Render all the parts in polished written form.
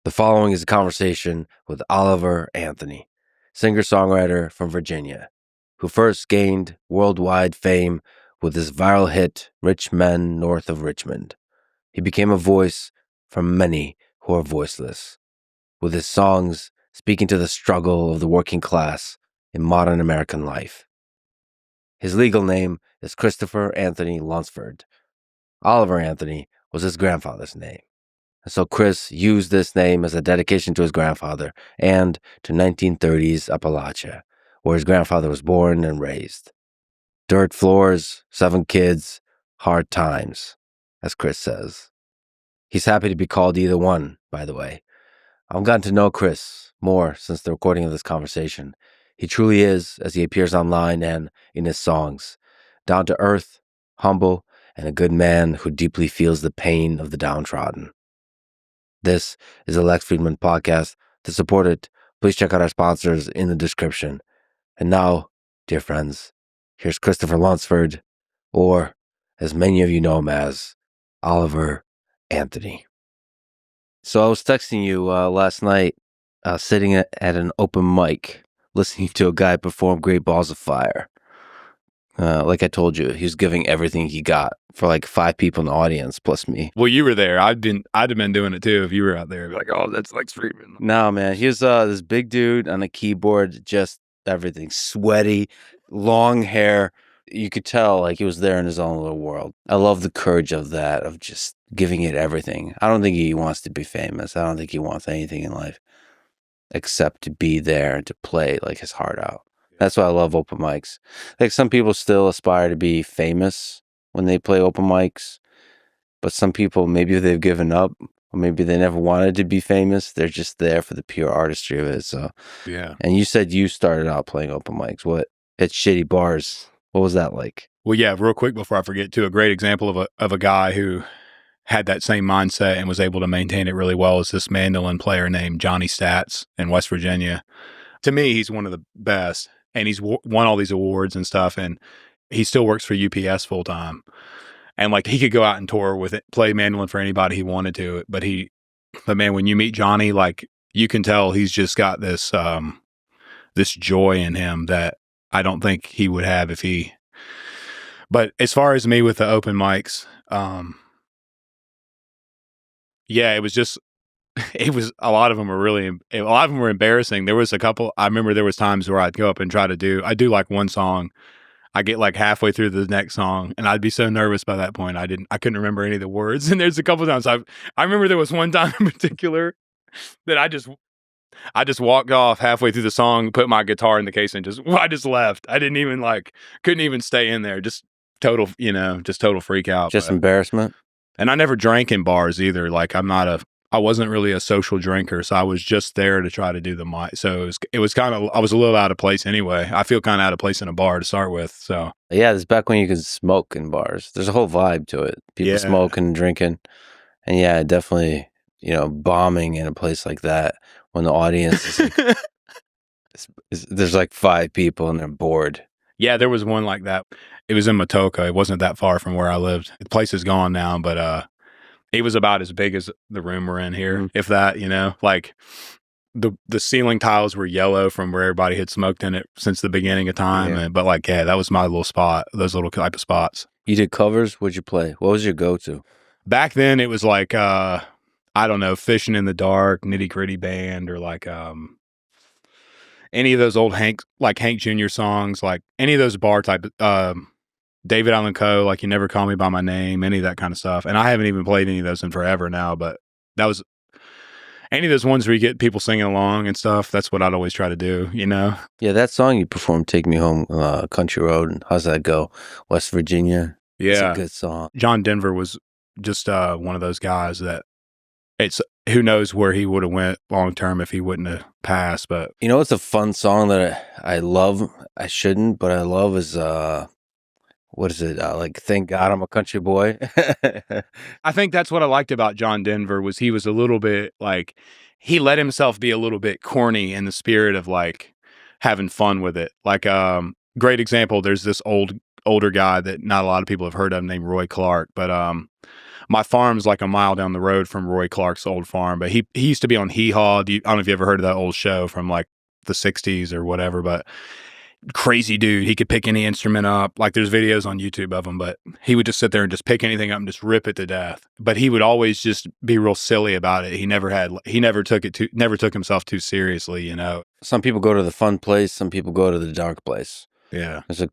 The following is a conversation with Oliver Anthony, singer-songwriter from Virginia, who first gained worldwide fame with his viral hit, Rich Men North of Richmond. He became a voice for many who are voiceless, with his songs speaking to the struggle of the working class in modern American life. His legal name is Christopher Anthony Lunsford. Oliver Anthony was his grandfather's name. And so Chris used this name as a dedication to his grandfather and to 1930s Appalachia, where his grandfather was born and raised. Dirt floors, 7 kids, hard times, as Chris says. He's happy to be called either one, by the way. I've gotten to know Chris more since the recording of this conversation. He truly is, as he appears online and in his songs, down to earth, humble, and a good man who deeply feels the pain of the downtrodden. This is a Lex Fridman podcast. To support it, please check out our sponsors in the description. And now, dear friends, here's Christopher Lunsford, or as many of you know him as, Oliver Anthony. So I was texting you last night, sitting at an open mic, listening to a guy perform Great Balls of Fire. Like I told you, he was giving everything he got for like 5 people in the audience plus me. Well, you were there. I'd have been doing it too if you were out there. I'd be like, oh, that's Lex Fridman. No, man. He was this big dude on a keyboard, just everything. Sweaty, long hair. You could tell like he was there in his own little world. I love the courage of that, of just giving it everything. I don't think he wants to be famous. I don't think he wants anything in life except to be there and to play like his heart out. That's why I love open mics. Like some people still aspire to be famous when they play open mics, but some people, maybe they've given up or maybe they never wanted to be famous. They're just there for the pure artistry of it. So, yeah. And you said you started out playing open mics. What? At shitty bars. What was that like? Well, yeah, real quick before I forget too, a great example of a guy who had that same mindset and was able to maintain it really well is this mandolin player named Johnny Stats in West Virginia. To me, he's one of the best. And he's won all these awards and stuff, and he still works for UPS full time. And like he could go out and tour with it, play mandolin for anybody he wanted to. But man, when you meet Johnny, like you can tell he's just got this this joy in him that I don't think he would have if he. But as far as me with the open mics, yeah, it was just. It was a lot of them were embarrassing. There was a couple. I remember there was times where I'd go up and I do like one song. I get like halfway through the next song, and I'd be so nervous by that point. I couldn't remember any of the words. And there's a couple times I remember there was one time in particular that I just walked off halfway through the song, put my guitar in the case, and I just left. I didn't even couldn't even stay in there. Just total freak out. Just embarrassment. And I never drank in bars either. Like I wasn't really a social drinker, so I was just there to try to do the mic. So it was kind of, I was a little out of place anyway. I feel kind of out of place in a bar to start with. So yeah, this is back when you could smoke in bars. There's a whole vibe to it. People smoking and drinking, and yeah, definitely, bombing in a place like that when the audience is like, there's like 5 people and they're bored. Yeah, there was one like that. It was in Matoka. It wasn't that far from where I lived. The place is gone now, but it was about as big as the room we're in here, if that, like the ceiling tiles were yellow from where everybody had smoked in it since the beginning of time. Yeah. But that was my little spot, those little type of spots. You did covers? What'd you play? What was your go-to? Back then it was like, I don't know, Fishing in the Dark, Nitty Gritty Band, or like any of those old Hank Jr. songs, like any of those bar type David Allen Coe, like You Never Call Me By My Name, any of that kind of stuff. And I haven't even played any of those in forever now, but that was any of those ones where you get people singing along and stuff. That's what I'd always try to do, Yeah, that song you performed, Take Me Home, Country Road, and how's that go? West Virginia. Yeah. It's a good song. John Denver was just one of those guys that who knows where he would have went long term if he wouldn't have passed. But it's a fun song that I love. I shouldn't, but I love is what is it? Like, Thank God I'm a Country Boy. I think that's what I liked about John Denver was he was a little bit like, he let himself be a little bit corny in the spirit of like having fun with it. Like, great example, there's this older guy that not a lot of people have heard of named Roy Clark, but my farm's like a mile down the road from Roy Clark's old farm, but he used to be on Hee Haw. I don't know if you ever heard of that old show from like the 60s or whatever, but crazy dude. He could pick any instrument up. Like there's videos on YouTube of him, but he would just sit there and just pick anything up and just rip it to death. But he would always just be real silly about it. He never took himself too seriously, you know. Some people go to the fun place, some people go to the dark place. Yeah. There's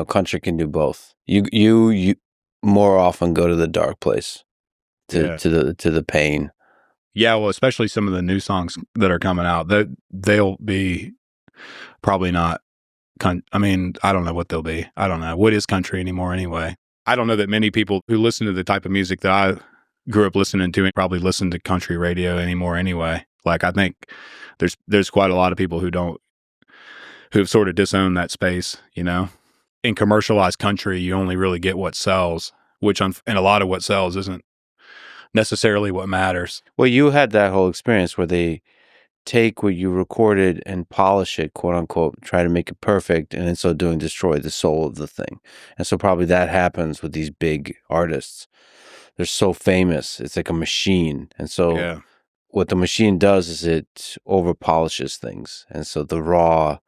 country can do both. You more often go to the dark place to the pain. Yeah, well, especially some of the new songs that are coming out, they'll be probably not. I mean, I don't know what they'll be. I don't know. What is country anymore anyway? I don't know that many people who listen to the type of music that I grew up listening to probably listen to country radio anymore anyway. Like, I think there's quite a lot of people who've sort of disowned that space, you know? In commercialized country, you only really get what sells, which and a lot of what sells isn't necessarily what matters. Well, you had that whole experience where they take what you recorded and polish it, quote unquote, try to make it perfect, and in so doing destroy the soul of the thing. And so probably that happens with these big artists. They're so famous. It's like a machine. And so what the machine does is it over polishes things. And so the raw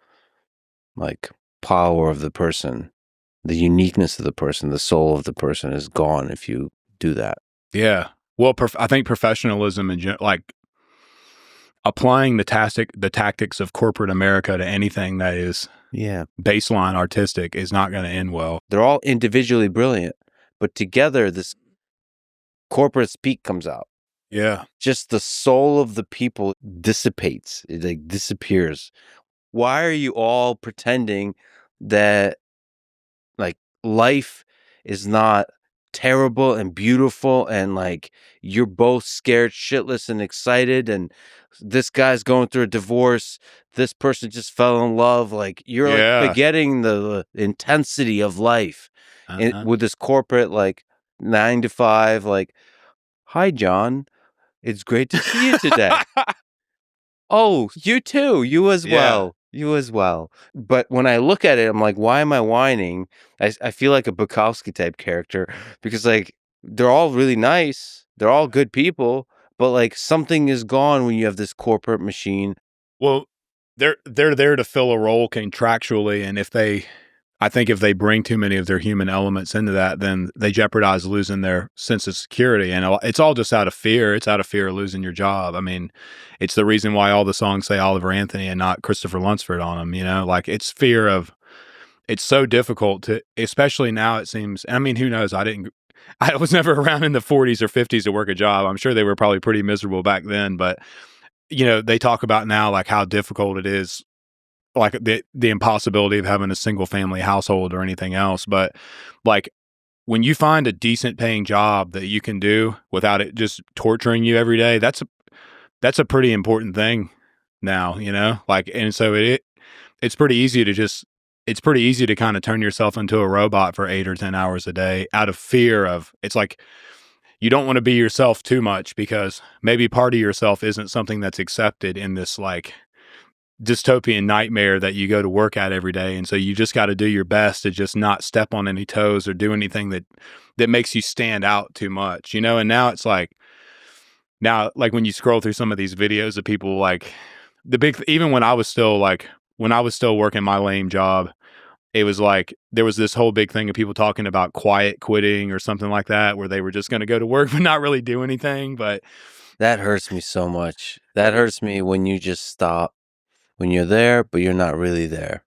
like power of the person, the uniqueness of the person, the soul of the person is gone if you do that. Yeah. Well, I think professionalism and like applying the tactics of corporate America to anything that is baseline artistic is not going to end well. They're all individually brilliant, but together this corporate speak comes out. Yeah. Just the soul of the people dissipates. It like disappears. Why are you all pretending that like life is not terrible and beautiful and like you're both scared shitless and excited and this guy's going through a divorce, this person just fell in love, like you're like forgetting the intensity of life with this corporate like 9 to 5 like, hi John, it's great to see you today. Oh, you too, you as well. You as well. But when I look at it, I'm like, why am I whining? I feel like a Bukowski type character because like they're all really nice. They're all good people, but like something is gone when you have this corporate machine. Well, they're there to fill a role contractually, and I think if they bring too many of their human elements into that, then they jeopardize losing their sense of security. And it's all just out of fear. It's out of fear of losing your job. I mean, it's the reason why all the songs say Oliver Anthony and not Christopher Lunsford on them, you know? Like, it's fear of, it's so difficult to, especially now it seems, I mean, who knows? I was never around in the 40s or 50s to work a job. I'm sure they were probably pretty miserable back then. But, you know, they talk about now, like, how difficult it is, like the impossibility of having a single family household or anything else. But like when you find a decent paying job that you can do without it just torturing you every day, that's a pretty important thing now, you know, like, and so it's pretty easy to kind of turn yourself into a robot for 8 or 10 hours a day out of fear of, it's like, you don't want to be yourself too much because maybe part of yourself isn't something that's accepted in this like dystopian nightmare that you go to work at every day. And so you just got to do your best to just not step on any toes or do anything that makes you stand out too much, you know? And now it's like, when you scroll through some of these videos of people like even when I was still working my lame job, it was like, there was this whole big thing of people talking about quiet quitting or something like that, where they were just going to go to work, but not really do anything. But that hurts me so much. That hurts me when you just stop. When you're there, but you're not really there.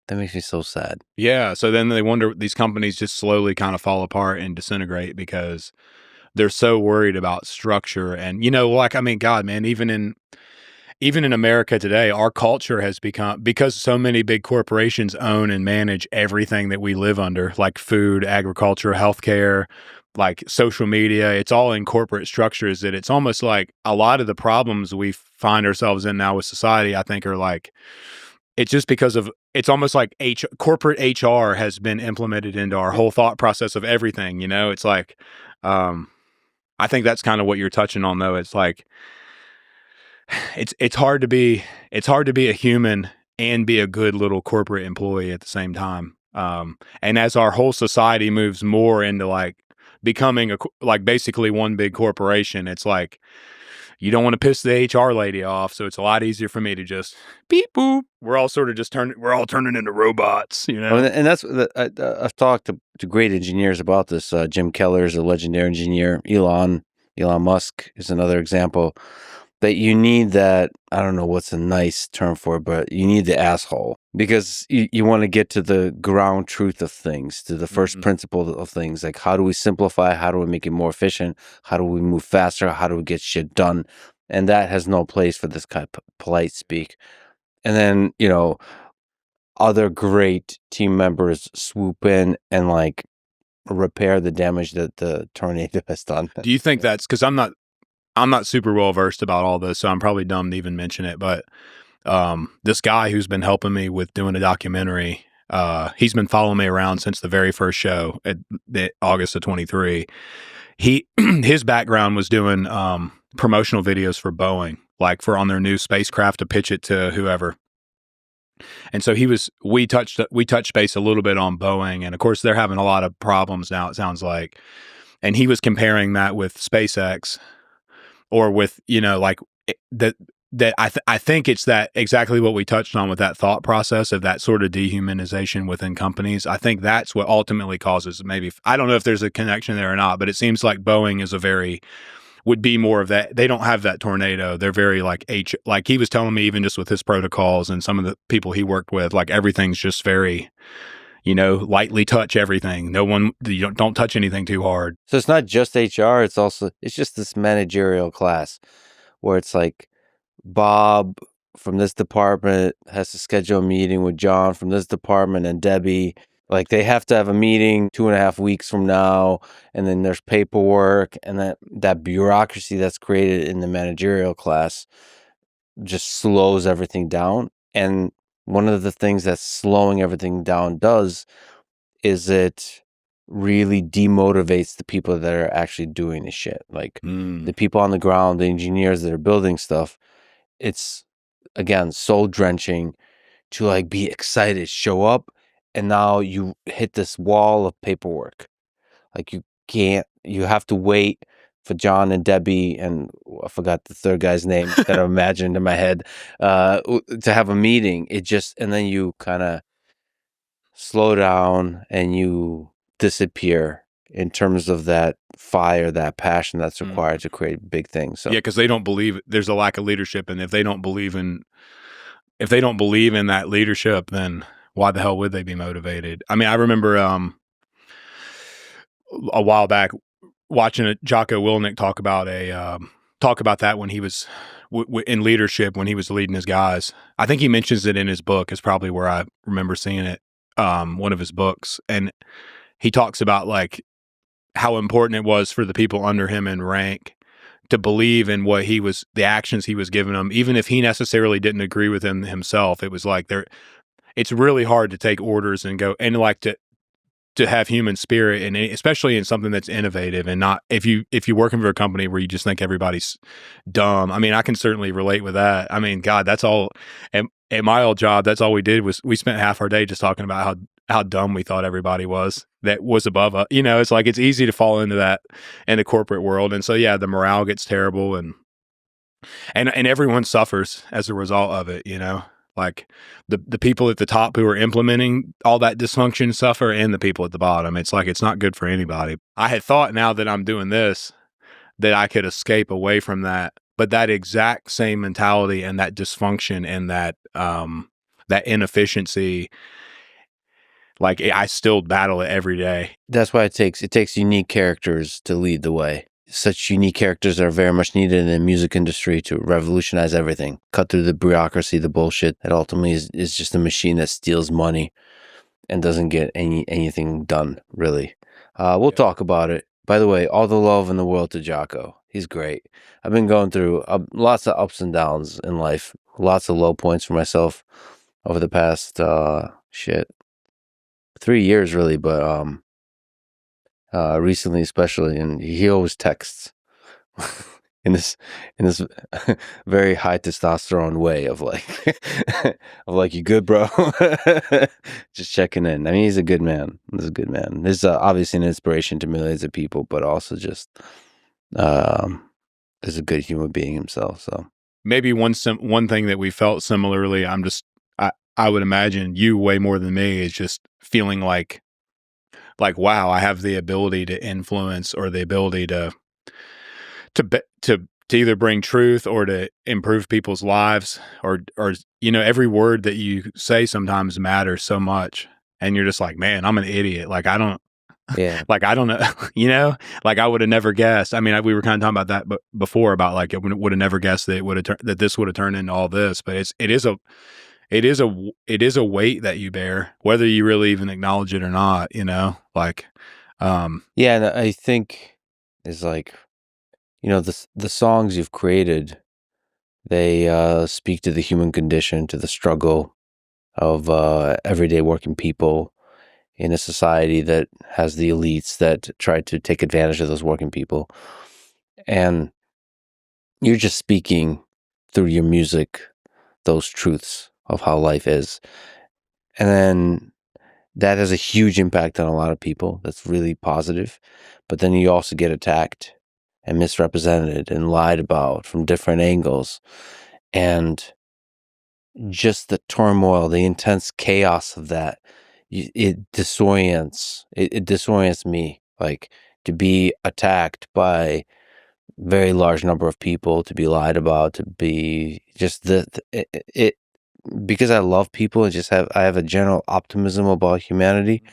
That makes me so sad. Yeah. So then they wonder, these companies just slowly kind of fall apart and disintegrate because they're so worried about structure. And, you know, like, I mean, God, man, even in America today, our culture has become, because so many big corporations own and manage everything that we live under, like food, agriculture, healthcare, like social media, it's all in corporate structures, that it's almost like a lot of the problems we find ourselves in now with society, I think, are like, it's just because of, it's almost like corporate HR has been implemented into our whole thought process of everything, you know? It's like, I think that's kind of what you're touching on, though. It's like, it's hard to be a human and be a good little corporate employee at the same time. And as our whole society moves more into like becoming basically one big corporation, it's like you don't want to piss the HR lady off, so it's a lot easier for me to just beep boop. We're all sort of we're all turning into robots, you know. And that's I've talked to great engineers about this. Jim Keller is a legendary engineer. Elon Musk is another example. That you need that, I don't know what's a nice term for it, but you need the asshole, because you want to get to the ground truth of things, to the first principle of things. Like, how do we simplify? How do we make it more efficient? How do we move faster? How do we get shit done? And that has no place for this kind of polite speak. And then, other great team members swoop in and like repair the damage that the tornado has done. Do you think that's because I'm not super well versed about all this, so I'm probably dumb to even mention it. But this guy who's been helping me with doing a documentary, he's been following me around since the very first show at August of 23. His background was doing promotional videos for Boeing, like for on their new spacecraft to pitch it to whoever. And so we touched base a little bit on Boeing, and of course they're having a lot of problems now, it sounds like. And he was comparing that with SpaceX, or with, I think it's that exactly what we touched on with that thought process of that sort of dehumanization within companies. I think that's what ultimately causes, maybe, I don't know if there's a connection there or not, but it seems like Boeing is would be more of that. They don't have that tornado. They're very like he was telling me, even just with his protocols and some of the people he worked with, like everything's just very, lightly touch everything. No one, don't touch anything too hard. So it's not just HR. It's just this managerial class where it's like Bob from this department has to schedule a meeting with John from this department and Debbie. Like, they have to have a meeting 2.5 weeks from now, and then there's paperwork, and that bureaucracy that's created in the managerial class just slows everything down. And one of the things that slowing everything down does is it really demotivates the people that are actually doing the shit. Like the people on the ground, the engineers that are building stuff. It's, again, soul drenching to like be excited, show up, and now you hit this wall of paperwork. Like, you have to wait for John and Debbie, and I forgot the third guy's name that I imagined in my head, to have a meeting. And then you kind of slow down and you disappear in terms of that fire, that passion that's required to create big things. So yeah, because they don't believe, there's a lack of leadership, and if they don't believe in that leadership, then why the hell would they be motivated? I mean, I remember a while back watching a Jocko Willink talk about that when he was in leadership, when he was leading his guys. I think he mentions it in his book, is probably where I remember seeing it, one of his books. And he talks about like how important it was for the people under him in rank to believe in the actions he was giving them, even if he necessarily didn't agree with them himself. It was like it's really hard to take orders and go, and like to have human spirit, and especially in something that's innovative, and not if you're working for a company where you just think everybody's dumb. I mean, I can certainly relate with that. I mean, God, that's all. At my old job, that's all we did was we spent half our day just talking about how dumb we thought everybody was that was above us. It's like, it's easy to fall into that in the corporate world. And so, yeah, the morale gets terrible, and everyone suffers as a result of it, like the people at the top who are implementing all that dysfunction suffer, and the people at the bottom. It's like, it's not good for anybody. I had thought, now that I'm doing this, that I could escape away from that, but that exact same mentality and that dysfunction and that inefficiency, like, I still battle it every day. That's why it takes unique characters to lead the way. Such unique characters are very much needed in the music industry to revolutionize everything, cut through the bureaucracy, the bullshit that ultimately is just a machine that steals money and doesn't get anything done, really. We'll talk about it. By the way, all the love in the world to Jocko. He's great. I've been going through lots of ups and downs in life, lots of low points for myself over the past 3 years, really, but recently especially, and he always texts. in this very high testosterone way of like of like, you good, bro? Just checking in. I mean, he's a good man. He's a good man. He's obviously an inspiration to millions of people, but also just is a good human being himself. So maybe one thing that we felt similarly, I would imagine you way more than me, is just feeling like wow, I have the ability to influence, or the ability to either bring truth or to improve people's lives, or every word that you say sometimes matters so much, and you're just like, man, I'm an idiot. Like I don't yeah, like I don't know, like I would have never guessed. I mean, we were kind of talking about that, but before, about like, I would have never guessed that that this would have turned into all this. But it is a weight that you bear, whether you really even acknowledge it or not. Like, yeah. And I think is like, the songs you've created, they speak to the human condition, to the struggle of everyday working people in a society that has the elites that try to take advantage of those working people. And you're just speaking through your music those truths of how life is. And then that has a huge impact on a lot of people. That's really positive. But then you also get attacked and misrepresented and lied about from different angles. And just the turmoil, the intense chaos of that, it disorients. It disorients me. Like, to be attacked by very large number of people, to be lied about, to be just it because I love people and I have a general optimism about humanity.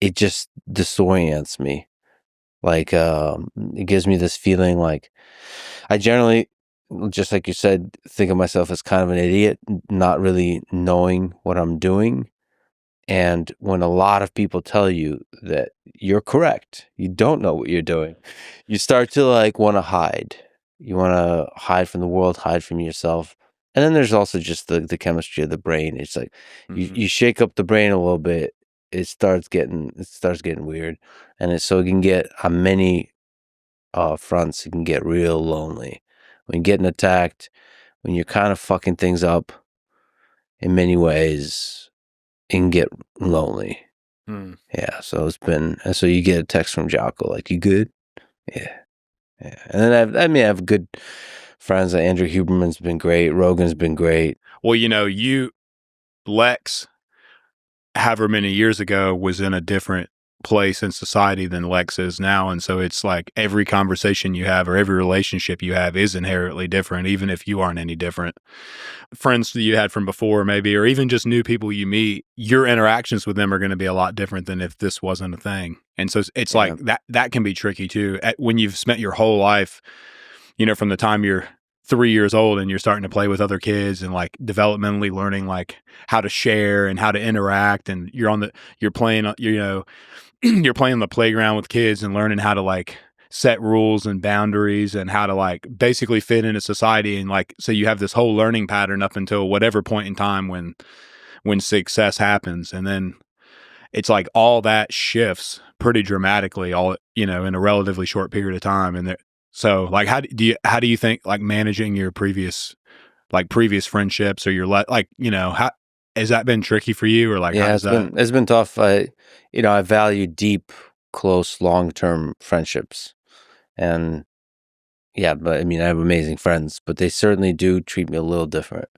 It just disorients me. Like, it gives me this feeling like I generally, just like you said, think of myself as kind of an idiot, not really knowing what I'm doing. And when a lot of people tell you that you're correct, you don't know what you're doing, you start to like want to hide. You want to hide from the world, hide from yourself. And then there's also just the chemistry of the brain. It's like you shake up the brain a little bit, it starts getting weird. And so it can get on many fronts, it can get real lonely. When you're getting attacked, when you're kind of fucking things up in many ways, it can get lonely. Yeah, so so you get a text from Jocko, like, you good? Yeah. Yeah. And then I have good friends. Like Andrew Huberman's been great. Rogan's been great. Well, Lex, however many years ago, was in a different place in society than Lex is now. And so it's like every conversation you have, or every relationship you have, is inherently different, even if you aren't any different. Friends that you had from before, maybe, or even just new people you meet, your interactions with them are going to be a lot different than if this wasn't a thing. And so it's like that can be tricky too. When you've spent your whole life, from the time you're 3 years old and you're starting to play with other kids and like developmentally learning like how to share and how to interact, and you're playing, you're playing on the playground with kids and learning how to like set rules and boundaries and how to like basically fit into society. And like, so you have this whole learning pattern up until whatever point in time when success happens. And then it's like all that shifts pretty dramatically all, in a relatively short period of time. And so like, how do you think like managing your previous friendships, or your how has that been tricky for you, or like, how Yeah, does that? it's been tough. I value deep, close, long-term friendships. And yeah, but I mean, I have amazing friends, but they certainly do treat me a little different.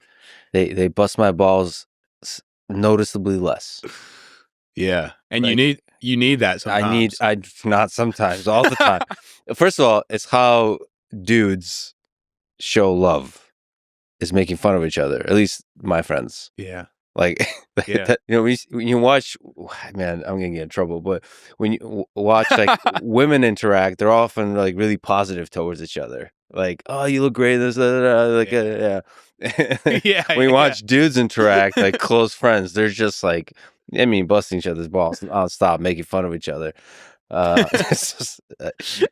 They bust my balls noticeably less. Yeah. And Like, you need that sometimes. I not sometimes, all the time. First of all, it's how dudes show love, is making fun of each other. At least my friends. Yeah. Like, Yeah. when you watch, man, I'm gonna get in trouble. But when you watch like women interact, they're often like really positive towards each other. Like, oh, you look great. This, like, yeah. Yeah. When you Yeah. watch dudes interact, like close friends, they're just like, I mean, busting each other's balls nonstop, making fun of each other. And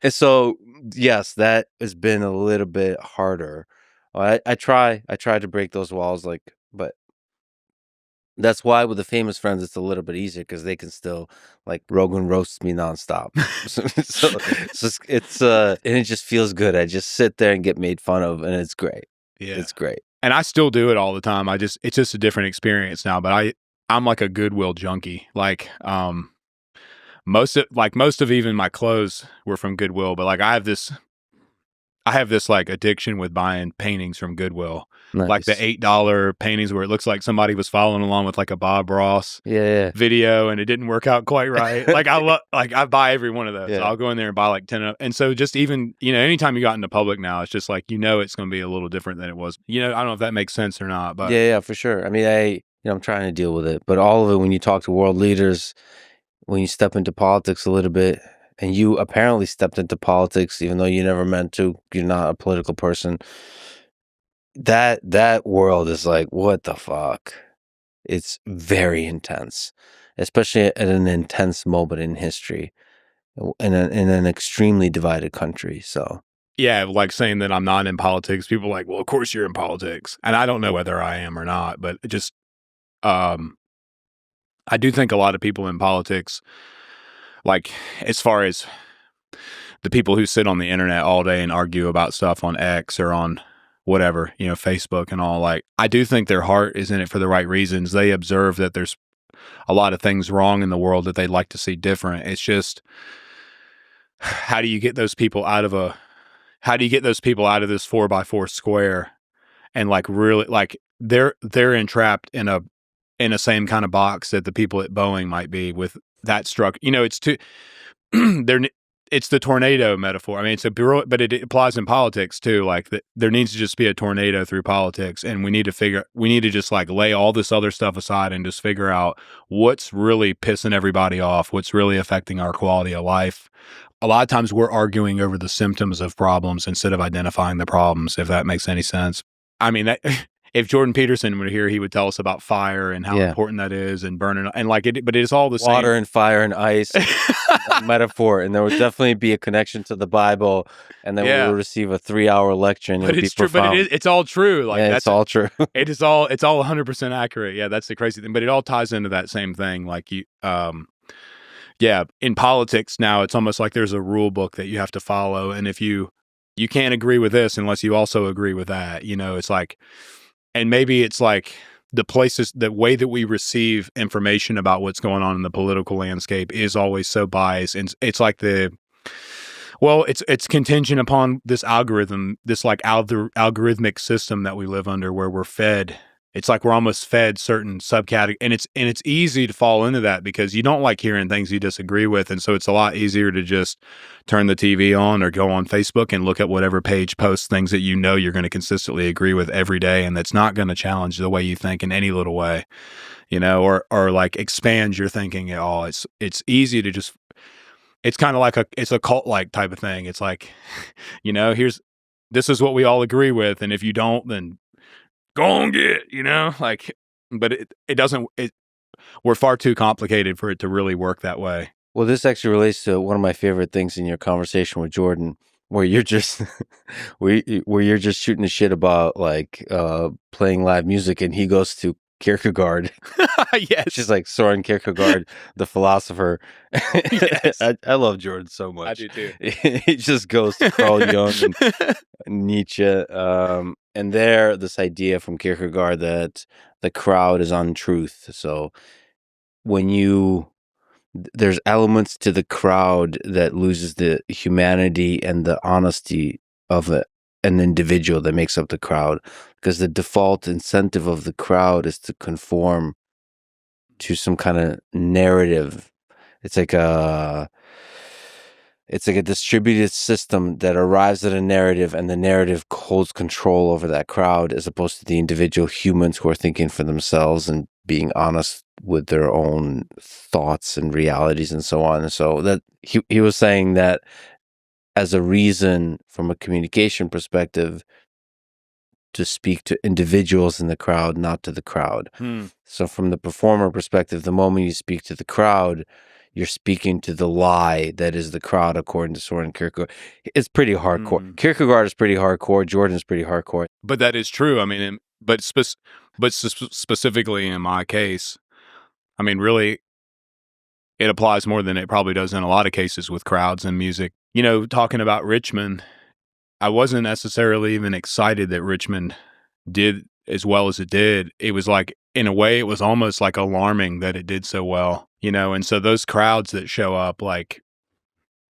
so, yes, that has been a little bit harder. I try to break those walls, like, but That's why with the famous friends, it's a little bit easier because they can still, like, Rogan roasts me nonstop. And it just feels good. I just sit there and get made fun of, and it's great. Yeah. It's great. And I still do it all the time. It's just a different experience now, but I'm like a Goodwill junkie. Like, most of even my clothes were from Goodwill, but like I have this like addiction with buying paintings from Goodwill. Nice. Like the $8 paintings where it looks like somebody was following along with like a Bob Ross video and it didn't work out quite right. Like I buy every one of those. Yeah. I'll go in there and buy like 10 of them. And so just even, anytime you got into public now, it's just like, it's going to be a little different than it was. I don't know if that makes sense or not, but yeah, for sure. I mean, I'm trying to deal with it, but all of it, when you talk to world leaders, when you step into politics a little bit, and you apparently stepped into politics even though you never meant to, you're not a political person, that world is like, what the fuck? It's very intense, especially at an intense moment in history in an extremely divided country. So yeah, like saying that I'm not in politics, people are like, well, of course you're in politics. And I don't know whether I am or not, but it just, I do think a lot of people in politics, like as far as the people who sit on the internet all day and argue about stuff on X or on whatever, Facebook and all, like, I do think their heart is in it for the right reasons. They observe that there's a lot of things wrong in the world that they'd like to see different. It's just, how do you get those people out of this 4x4 square and like really like they're entrapped in a same kind of box that the people at Boeing might be with that structure. It's too it's the tornado metaphor. I mean, but it applies in politics too. Like there needs to just be a tornado through politics, and we need to just like lay all this other stuff aside and just figure out what's really pissing everybody off, what's really affecting our quality of life. A lot of times we're arguing over the symptoms of problems instead of identifying the problems, if that makes any sense. I mean, if Jordan Peterson were here, he would tell us about fire and how important that is and burning and like it, but it's all the same. Water and fire and ice metaphor. And there would definitely be a connection to the Bible, and then we would receive a 3-hour lecture. And but it's true. But it's all true. Like it's all true. It's all 100% accurate. Yeah. That's the crazy thing, but it all ties into that same thing. Like in politics now, it's almost like there's a rule book that you have to follow. And if you can't agree with this unless you also agree with that, it's like, and maybe it's like the way that we receive information about what's going on in the political landscape is always so biased. And it's like it's contingent upon this algorithm, this like algorithmic system that we live under where we're fed. It's like we're almost fed certain subcategories, and it's easy to fall into that because you don't like hearing things you disagree with, and so it's a lot easier to just turn the TV on or go on Facebook and look at whatever page posts things that you're going to consistently agree with every day, and that's not going to challenge the way you think in any little way, or like expand your thinking at all. It's easy to just. It's kind of like it's a cult-like type of thing. It's like, this is what we all agree with, and if you don't, then go on get, like, but it doesn't, we're far too complicated for it to really work that way. Well, this actually relates to one of my favorite things in your conversation with Jordan, where you're just, where you're just shooting the shit about like playing live music, and he goes to Kierkegaard. Yes. She's like Soren Kierkegaard, the philosopher. Yes. I love Jordan so much. I do too. He just goes to Carl Jung and Nietzsche. And this idea from Kierkegaard that the crowd is untruth. So there's elements to the crowd that loses the humanity and the honesty of an individual that makes up the crowd, because the default incentive of the crowd is to conform to some kind of narrative. It's like a distributed system that arrives at a narrative, and the narrative holds control over that crowd, as opposed to the individual humans who are thinking for themselves and being honest with their own thoughts and realities and so on. And so that he was saying that as a reason from a communication perspective to speak to individuals in the crowd, not to the crowd. So from the performer perspective, the moment you speak to the crowd, you're speaking to the lie that is the crowd, according to Soren Kierkegaard. It's pretty hardcore. Kierkegaard is pretty hardcore. Jordan's pretty hardcore. But that is true. I mean, specifically in my case, I mean, really, it applies more than it probably does in a lot of cases with crowds and music. Talking about Richmond, I wasn't necessarily even excited that Richmond did as well as it did. It was like, in a way, it was almost like alarming that it did so well, and so those crowds that show up, like,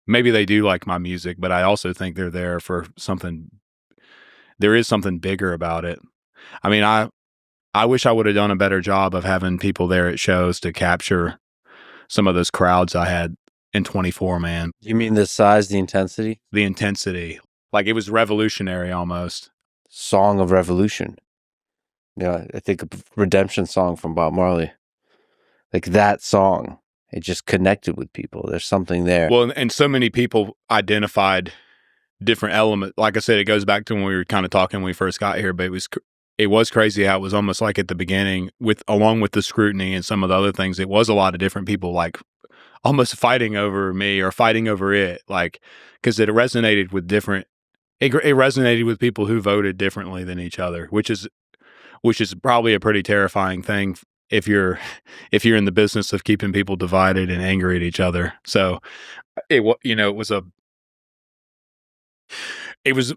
maybe they do like my music, but I also think they're there for something. There is something bigger about it. I mean, I wish I would have done a better job of having people there at shows to capture some of those crowds I had in 24, man. You mean the size, the intensity? The intensity. Like, it was revolutionary almost. Song of Revolution. Yeah, I think a redemption song from Bob Marley. Like that song, it just connected with people. There's something there. Well, and so many people identified different elements. Like I said, it goes back to when we were kind of talking when we first got here, but it was crazy how it was almost like at the beginning, along with the scrutiny and some of the other things, it was a lot of different people like almost fighting over me or fighting over it, like, because it resonated with different. It resonated with people who voted differently than each other, which is probably a pretty terrifying thing if you're in the business of keeping people divided and angry at each other. So it was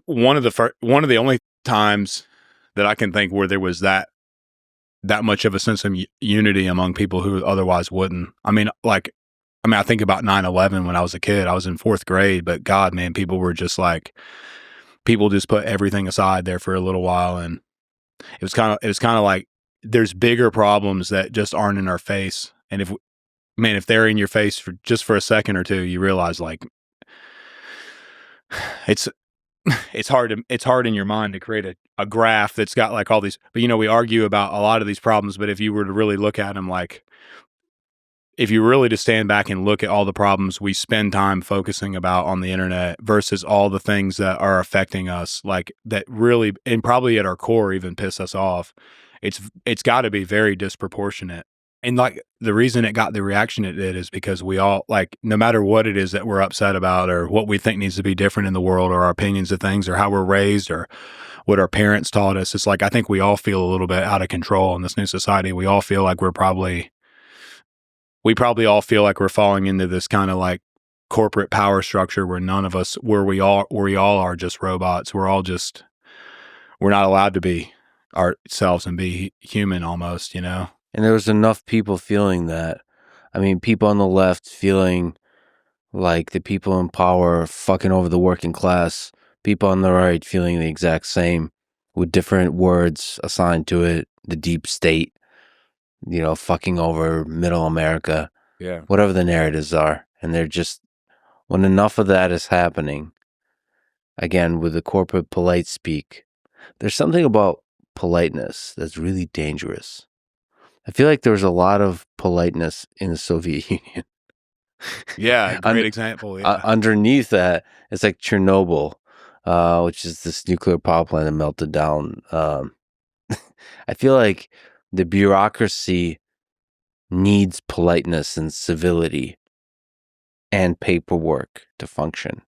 one of the only times that I can think where there was that much of a sense of unity among people who otherwise wouldn't. I mean, I think about 9/11 when I was a kid. I was in 4th grade, but God, man, people were just like, people just put everything aside there for a little while, and it was kind of like there's bigger problems that just aren't in our face, and if they're in your face for a second or two, you realize, like, it's hard in your mind to create a graph that's got like all these, but we argue about a lot of these problems, but if you were to really look at them, like, if you really to stand back and look at all the problems we spend time focusing about on the internet versus all the things that are affecting us, like, that really, and probably at our core even piss us off, it's got to be very disproportionate. And like, the reason it got the reaction it did is because we all, like, no matter what it is that we're upset about or what we think needs to be different in the world or our opinions of things or how we're raised or what our parents taught us, it's like, I think we all feel a little bit out of control in this new society. We all feel like we probably all feel like we're falling into this kind of like corporate power structure where we all are just robots. We're not allowed to be ourselves and be human almost, And there was enough people feeling that. I mean, people on the left feeling like the people in power are fucking over the working class. People on the right feeling the exact same with different words assigned to it. The deep state, fucking over middle America. Yeah. Whatever the narratives are. And they're just, when enough of that is happening, again, with the corporate polite speak, there's something about politeness that's really dangerous. I feel like there was a lot of politeness in the Soviet Union. Yeah, great example. Yeah. Underneath that, it's like Chernobyl, which is this nuclear power plant that melted down. I feel like the bureaucracy needs politeness and civility and paperwork to function.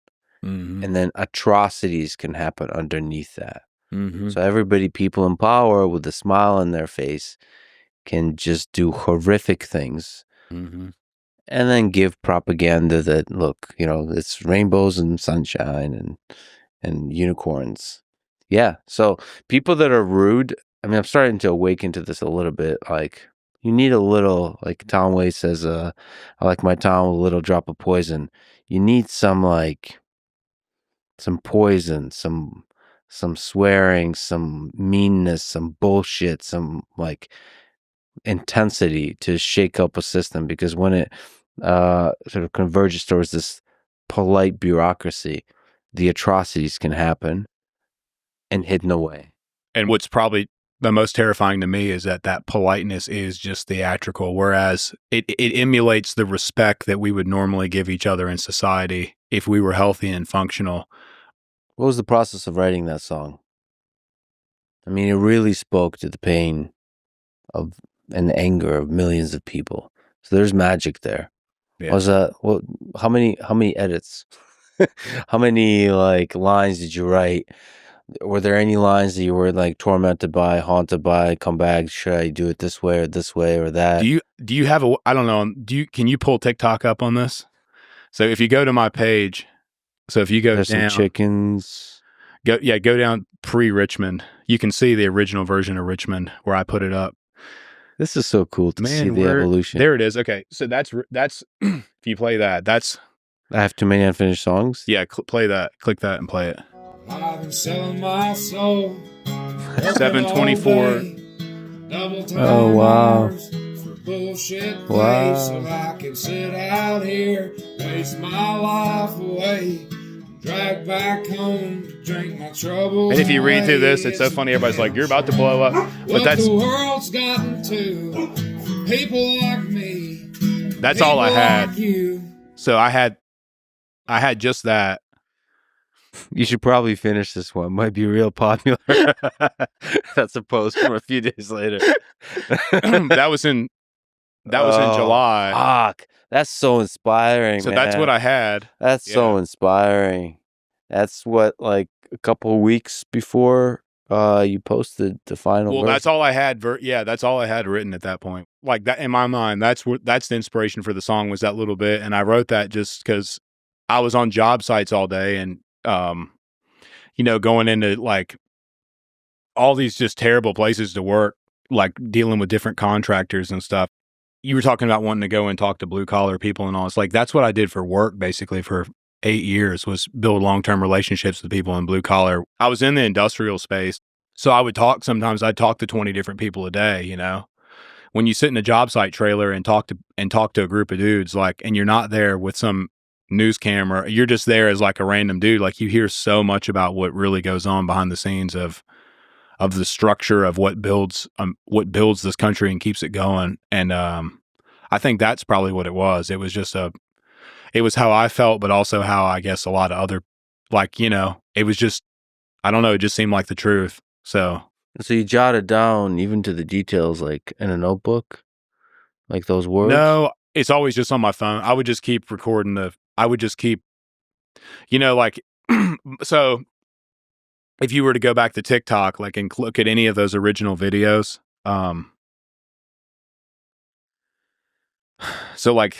Mm-hmm. And then atrocities can happen underneath that. Mm-hmm. So people in power with a smile on their face can just do horrific things. Mm-hmm. And then give propaganda that, look, it's rainbows and sunshine and unicorns. Yeah. So people that are rude, I mean, I'm starting to awaken to this a little bit. Like, you need a little, like Tom Waits says, I like my town with a little drop of poison. You need some poison, some swearing, some meanness, some bullshit, some like intensity to shake up a system, because when it sort of converges towards this polite bureaucracy, the atrocities can happen and hidden away. And what's probably the most terrifying to me is that politeness is just theatrical, whereas it emulates the respect that we would normally give each other in society if we were healthy and functional. What was the process of writing that song? I mean, it really spoke to the pain of and anger of millions of people. So there's magic there. Yeah. Was well, how many edits? How many like lines did you write? Were there any lines that you were like tormented by, haunted by, come back, should I do it this way or that? Do you have I don't know, can you pull TikTok up on this? So if you go to my page, so if you go There's down, some chickens. go down pre-Richmond. You can see the original version of Richmond where I put it up. This is so cool to see the evolution. There it is. Okay, so that's if you play that, that's I have too many unfinished songs. Yeah, play that. Click that and play it. I've been selling my soul. 724. Oh wow. For bullshit play, so I can sit out here, waste my life away, drag back home to drink my troubles. And if you read through this, it's so funny. Everybody's like, "You're about to blow up," but that's the world's gotten to people like me. That's all I had. Like you. So I had just that. You should probably finish this one. Might be real popular. That's a post from a few days later. That was in July. Fuck. That's so inspiring. So man. that's what I had. That's so inspiring. That's what, like a couple of weeks before you posted the final version. That's all I had. That's all I had written at that point. Like that in my mind. That's the inspiration for the song, was that little bit, and I wrote that just because I was on job sites all day, and going into like all these just terrible places to work, like dealing with different contractors and stuff. You were talking about wanting to go and talk to blue collar people and all. It's like, that's what I did for work basically for 8 years, was build long-term relationships with people in blue collar. I was in the industrial space. So I'd talk to 20 different people a day, when you sit in a job site trailer and talk to a group of dudes, like, and you're not there with some news camera, you're just there as like a random dude. Like, you hear so much about what really goes on behind the scenes of the structure of what builds this country and keeps it going. And I think that's probably what it was. It was just it was how I felt, but also how I guess a lot of other, like, it was just, I don't know, it just seemed like the truth. So you jotted down even to the details, like in a notebook, like those words? No, it's always just on my phone. I would just keep recording like, so if you were to go back to TikTok, like, and look at any of those original videos, so like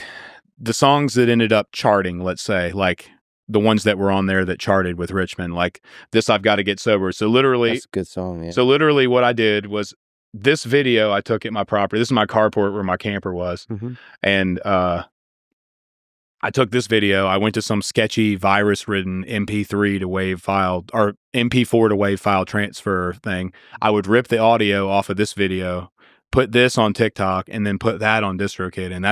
the songs that ended up charting, let's say, like the ones that were on there that charted with Richmond, like this, I've Got to Get Sober. So literally, that's a good song. Yeah. So literally what I did was, this video I took at my property. This is my carport where my camper was. Mm-hmm. And, I took this video. I went to some sketchy virus-ridden MP3 to WAV file, or MP4 to WAV file transfer thing. I would rip the audio off of this video, put this on TikTok, and then put that on DistroKid, and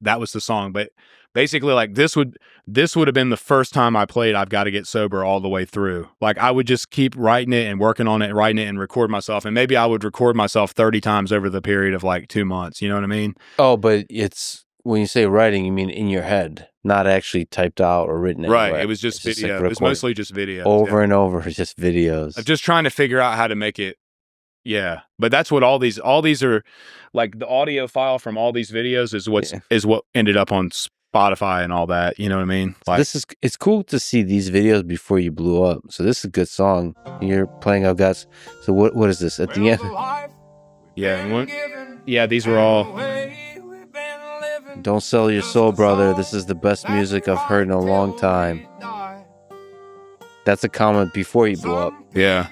that was the song. But basically, like, this would have been the first time I played I've Got to Get Sober all the way through. Like, I would just keep writing it and working on it, writing it and record myself, and maybe I would record myself 30 times over the period of like 2 months. You know what I mean? Oh, but it's, when you say writing, you mean in your head, not actually typed out or written anywhere. Right. It was just video. Like, it was mostly just video. Over and over, just videos. I'm just trying to figure out how to make it. Yeah. But that's what all these are, like, the audio file from all these videos is what ended up on Spotify and all that. You know what I mean? Like, it's cool to see these videos before you blew up. So this is a good song. You're playing I've Got. So what is this at the end? Yeah. These were all. Don't sell your soul, brother. This is the best music I've heard in a long time. That's a comment before you blew up. Yeah.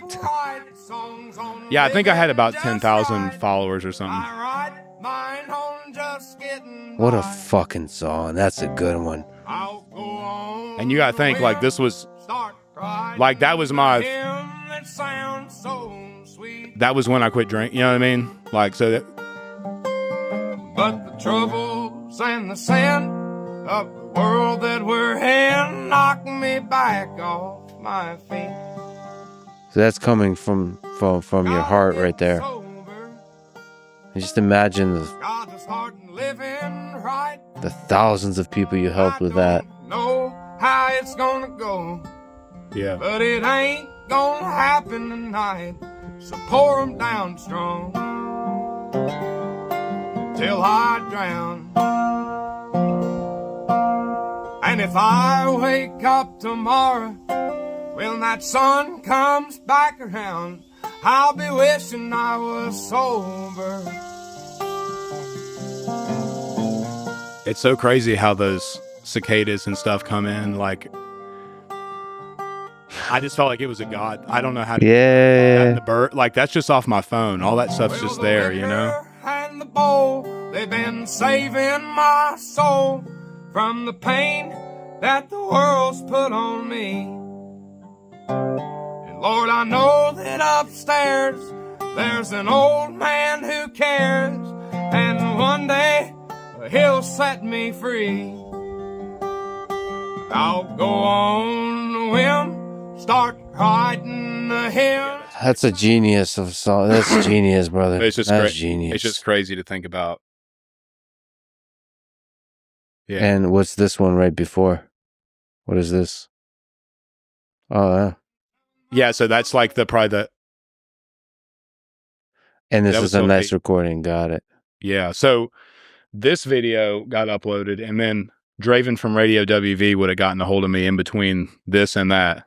Yeah, I think I had about 10,000 followers or something. What a fucking song. That's a good one. And you gotta think, like, this was, like, that was when I quit drinking, you know what I mean? Like, so that. But the troubles and the sin of the world that we're in knock me back off my feet. So that's coming from your heart right there. And just imagine the thousands of people you helped with that. Know how it's gonna go. Yeah. But it ain't gonna happen tonight. So pour 'em down strong till I drown. if I wake up tomorrow, when that sun comes back around, I'll be wishing I was sober. It's so crazy how those cicadas and stuff come in. Like, I just felt like it was a god. I don't know how to. Yeah. The bird, like, that's just off my phone. All that stuff's just there, you know? And the bowl, they've been saving my soul from the pain that the world's put on me. And Lord, I know that upstairs there's an old man who cares, and one day he'll set me free. I'll go on a whim, start writing a hymn. That's a genius of a song. That's genius, brother. It's just That's genius. It's just crazy to think about. Yeah. And what's this one right before? What is this? Oh, yeah. Yeah, so that's like probably the. And this That is was a so nice neat. recording. Got it. Yeah, so this video got uploaded, and then Draven from Radio WV would have gotten a hold of me in between this and that.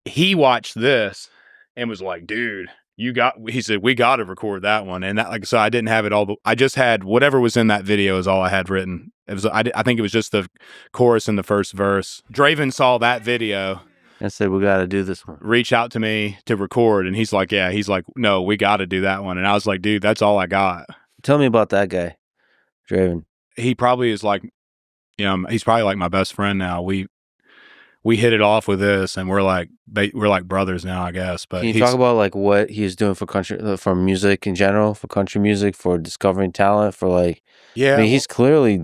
He watched this and was like, dude, he said, we got to record that one. And that, like I said, I didn't have it all. I just had whatever was in that video is all I had written. It was, I think it was just the chorus and the first verse. Draven saw that video And said, we got to do this one. reach out to me to record. And he's like, no, we got to do that one. And I was like, dude, that's all I got. Tell me about that guy, Draven. He probably is like, he's probably like my best friend now. We hit it off with this, and we're like brothers now, I guess. But Can you talk about like what he's doing for country, for music in general, for country music, for discovering talent, for like, yeah, I mean, he's clearly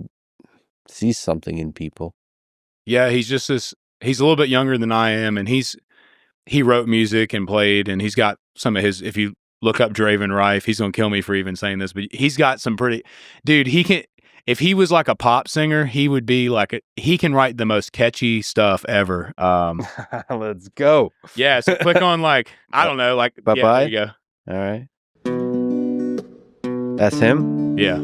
sees something in people. Yeah, he's just he's a little bit younger than I am, and he wrote music and played, and he's got some of his, if you look up Draven Rife, he's going to kill me for even saying this, but he's got some dude, if he was like a pop singer, he would be like, he can write the most catchy stuff ever. Let's go. Yeah, so click on like, I don't know, like, Bye-bye. Yeah, there you All right. That's him? go. Yeah.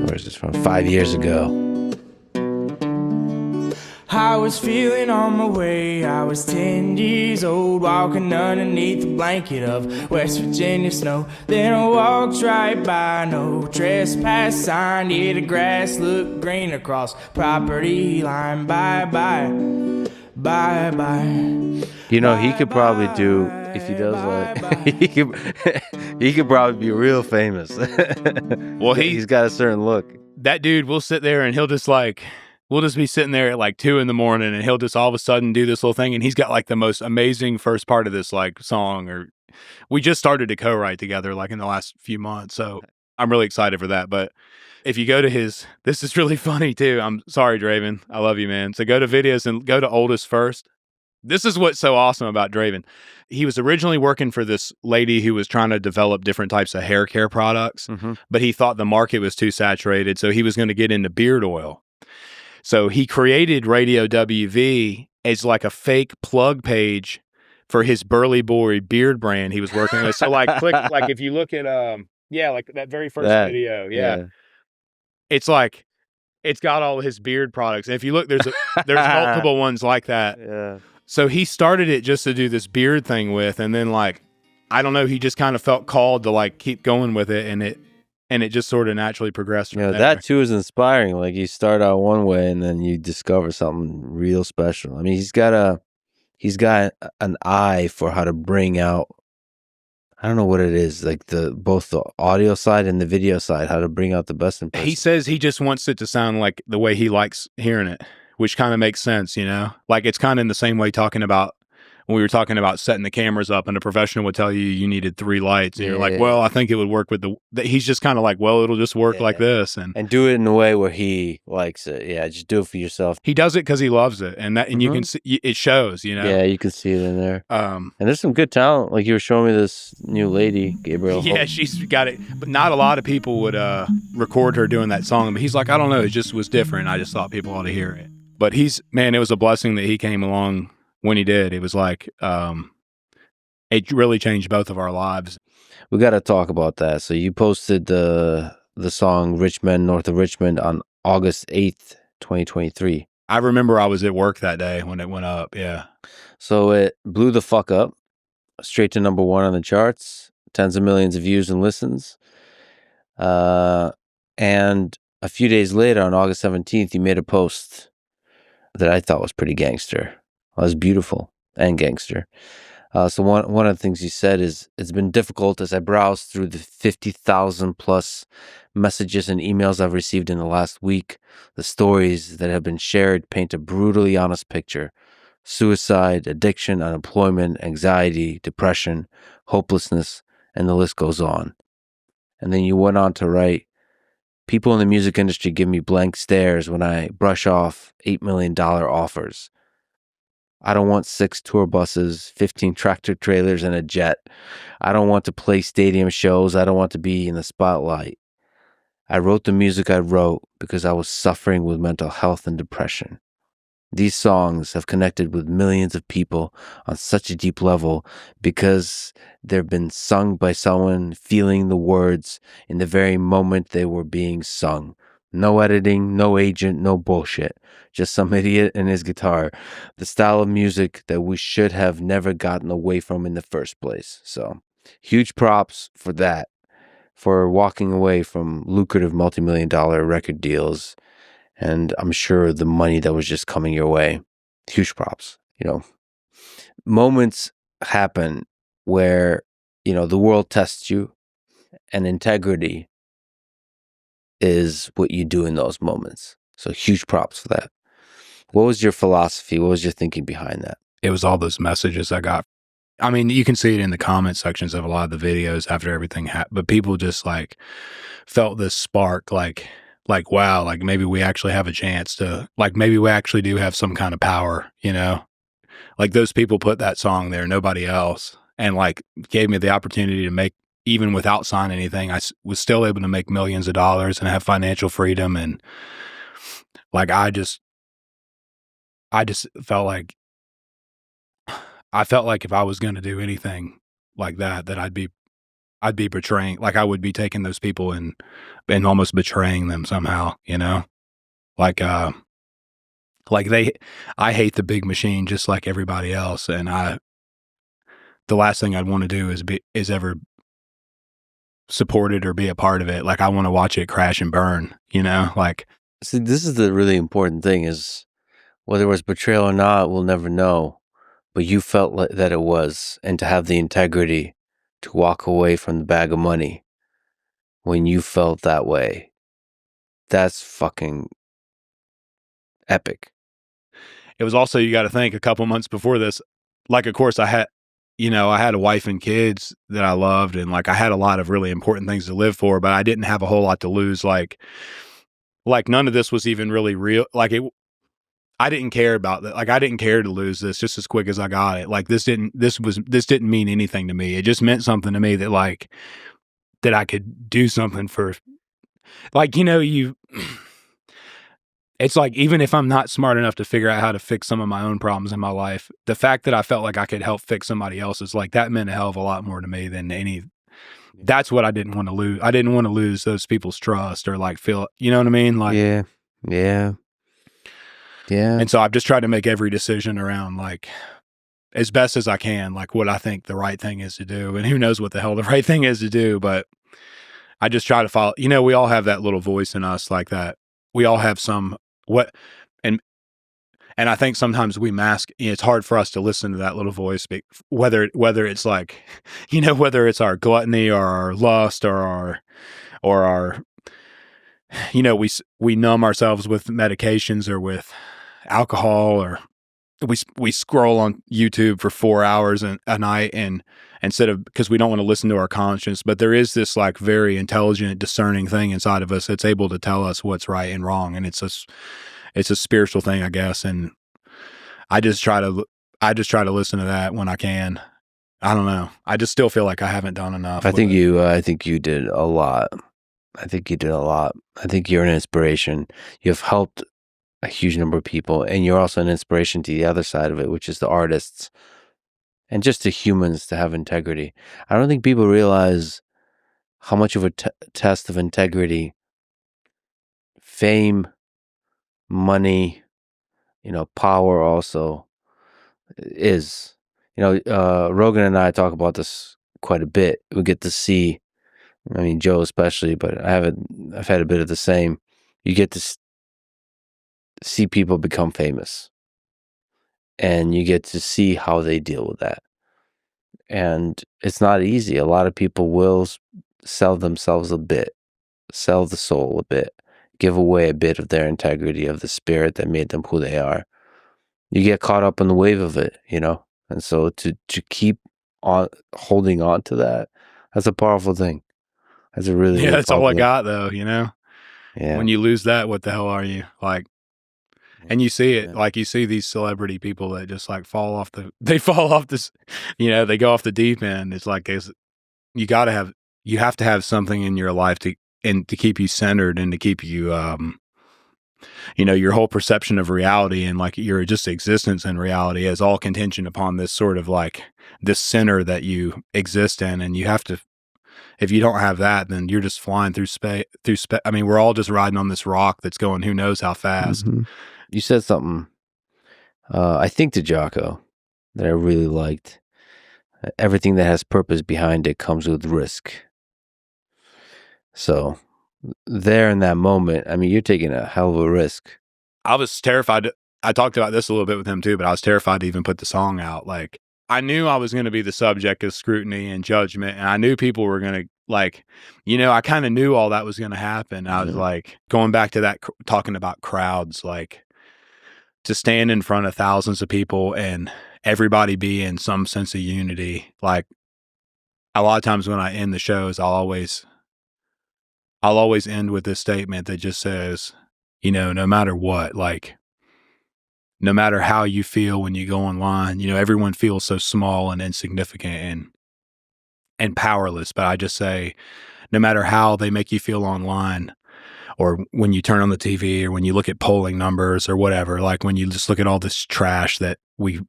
Where's this from? 5 years ago. I was feeling on my way. I was 10 years old, walking underneath the blanket of West Virginia snow. Then I walked right by, no trespass sign. Yeah, the grass looked green across property line. Bye-bye, bye-bye. You know, he could probably do, if he does like, he could probably be real famous. Well, he's got a certain look. That dude will sit there and he'll just like, we'll just be sitting there at like 2 a.m. and he'll just all of a sudden do this little thing. And he's got like the most amazing first part of this like song, or we just started to co-write together like in the last few months. So I'm really excited for that. But if you go to this is really funny too. I'm sorry, Draven. I love you, man. So go to videos and go to oldest first. This is what's so awesome about Draven. He was originally working for this lady who was trying to develop different types of hair care products, but he thought the market was too saturated. So he was going to get into beard oil. So he created Radio WV as like a fake plug page for his Burly Boy beard brand he was working with. So like click, like if you look at like that very first video, it's like it's got all his beard products. And if you look, there's multiple ones like that. Yeah. So he started it just to do this beard thing with, and then like I don't know, he just kind of felt called to like keep going with it, and it just sort of naturally progressed from there. That too is inspiring. Like you start out one way and then you discover something real special. I mean, he's got an eye for how to bring out, I don't know what it is, like both the audio side and the video side, how to bring out the best in person. He says he just wants it to sound like the way he likes hearing it, which kind of makes sense, you know? Like it's kind of in the same way talking about when we were talking about setting the cameras up, and a professional would tell you needed 3 lights. And you're like, well, I think it would work with he's just kind of like, well, it'll just work like this. And do it in a way where he likes it. Yeah, just do it for yourself. He does it because he loves it. And you can see, it shows, you know? Yeah, you can see it in there. And there's some good talent. Like you were showing me this new lady, Gabriel. Yeah, she's got it. But not a lot of people would record her doing that song. But he's like, I don't know, it just was different. I just thought people ought to hear it. But it was a blessing that he came along when he did. It was like, it really changed both of our lives. We got to talk about that. So you posted the song Richmond, North of Richmond on August 8th, 2023. I remember I was at work that day when it went up. Yeah. So it blew the fuck up, straight to number 1 on the charts, tens of millions of views and listens. And a few days later, on August 17th, you made a post that I thought was pretty gangster. It was beautiful and gangster. So one of the things you said is, it's been difficult as I browse through the 50,000 plus messages and emails I've received in the last week. The stories that have been shared paint a brutally honest picture. Suicide, addiction, unemployment, anxiety, depression, hopelessness, and the list goes on. And then you went on to write, people in the music industry give me blank stares when I brush off $8 million offers. I don't want 6 tour buses, 15 tractor trailers, and a jet. I don't want to play stadium shows. I don't want to be in the spotlight. I wrote the music I wrote because I was suffering with mental health and depression. These songs have connected with millions of people on such a deep level because they've been sung by someone feeling the words in the very moment they were being sung. No editing, no agent, no bullshit. Just some idiot and his guitar. The style of music that we should have never gotten away from in the first place. So, huge props for that, for walking away from lucrative multi-million-dollar record deals. And I'm sure the money that was just coming your way. Huge props. Moments happen where, the world tests you, and integrity is what you do in those moments. So huge props for that. What was your philosophy? What was your thinking behind that? It was all those messages I got. I mean, you can see it in the comment sections of a lot of the videos after everything happened, but people just felt this spark, like, wow, like maybe we actually have a chance to, maybe we actually do have some kind of power, like those people put that song there, nobody else, and gave me the opportunity to make, even without signing anything, I was still able to make millions of dollars and have financial freedom. And I just felt like, if I was going to do anything like that I'd be betraying, I would be taking those people and almost betraying them somehow, I hate the big machine just like everybody else. And the last thing I'd want to do is ever support it or be a part of it. I want to watch it crash and burn, See, this is the really important thing, is whether it was betrayal or not, we'll never know. But you felt that it was, and to have the integrity to walk away from the bag of money when you felt that way, that's fucking epic. It was also, you got to think, a couple months before this, of course I had a wife and kids that I loved, and I had a lot of really important things to live for, but I didn't have a whole lot to lose. None of this was even really real. I didn't care about that. I didn't care to lose this just as quick as I got it. This didn't mean anything to me. It just meant something to me that that I could do something for, it's even if I'm not smart enough to figure out how to fix some of my own problems in my life, the fact that I felt like I could help fix somebody else's, that meant a hell of a lot more to me than that's what I didn't want to lose. I didn't want to lose those people's trust or feel, you know what I mean? Yeah. And so I've just tried to make every decision around as best as I can, what I think the right thing is to do. And who knows what the hell the right thing is to do, but I just try to follow, we all have that little voice in us like that. We all have and I think sometimes we mask, it's hard for us to listen to that little voice, whether it's whether it's our gluttony or our lust or our, we numb ourselves with medications or with alcohol, or we scroll on YouTube for 4 hours a night, and instead of, because we don't want to listen to our conscience. But there is this very intelligent, discerning thing inside of us that's able to tell us what's right and wrong, and it's a spiritual thing, I guess. And I just try to listen to that when I can. I don't know. I just still feel like I haven't done enough. I think you did a lot. I think you did a lot. I think you're an inspiration. You've helped a huge number of people, and you're also an inspiration to the other side of it, which is the artists. and just to humans to have integrity. I don't think people realize how much of a test of integrity fame, money, power also is. Rogan and I talk about this quite a bit. We get to see, I mean, Joe especially, but I've had a bit of the same. You get to see people become famous, and you get to see how they deal with that. And it's not easy. A lot of people will sell themselves a bit, sell the soul a bit, give away a bit of their integrity, of the spirit that made them who they are. You get caught up in the wave of it, and so to keep on holding on to that's a powerful thing. That's a really, really that's all I thing. got though, Yeah. When you lose that, what the hell are you? Like, and you see it, like you see these celebrity people that just like fall off this, they go off the deep end. It's like, you have to have something in your life to keep you centered and to keep you, your whole perception of reality and like your just existence in reality is all contingent upon this sort of like this center that you exist in. And you have to, if you don't have that, then you're just flying through space. I mean, we're all just riding on this rock that's going who knows how fast. Mm-hmm. You said something, I think to Jocko, that I really liked. Everything that has purpose behind it comes with risk. So there in that moment, I mean, you're taking a hell of a risk. I was terrified. I talked about this a little bit with him too, but I was terrified to even put the song out. Like, I knew I was going to be the subject of scrutiny and judgment, and I knew people were going to like, I kind of knew all that was going to happen. I was like, going back to that, talking about crowds, like to stand in front of thousands of people and everybody be in some sense of unity. Like, a lot of times when I end the shows, I'll always end with this statement that just says, no matter what, like, no matter how you feel when you go online, everyone feels so small and insignificant and powerless. But I just say, no matter how they make you feel online, or when you turn on the TV, or when you look at polling numbers or whatever, like when you just look at all this trash that we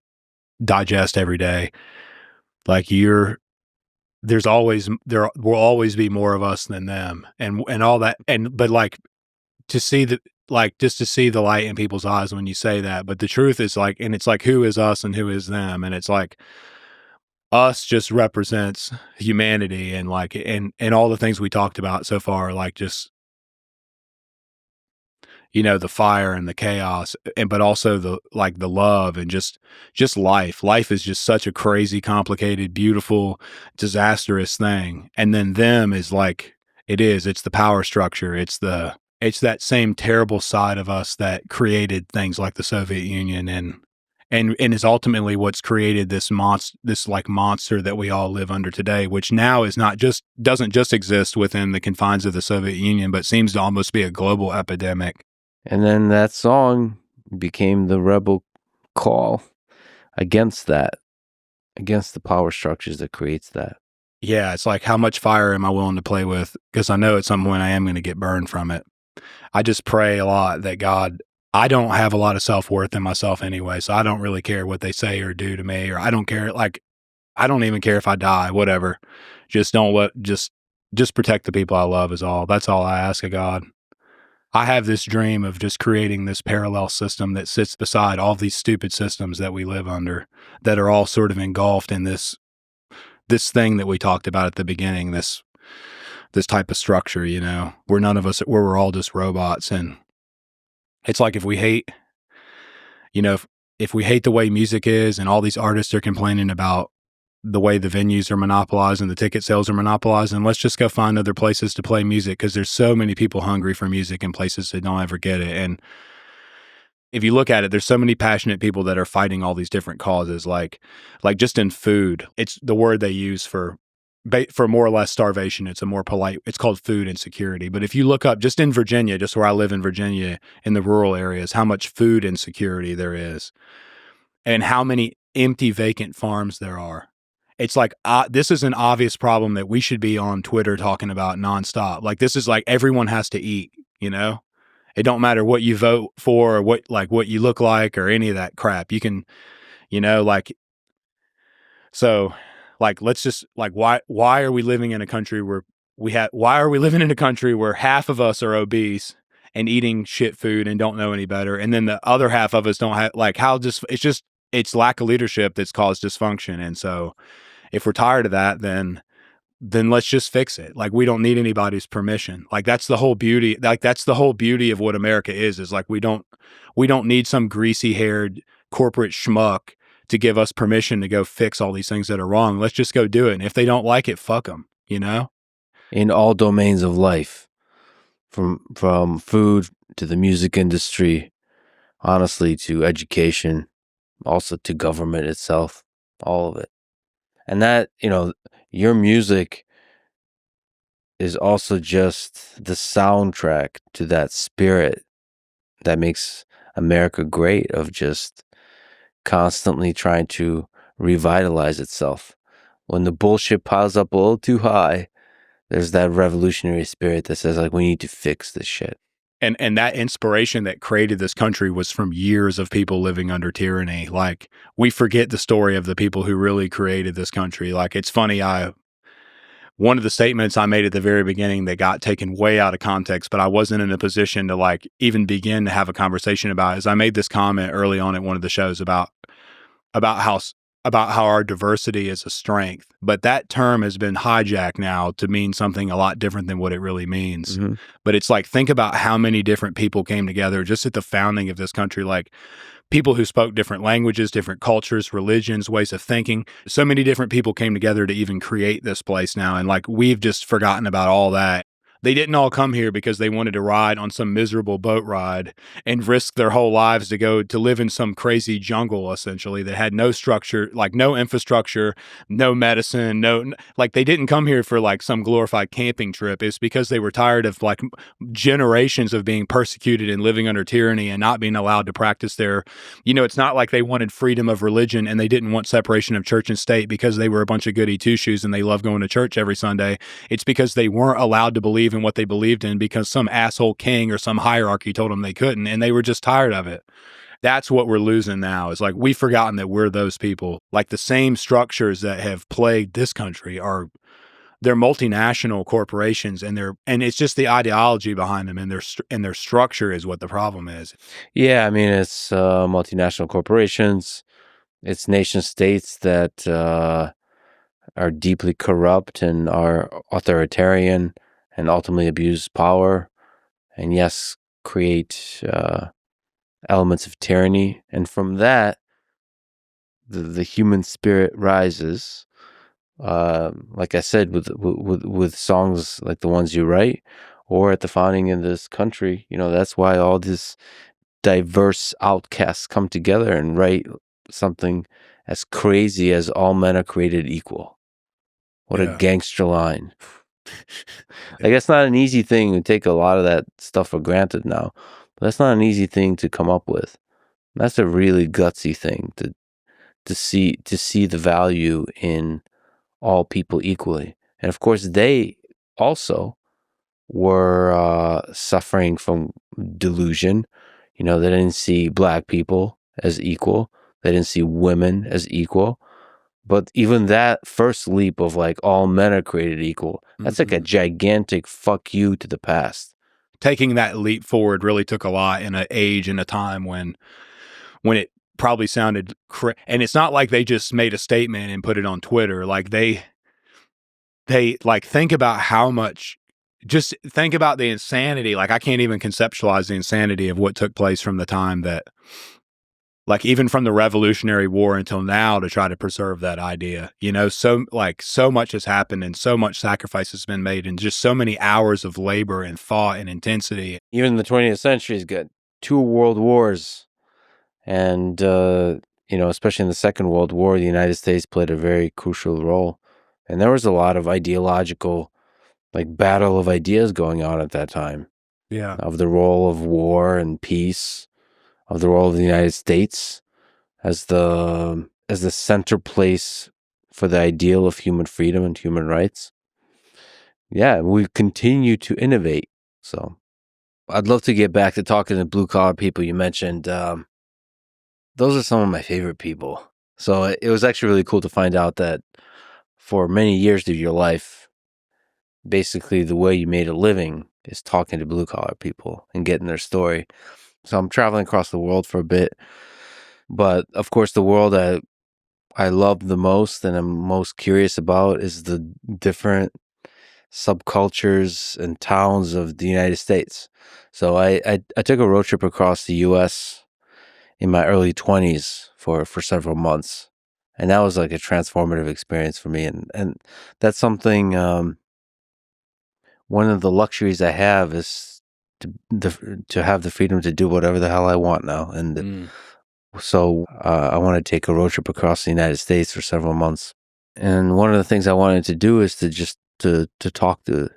digest every day, like there will always be more of us than them, and all that. But like, to see just to see the light in people's eyes when you say that. But the truth is like, and it's like, who is us and who is them? And it's like, us just represents humanity, and like, and all the things we talked about so far, like just, the fire and the chaos, but also the love and just life. Life is just such a crazy, complicated, beautiful, disastrous thing. And then them is like, it's the power structure. It's that same terrible side of us that created things like the Soviet Union and is ultimately what's created this monster that we all live under today, which now doesn't just exist within the confines of the Soviet Union, but seems to almost be a global epidemic. And then that song became the rebel call against that, against the power structures that creates that. Yeah, it's like, how much fire am I willing to play with? Because I know at some point I am going to get burned from it. I just pray a lot that God, I don't have a lot of self-worth in myself anyway, so I don't really care what they say or do to me, or I don't care, like, I don't even care if I die, whatever. Just just protect the people I love is all. That's all I ask of God. I have this dream of just creating this parallel system that sits beside all these stupid systems that we live under, that are all sort of engulfed in this thing that we talked about at the beginning, this type of structure, where we're all just robots. And it's like, if we hate, if we hate the way music is, and all these artists are complaining about the way the venues are monopolized and the ticket sales are monopolized, and let's just go find other places to play music, because there's so many people hungry for music in places that don't ever get it. And if you look at it, there's so many passionate people that are fighting all these different causes, like just in food. It's the word they use for more or less starvation. It's it's called food insecurity. But if you look up just in Virginia, just where I live in Virginia, in the rural areas, how much food insecurity there is, and how many empty, vacant farms there are. It's like, this is an obvious problem that we should be on Twitter talking about nonstop. Like, this is like, everyone has to eat, It don't matter what you vote for, or what you look like, or any of that crap. You can, like, So, like, let's just like, why are we living in a country where why are we living in a country where half of us are obese and eating shit food and don't know any better, and then the other half of us don't have, like, it's lack of leadership that's caused dysfunction. And so, if we're tired of that, then let's just fix it. Like, we don't need anybody's permission. Like, that's the whole beauty. Like, that's the whole beauty of what America is like, we don't need some greasy haired corporate schmuck to give us permission to go fix all these things that are wrong. Let's just go do it. And if they don't like it, fuck them, you know? In all domains of life, from food to the music industry, honestly, to education, also to government itself, all of it. And that, your music is also just the soundtrack to that spirit that makes America great, of just constantly trying to revitalize itself. When the bullshit piles up a little too high, there's that revolutionary spirit that says, like, we need to fix this shit. And that inspiration that created this country was from years of people living under tyranny. Like, we forget the story of the people who really created this country. Like, it's funny, one of the statements I made at the very beginning that got taken way out of context, but I wasn't in a position to, like, even begin to have a conversation about, is I made this comment early on at one of the shows about how our diversity is a strength. But that term has been hijacked now to mean something a lot different than what it really means. Mm-hmm. But it's like, think about how many different people came together just at the founding of this country. Like, people who spoke different languages, different cultures, religions, ways of thinking. So many different people came together to even create this place now. And, like, we've just forgotten about all that. They didn't all come here because they wanted to ride on some miserable boat ride and risk their whole lives to go to live in some crazy jungle, essentially, that had no structure, like no infrastructure, no medicine, like, they didn't come here for, like, some glorified camping trip. It's because they were tired of, like, generations of being persecuted and living under tyranny and not being allowed to practice their, it's not like they wanted freedom of religion and they didn't want separation of church and state because they were a bunch of goody two-shoes and they love going to church every Sunday. It's because they weren't allowed to believe in what they believed in because some asshole king or some hierarchy told them they couldn't, and they were just tired of it. That's what we're losing now. Is like, we've forgotten that we're those people. Like, the same structures that have plagued this country they're multinational corporations, and it's just the ideology behind them, and their structure is what the problem is. Yeah, I mean, it's multinational corporations, it's nation states that are deeply corrupt and are authoritarian and ultimately abuse power, and yes, create elements of tyranny. And from that, the human spirit rises. Like I said, with songs like the ones you write, or at the founding of this country, that's why all these diverse outcasts come together and write something as crazy as "all men are created equal." What a gangster line. Like, that's not an easy thing. We take a lot of that stuff for granted now, but that's not an easy thing to come up with. That's a really gutsy thing to see the value in all people equally. And of course, they also were suffering from delusion. They didn't see black people as equal. They didn't see women as equal. But even that first leap of, like, all men are created equal, that's like a gigantic fuck you to the past. Taking that leap forward really took a lot in an age and a time when it probably sounded and it's not like they just made a statement and put it on Twitter. Like, they like, think about how much, just think about the insanity. Like, I can't even conceptualize the insanity of what took place from the time that, like, even from the Revolutionary War until now, to try to preserve that idea. So much has happened and so much sacrifice has been made and just so many hours of labor and thought and intensity. Even the 20th century's got 2 world wars. And, especially in the Second World War, the United States played a very crucial role. And there was a lot of ideological, like, battle of ideas going on at that time. Yeah. Of the role of war and peace, of the role of the United States as the center place for the ideal of human freedom and human rights. Yeah, we continue to innovate. So I'd love to get back to talking to blue collar people. You mentioned those are some of my favorite people. So it was actually really cool to find out that for many years of your life, basically the way you made a living is talking to blue collar people and getting their story. So I'm traveling across the world for a bit, but of course the world that I love the most and I'm most curious about is the different subcultures and towns of the United States. So I took a road trip across the U.S. in my early 20s for several months. And that was like a transformative experience for me. And that's something, one of the luxuries I have is to have the freedom to do whatever the hell I want now. And so I want to take a road trip across the United States for several months. And one of the things I wanted to do is to just to talk to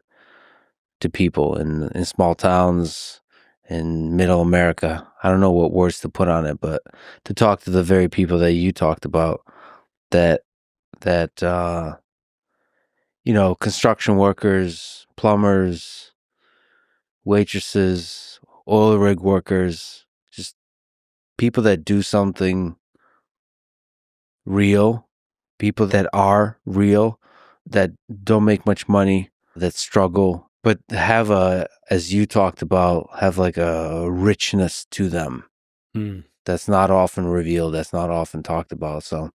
people in small towns in middle America. I don't know what words to put on it, but to talk to the very people that you talked about, that construction workers, plumbers, waitresses, oil rig workers, just people that do something real, people that are real, that don't make much money, that struggle, but have as you talked about, have like a richness to them that's not often revealed, that's not often talked about. So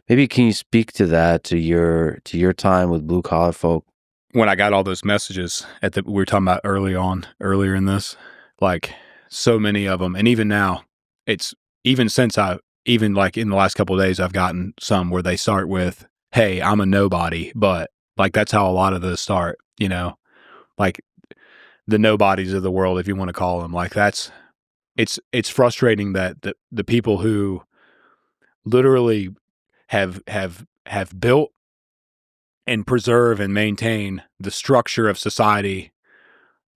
maybe can you speak to that, to your time with blue collar folk? When I got all those messages we were talking about earlier in this, like so many of them, and even now, it's even like in the last couple of days, I've gotten some where they start with, "Hey, I'm a nobody," but like that's how a lot of those start, like the nobodies of the world, if you want to call them. Like it's frustrating that the people who literally have built and preserve and maintain the structure of society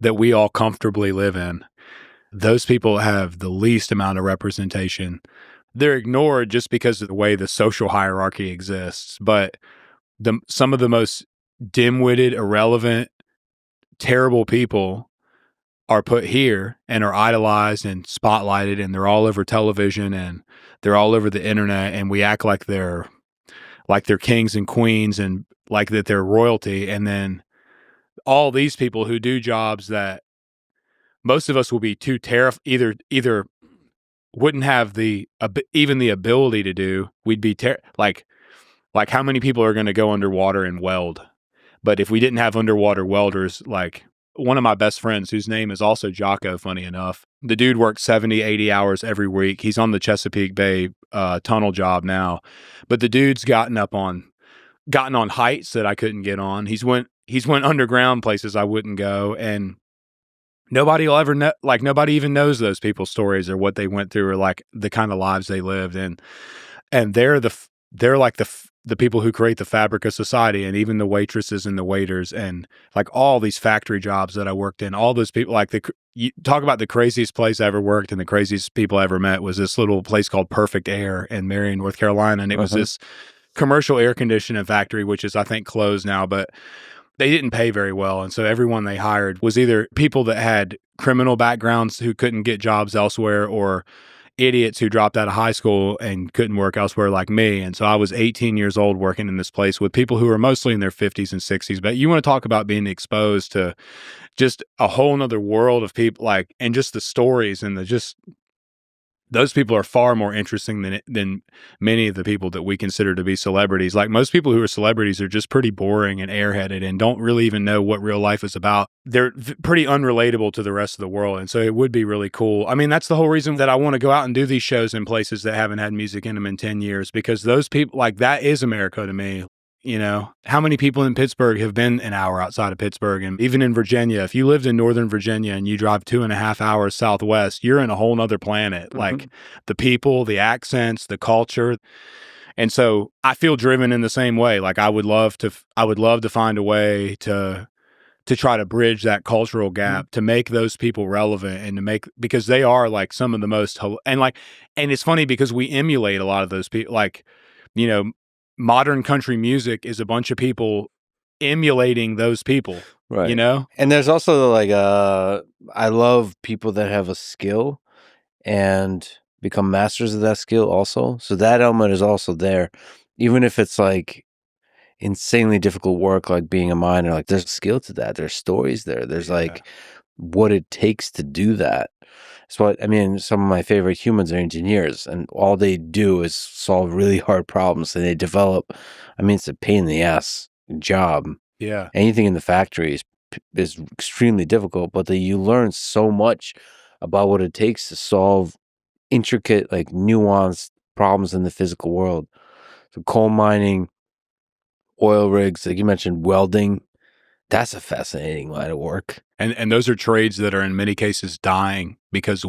that we all comfortably live in, those people have the least amount of representation. They're ignored just because of the way the social hierarchy exists. But some of the most dim-witted, irrelevant, terrible people are put here and are idolized and spotlighted, and they're all over television and they're all over the internet, and we act like they're kings and queens and like that they're royalty. And then all these people who do jobs that most of us will be too terrified, either wouldn't have even the ability to do. We'd be like how many people are going to go underwater and weld? But if we didn't have underwater welders, like one of my best friends, whose name is also Jocko, funny enough, the dude works 70, 80 hours every week. He's on the Chesapeake Bay tunnel job now, but the dude's gotten on heights that I couldn't get on. He's went underground places I wouldn't go, and nobody will ever know. Like nobody even knows those people's stories or what they went through or like the kind of lives they lived. And they're like the people who create the fabric of society, and even the waitresses and the waiters and like all these factory jobs that I worked in. All those people, like you talk about the craziest place I ever worked and the craziest people I ever met was this little place called Perfect Air in Marion, North Carolina, and it was this commercial air conditioning factory, which is I think closed now, but they didn't pay very well. And so everyone they hired was either people that had criminal backgrounds who couldn't get jobs elsewhere, or idiots who dropped out of high school and couldn't work elsewhere like me. And so I was 18 years old working in this place with people who were mostly in their 50s and 60s. But you want to talk about being exposed to just a whole nother world of people, like, and just the stories and those people are far more interesting than many of the people that we consider to be celebrities. Like most people who are celebrities are just pretty boring and airheaded and don't really even know what real life is about. They're pretty unrelatable to the rest of the world. And so it would be really cool. I mean, that's the whole reason that I want to go out and do these shows in places that haven't had music in them in 10 years, because those people, like, that is America to me. How many people in Pittsburgh have been an hour outside of Pittsburgh? And even in Virginia, if you lived in Northern Virginia and you drive 2.5 hours southwest, you're in a whole nother planet. Mm-hmm. Like the people, the accents, the culture. And so I feel driven in the same way. Like I would love to find a way to try to bridge that cultural gap, to make those people relevant and because they are like some of the most, and it's funny because we emulate a lot of those people, like, modern country music is a bunch of people emulating those people, right? And there's also like I love people that have a skill and become masters of that skill also. So that element is also there. Even if it's like insanely difficult work, like being a miner, like there's skill to that. There's stories there. There's like what it takes to do that. It's what, I mean, some of my favorite humans are engineers, and all they do is solve really hard problems, and they develop, I mean, it's a pain in the ass job. Yeah. Anything in the factory is extremely difficult, but you learn so much about what it takes to solve intricate, like nuanced problems in the physical world. So coal mining, oil rigs, like you mentioned, welding, that's a fascinating line of work. And those are trades that are in many cases dying because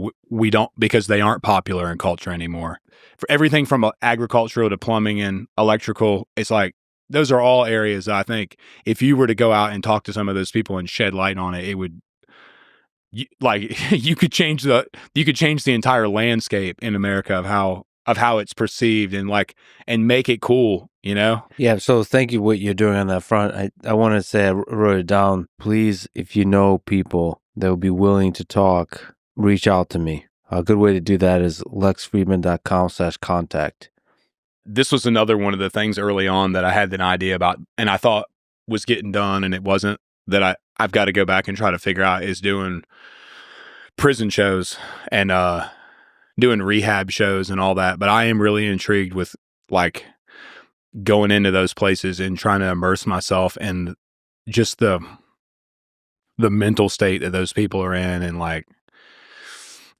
because they aren't popular in culture anymore. For everything from agricultural to plumbing and electrical, it's like those are all areas that I think if you were to go out and talk to some of those people and shed light on it, it would you could change the entire landscape in America of how it's perceived and make it cool, you know? Yeah, so thank you what you're doing on that front. I want to say I wrote it down. Please, if you know people that would be willing to talk, reach out to me. A good way to do that is lexfridman.com/contact. This was another one of the things early on that I had an idea about and I thought was getting done and it wasn't, that I've got to go back and try to figure out, is doing prison shows and doing rehab shows and all that. But I am really intrigued with like going into those places and trying to immerse myself in just the mental state that those people are in. And like,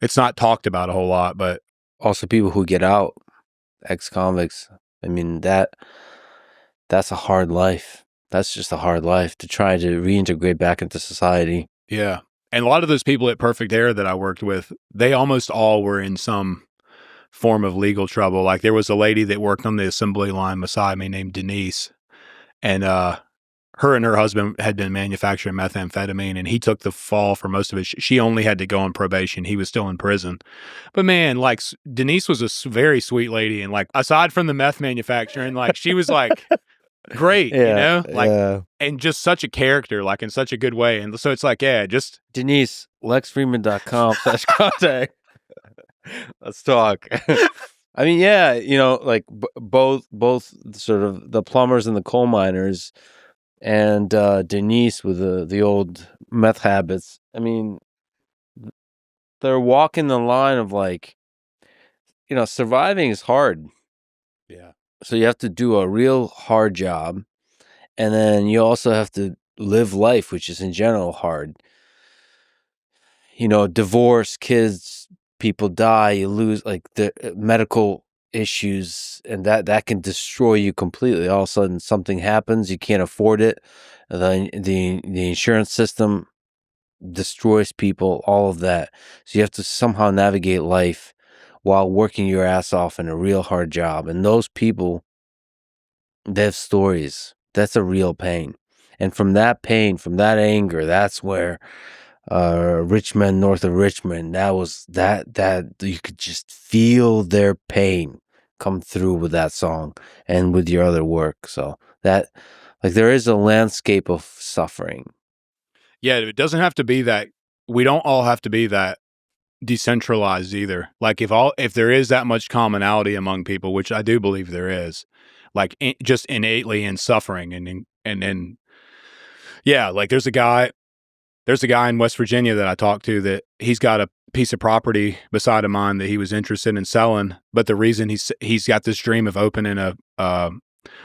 it's not talked about a whole lot, but also people who get out, ex-convicts. I mean, that's a hard life. That's just a hard life to try to reintegrate back into society. Yeah. And a lot of those people at Perfect Air that I worked with, they almost all were in some form of legal trouble. Like there was a lady that worked on the assembly line beside me named Denise, and her and her husband had been manufacturing methamphetamine, and he took the fall for most of it. She only had to go on probation. He was still in prison. But man, like Denise was a very sweet lady, and like aside from the meth manufacturing, like she was like great, you know, like and just such a character, like in such a good way. And so it's like, yeah, just Denise, lexfridman.com/contact. Let's talk. I mean, yeah, you know, like both sort of the plumbers and the coal miners, and Denise with the old meth habits. I mean, they're walking the line of like, you know, surviving is hard. yeah. So you have to do a real hard job, and then you also have to live life, which is in general hard. You know, divorce, kids, people die, you lose like the medical issues, and that can destroy you completely. All of a sudden something happens, you can't afford it. The insurance system destroys people, all of that. So you have to somehow navigate life while working your ass off in a real hard job. And those people, they have stories. That's a real pain. And from that pain, from that anger, that's where Richmond, north of Richmond, that you could just feel their pain come through with that song and with your other work. So that, like, there is a landscape of suffering. Yeah, it doesn't have to be that. We don't all have to be that decentralized either. Like if there is that much commonality among people, which I do believe there is, like just innately in suffering and yeah, like there's a guy in West Virginia that I talked to that he's got a piece of property beside of mine that he was interested in selling, but the reason he's got this dream of opening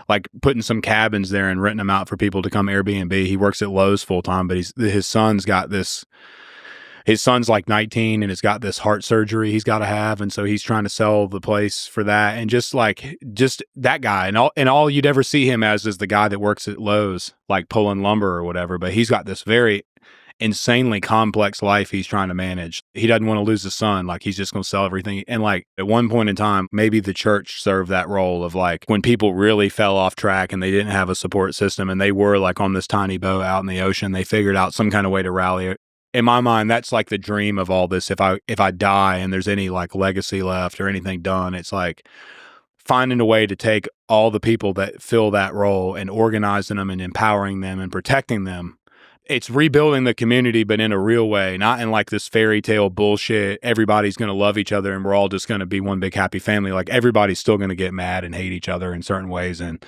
like putting some cabins there and renting them out for people to come Airbnb. He works at Lowe's full time, but his son's like 19 and has got this heart surgery he's got to have. And so he's trying to sell the place for that. And just that guy and all you'd ever see him as is the guy that works at Lowe's, like pulling lumber or whatever. But he's got this very insanely complex life he's trying to manage. He doesn't want to lose his son. Like he's just going to sell everything. And like at one point in time, maybe the church served that role of like when people really fell off track and they didn't have a support system and they were like on this tiny boat out in the ocean, they figured out some kind of way to rally. In my mind, that's like the dream of all this. If I die and there's any like legacy left or anything done, it's like finding a way to take all the people that fill that role and organizing them and empowering them and protecting them, it's rebuilding the community, but in a real way, not in like this fairy tale bullshit. Everybody's going to love each other and we're all just going to be one big happy family. Like everybody's still going to get mad and hate each other in certain ways. And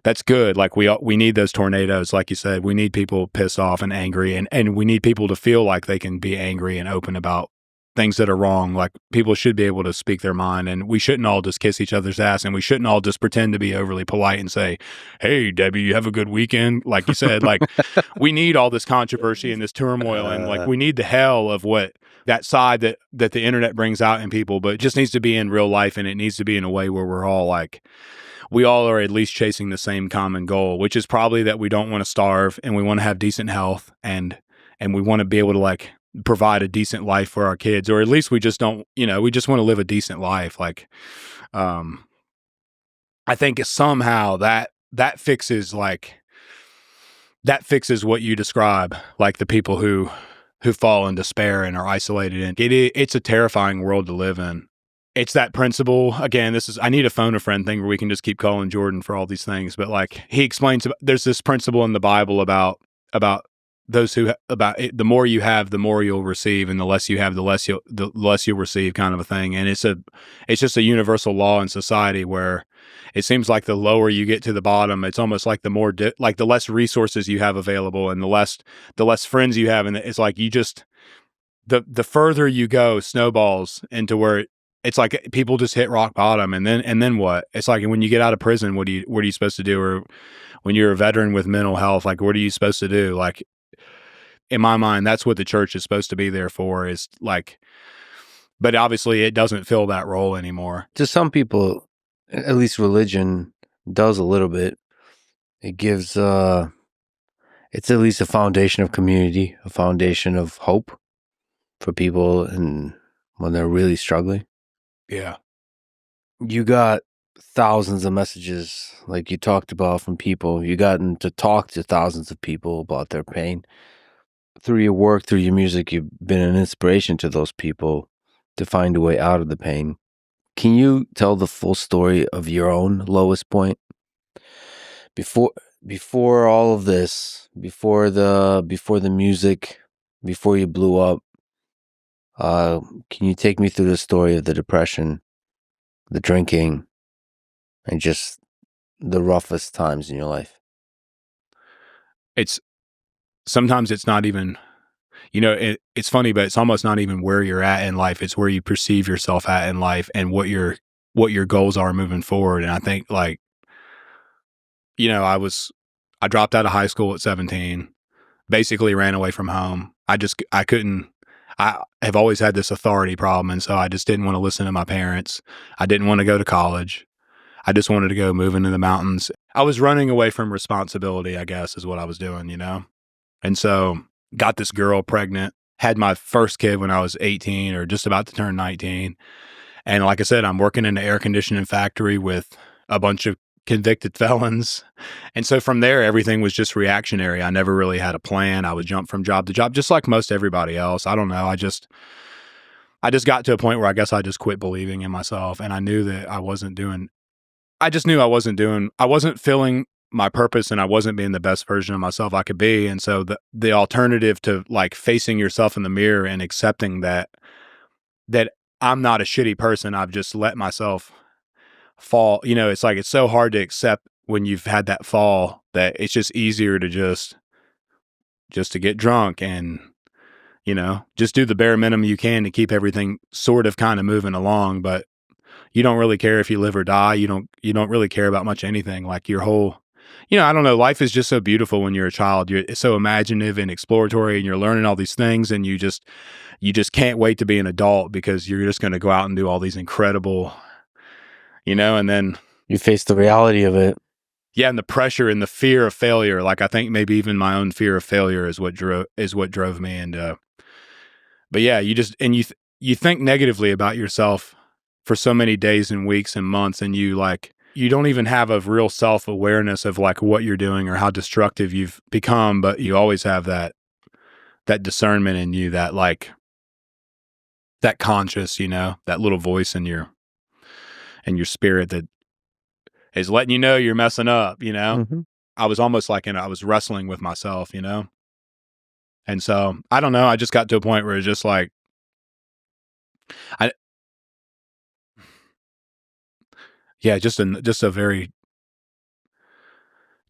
that's good. Like we need those tornadoes. Like you said, we need people pissed off and angry, and we need people to feel like they can be angry and open about things that are wrong. Like people should be able to speak their mind, and we shouldn't all just kiss each other's ass, and we shouldn't all just pretend to be overly polite and say, "Hey, Debbie, you have a good weekend." Like you said, like we need all this controversy and this turmoil, and like we need the hell of what that side that the internet brings out in people, but it just needs to be in real life, and it needs to be in a way where we're all like, we all are at least chasing the same common goal, which is probably that we don't want to starve and we want to have decent health, and we want to be able to like provide a decent life for our kids, or at least we just don't, we just want to live a decent life. Like, I think somehow that fixes what you describe, like the people who fall in despair and are isolated. And it's a terrifying world to live in. It's that principle. Again, I need a phone a friend thing where we can just keep calling Jordan for all these things. But like he explains, there's this principle in the Bible about those who, about it, the more you have, the more you'll receive, and the less you have, the less you'll receive, kind of a thing. And it's just a universal law in society where it seems like the lower you get to the bottom, it's almost like the more like the less resources you have available, and the less friends you have, and it's like you just the further you go snowballs into where it's like people just hit rock bottom, and then what? It's like when you get out of prison, what are you supposed to do? Or when you're a veteran with mental health, like what are you supposed to do? Like, in my mind, that's what the church is supposed to be there for, is like, but obviously it doesn't fill that role anymore. To some people, at least religion does a little bit. It gives, it's at least a foundation of community, a foundation of hope for people and when they're really struggling. Yeah. You got thousands of messages, like you talked about, from people. You gotten to talk to thousands of people about their pain. Through your work, through your music, you've been an inspiration to those people to find a way out of the pain. Can you tell the full story of your own lowest point? Before all of this, before the music, before you blew up, can you take me through the story of the depression, the drinking, and just the roughest times in your life? Sometimes it's not even, it's funny, but it's almost not even where you're at in life. It's where you perceive yourself at in life and what your goals are moving forward. And I think like, I dropped out of high school at 17, basically ran away from home. I have always had this authority problem. And so I just didn't want to listen to my parents. I didn't want to go to college. I just wanted to go move into the mountains. I was running away from responsibility, I guess, is what I was doing, And so got this girl pregnant, had my first kid when I was 18 or just about to turn 19. And like I said, I'm working in an air conditioning factory with a bunch of convicted felons. And so from there, everything was just reactionary. I never really had a plan. I would jump from job to job, just like most everybody else. I don't know. I just got to a point where I guess I just quit believing in myself. And I knew that I wasn't filling my purpose, and I wasn't being the best version of myself I could be. And so the alternative to like facing yourself in the mirror and accepting that I'm not a shitty person, I've just let myself fall. It's like, it's so hard to accept when you've had that fall that it's just easier to just to get drunk and, just do the bare minimum you can to keep everything sort of kind of moving along. But you don't really care if you live or die. You don't really care about much anything. Like your whole, I don't know. Life is just so beautiful when you're a child. It's so imaginative and exploratory, and you're learning all these things, and you just can't wait to be an adult because you're just going to go out and do all these incredible, and then you face the reality of it. Yeah. And the pressure and the fear of failure. Like, I think maybe even my own fear of failure is what drove me. And, but yeah, you think negatively about yourself for so many days and weeks and months, and you don't even have a real self-awareness of like what you're doing or how destructive you've become, but you always have that discernment in you, that like that conscious, that little voice in your spirit that is letting you know you're messing up, Mm-hmm. I was almost like I was wrestling with myself, And so I don't know. I just got to a point where it's just like,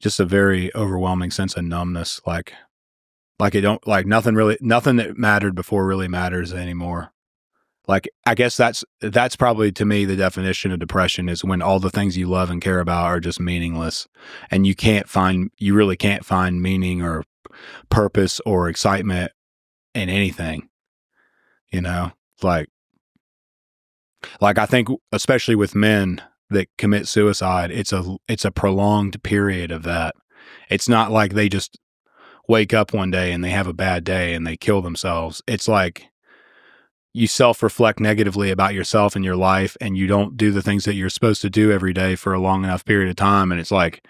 just a very overwhelming sense of numbness. Like nothing that mattered before really matters anymore. Like, I guess that's probably, to me, the definition of depression is when all the things you love and care about are just meaningless, and you really can't find meaning or purpose or excitement in anything, you know? Like I think, especially with men that commit suicide, it's a prolonged period of that. It's not like they just wake up one day and they have a bad day and they kill themselves. It's like you self-reflect negatively about yourself and your life, and you don't do the things that you're supposed to do every day for a long enough period of time. And it's like,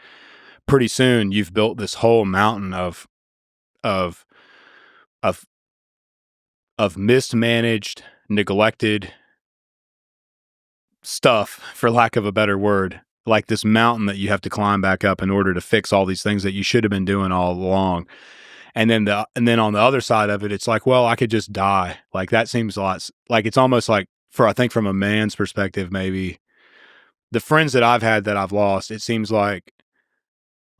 pretty soon you've built this whole mountain of mismanaged, neglected stuff, for lack of a better word, like this mountain that you have to climb back up in order to fix all these things that you should have been doing all along. And then on the other side of it, it's like, well, I could just die. Like, that seems a lot, like, it's almost like, I think from a man's perspective, maybe the friends that I've had that I've lost, it seems like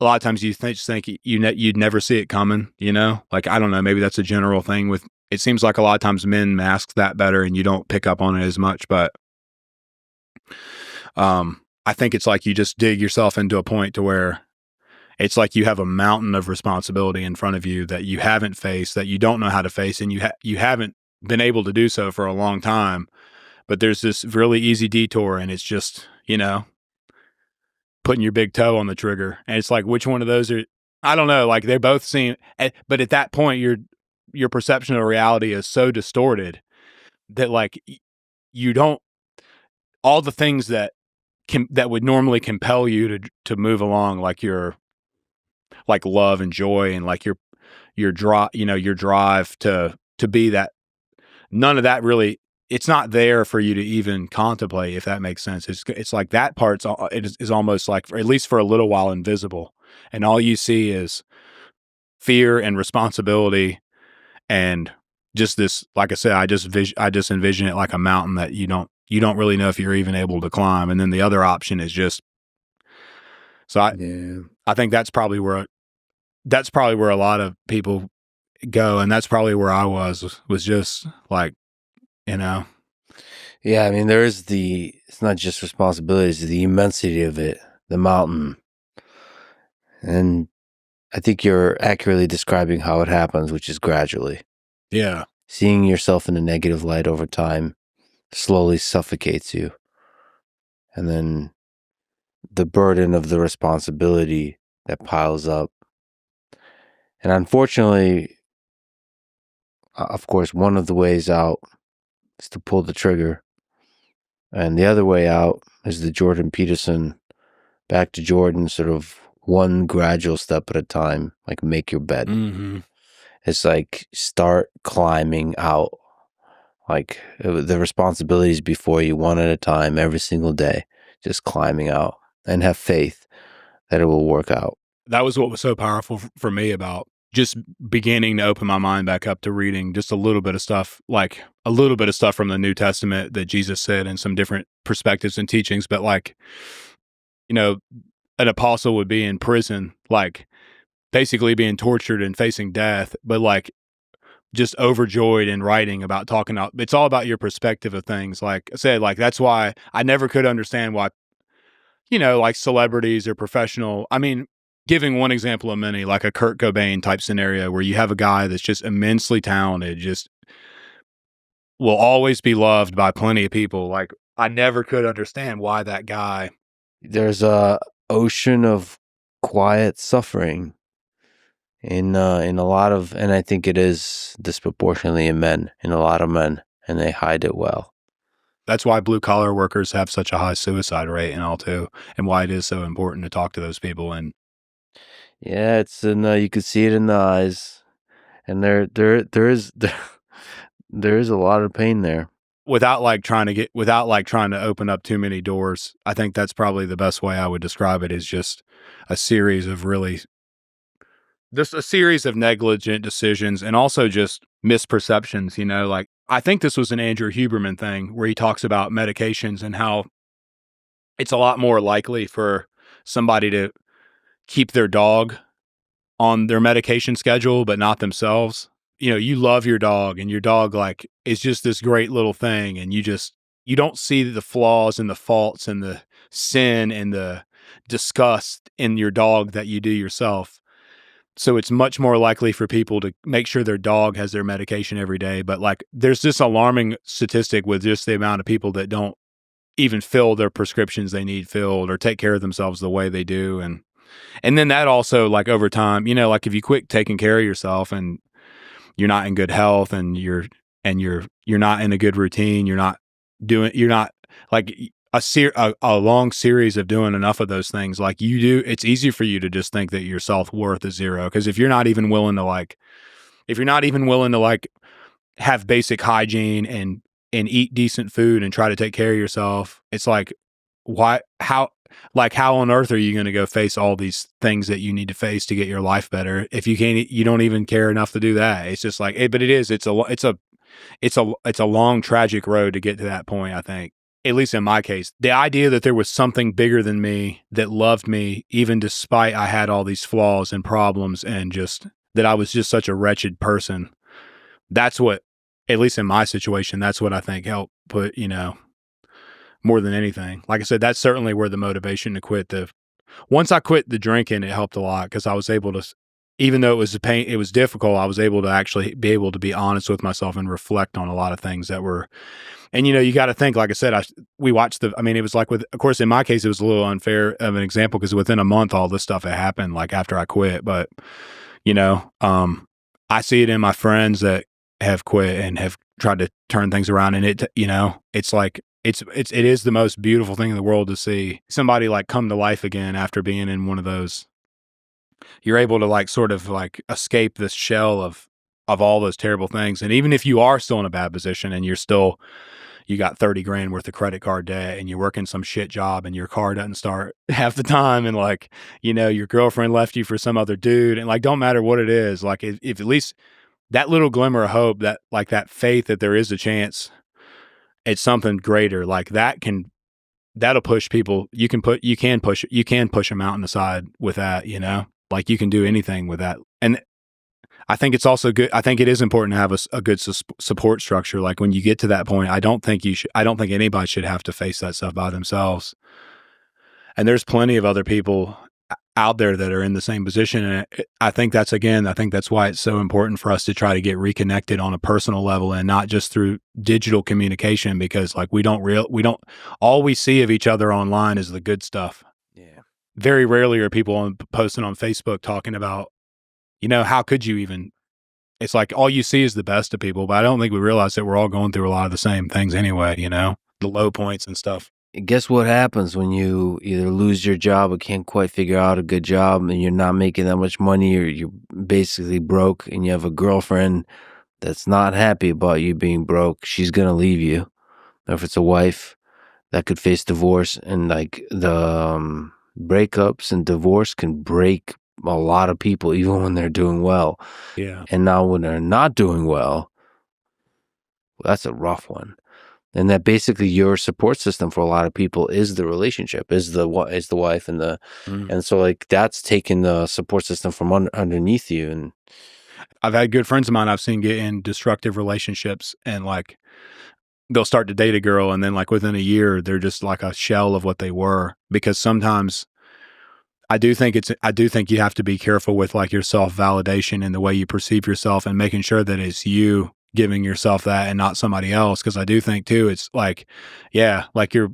a lot of times you think you'd never see it coming, you know? Like, I don't know, maybe that's a general thing with, it seems like a lot of times men mask that better and you don't pick up on it as much. But I think it's like you just dig yourself into a point to where it's like you have a mountain of responsibility in front of you that you haven't faced, that you don't know how to face, and you haven't been able to do so for a long time. But there's this really easy detour, and it's just, you know, putting your big toe on the trigger. And it's like, which one of those are, I don't know, like, they both seem, but at that point, your perception of reality is so distorted that, like, you don't, all the things that would normally compel you to move along, like your, like, love and joy and like your drive, you know, your drive to be that, none of that really, it's not there for you to even contemplate, if that makes sense. It's like that part's, it is almost like, at least for a little while, invisible, and all you see is fear and responsibility, and just this, like I said, I just envision it like a mountain that you don't really know if you're even able to climb. And then the other option is just, so I think that's probably where a lot of people go. And that's probably where I was just like, you know. Yeah, I mean, it's not just responsibilities, the immensity of it, the mountain. And I think you're accurately describing how it happens, which is gradually. Yeah. Seeing yourself in a negative light over time slowly suffocates you. And then the burden of the responsibility that piles up. And unfortunately, of course, one of the ways out is to pull the trigger. And the other way out is the Jordan Peterson, back to Jordan, sort of one gradual step at a time, like make your bed. Mm-hmm. It's like start climbing out, like the responsibilities before you, one at a time, every single day, just climbing out, and have faith that it will work out. That was what was so powerful for me about just beginning to open my mind back up to reading just a little bit of stuff, like a little bit of stuff from the New Testament that Jesus said and some different perspectives and teachings. But, like, you know, an apostle would be in prison, like basically being tortured and facing death, but like just overjoyed in writing about talking about, it's all about your perspective of things. Like I said, like, that's why I never could understand why, you know, like celebrities or professional, I mean, giving one example of many, like a Kurt Cobain type scenario where you have a guy that's just immensely talented, just will always be loved by plenty of people. Like, I never could understand why that guy. There's a ocean of quiet suffering in a lot of, and I think it is disproportionately in a lot of men, and they hide it well. That's why blue collar workers have such a high suicide rate and all too, and why it is so important to talk to those people. And yeah, it's you can see it in the eyes, and there is a lot of pain there. Without trying to open up too many doors, I think that's probably the best way I would describe it, is just a series of really There's a series of negligent decisions and also just misperceptions, like I think this was an Andrew Huberman thing where he talks about medications and how it's a lot more likely for somebody to keep their dog on their medication schedule, but not themselves. You love your dog and your dog like is just this great little thing. And you don't see the flaws and the faults and the sin and the disgust in your dog that you do yourself. So it's much more likely for people to make sure their dog has their medication every day. But like, there's this alarming statistic with just the amount of people that don't even fill their prescriptions they need filled or take care of themselves the way they do. And then that also, like over time, like if you quit taking care of yourself and you're not in good health and you're not in a good routine, you're not like a long series of doing enough of those things like you do, it's easy for you to just think that your self-worth is zero. Because if you're not even willing to have basic hygiene and eat decent food and try to take care of yourself, it's like, how on earth are you going to go face all these things that you need to face to get your life better if you don't even care enough to do that? It's just like, but it's a long tragic road to get to that point. I think, at least in my case, the idea that there was something bigger than me that loved me, even despite I had all these flaws and problems and just that I was just such a wretched person. That's what, at least in my situation, that's what I think helped put, more than anything. Like I said, that's certainly where the motivation to quit once I quit the drinking, it helped a lot because I was able to, even though it was difficult, I was able to actually be honest with myself and reflect on a lot of things that were, and you got to think, like I said, we watched it was like of course, in my case, it was a little unfair of an example because within a month, all this stuff had happened like after I quit. But, I see it in my friends that have quit and have tried to turn things around. And it's like, it is the most beautiful thing in the world to see somebody like come to life again after being in one of those. You're able to like sort of like escape this shell of all those terrible things. And even if you are still in a bad position and you got 30 grand worth of credit card debt and you're working some shit job and your car doesn't start half the time and like, your girlfriend left you for some other dude and like, don't matter what it is. Like if at least that little glimmer of hope, that like that faith that there is a chance it's something greater, like that'll push people. You can push a mountain aside with that, like you can do anything with that. And I think it's also good. I think it is important to have a good support structure. Like when you get to that point, I don't think anybody should have to face that stuff by themselves. And there's plenty of other people out there that are in the same position. And I think that's why it's so important for us to try to get reconnected on a personal level and not just through digital communication, because like all we see of each other online is the good stuff. Yeah. Very rarely are people posting on Facebook talking about, how could you even, it's like all you see is the best of people, but I don't think we realize that we're all going through a lot of the same things anyway, the low points and stuff. Guess what happens when you either lose your job or can't quite figure out a good job and you're not making that much money, or you're basically broke and you have a girlfriend that's not happy about you being broke? She's going to leave you. Or if it's a wife that could face divorce, and like the breakups and divorce can break a lot of people even when they're doing well. Yeah. And now when they're not doing well, that's a rough one. And that basically your support system for a lot of people is the relationship, is the wife and and so like that's taking the support system from underneath you. And I've had good friends of mine I've seen get in destructive relationships, and like they'll start to date a girl, and then like within a year they're just like a shell of what they were. Because sometimes I do think you have to be careful with like your self-validation and the way you perceive yourself, and making sure that it's you giving yourself that and not somebody else. Because I do think too, it's like, yeah, like how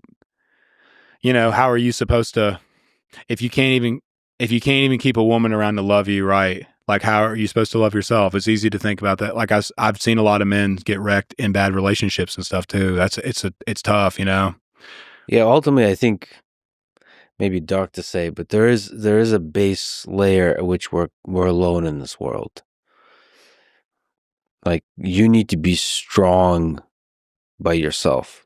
are you supposed to, if you can't even keep a woman around to love you right, like how are you supposed to love yourself? It's easy to think about that. Like I've seen a lot of men get wrecked in bad relationships and stuff too. It's tough, Yeah, ultimately I think, maybe dark to say, but there is a base layer at which we're alone in this world. Like you need to be strong by yourself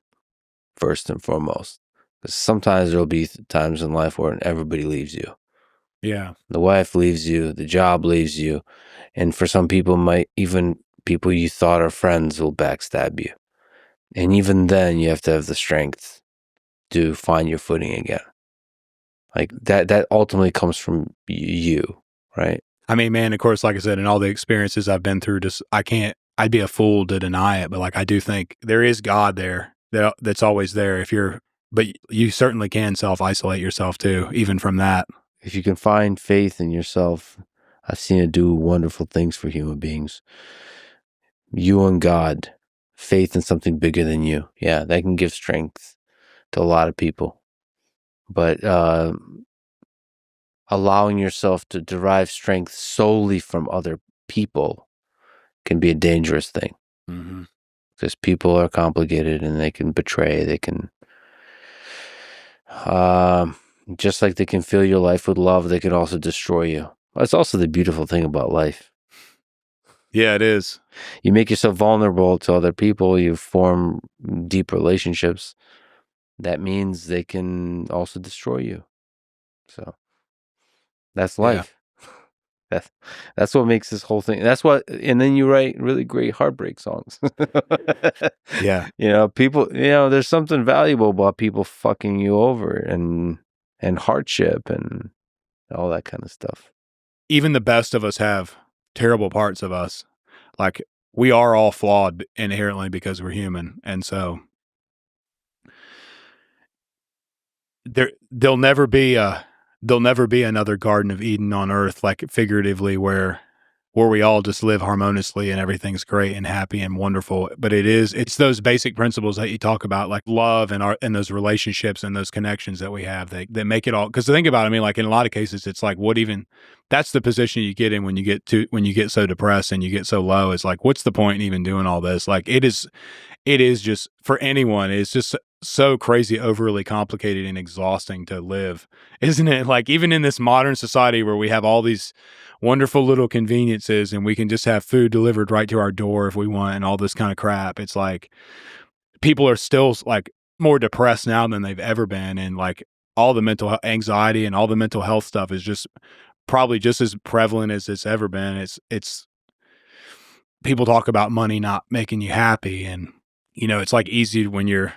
first and foremost, because sometimes there'll be times in life where everybody leaves you. Yeah. The wife leaves you, the job leaves you, and for some people, even people you thought are friends will backstab you. And even then, you have to have the strength to find your footing again. Like that ultimately comes from you, right? I mean, man, of course, like I said, in all the experiences I've been through, I'd be a fool to deny it, but like, I do think there is God there that's always there but you certainly can self-isolate yourself too, even from that. If you can find faith in yourself, I've seen it do wonderful things for human beings. You and God, faith in something bigger than you. Yeah, that can give strength to a lot of people. But allowing yourself to derive strength solely from other people can be a dangerous thing. Mm-hmm. Because people are complicated and they can betray, they can, just like they can fill your life with love, they can also destroy you. That's also the beautiful thing about life. Yeah, it is. You make yourself vulnerable to other people, you form deep relationships. That means they can also destroy you. So that's life. Yeah. That's what makes this whole thing. And then you write really great heartbreak songs. Yeah. People, there's something valuable about people fucking you over and hardship and all that kind of stuff. Even the best of us have terrible parts of us. Like, we are all flawed inherently because we're human. And so there'll never be another Garden of Eden on earth, like figuratively, where we all just live harmoniously and everything's great and happy and wonderful. But it's those basic principles that you talk about, like love and those relationships and those connections that we have that make it all. Because to think about it, I mean, like in a lot of cases, it's like, that's the position you get in when you get so depressed and you get so low. It's like, what's the point in even doing all this? Like, it is just, for anyone, it's just so crazy, overly complicated and exhausting to live, isn't it? Like, even in this modern society where we have all these wonderful little conveniences and we can just have food delivered right to our door if we want and all this kind of crap, it's like people are still like more depressed now than they've ever been, and like all the mental anxiety and all the mental health stuff is just probably just as prevalent as it's ever been. It's people talk about money not making you happy, and it's like easy when you're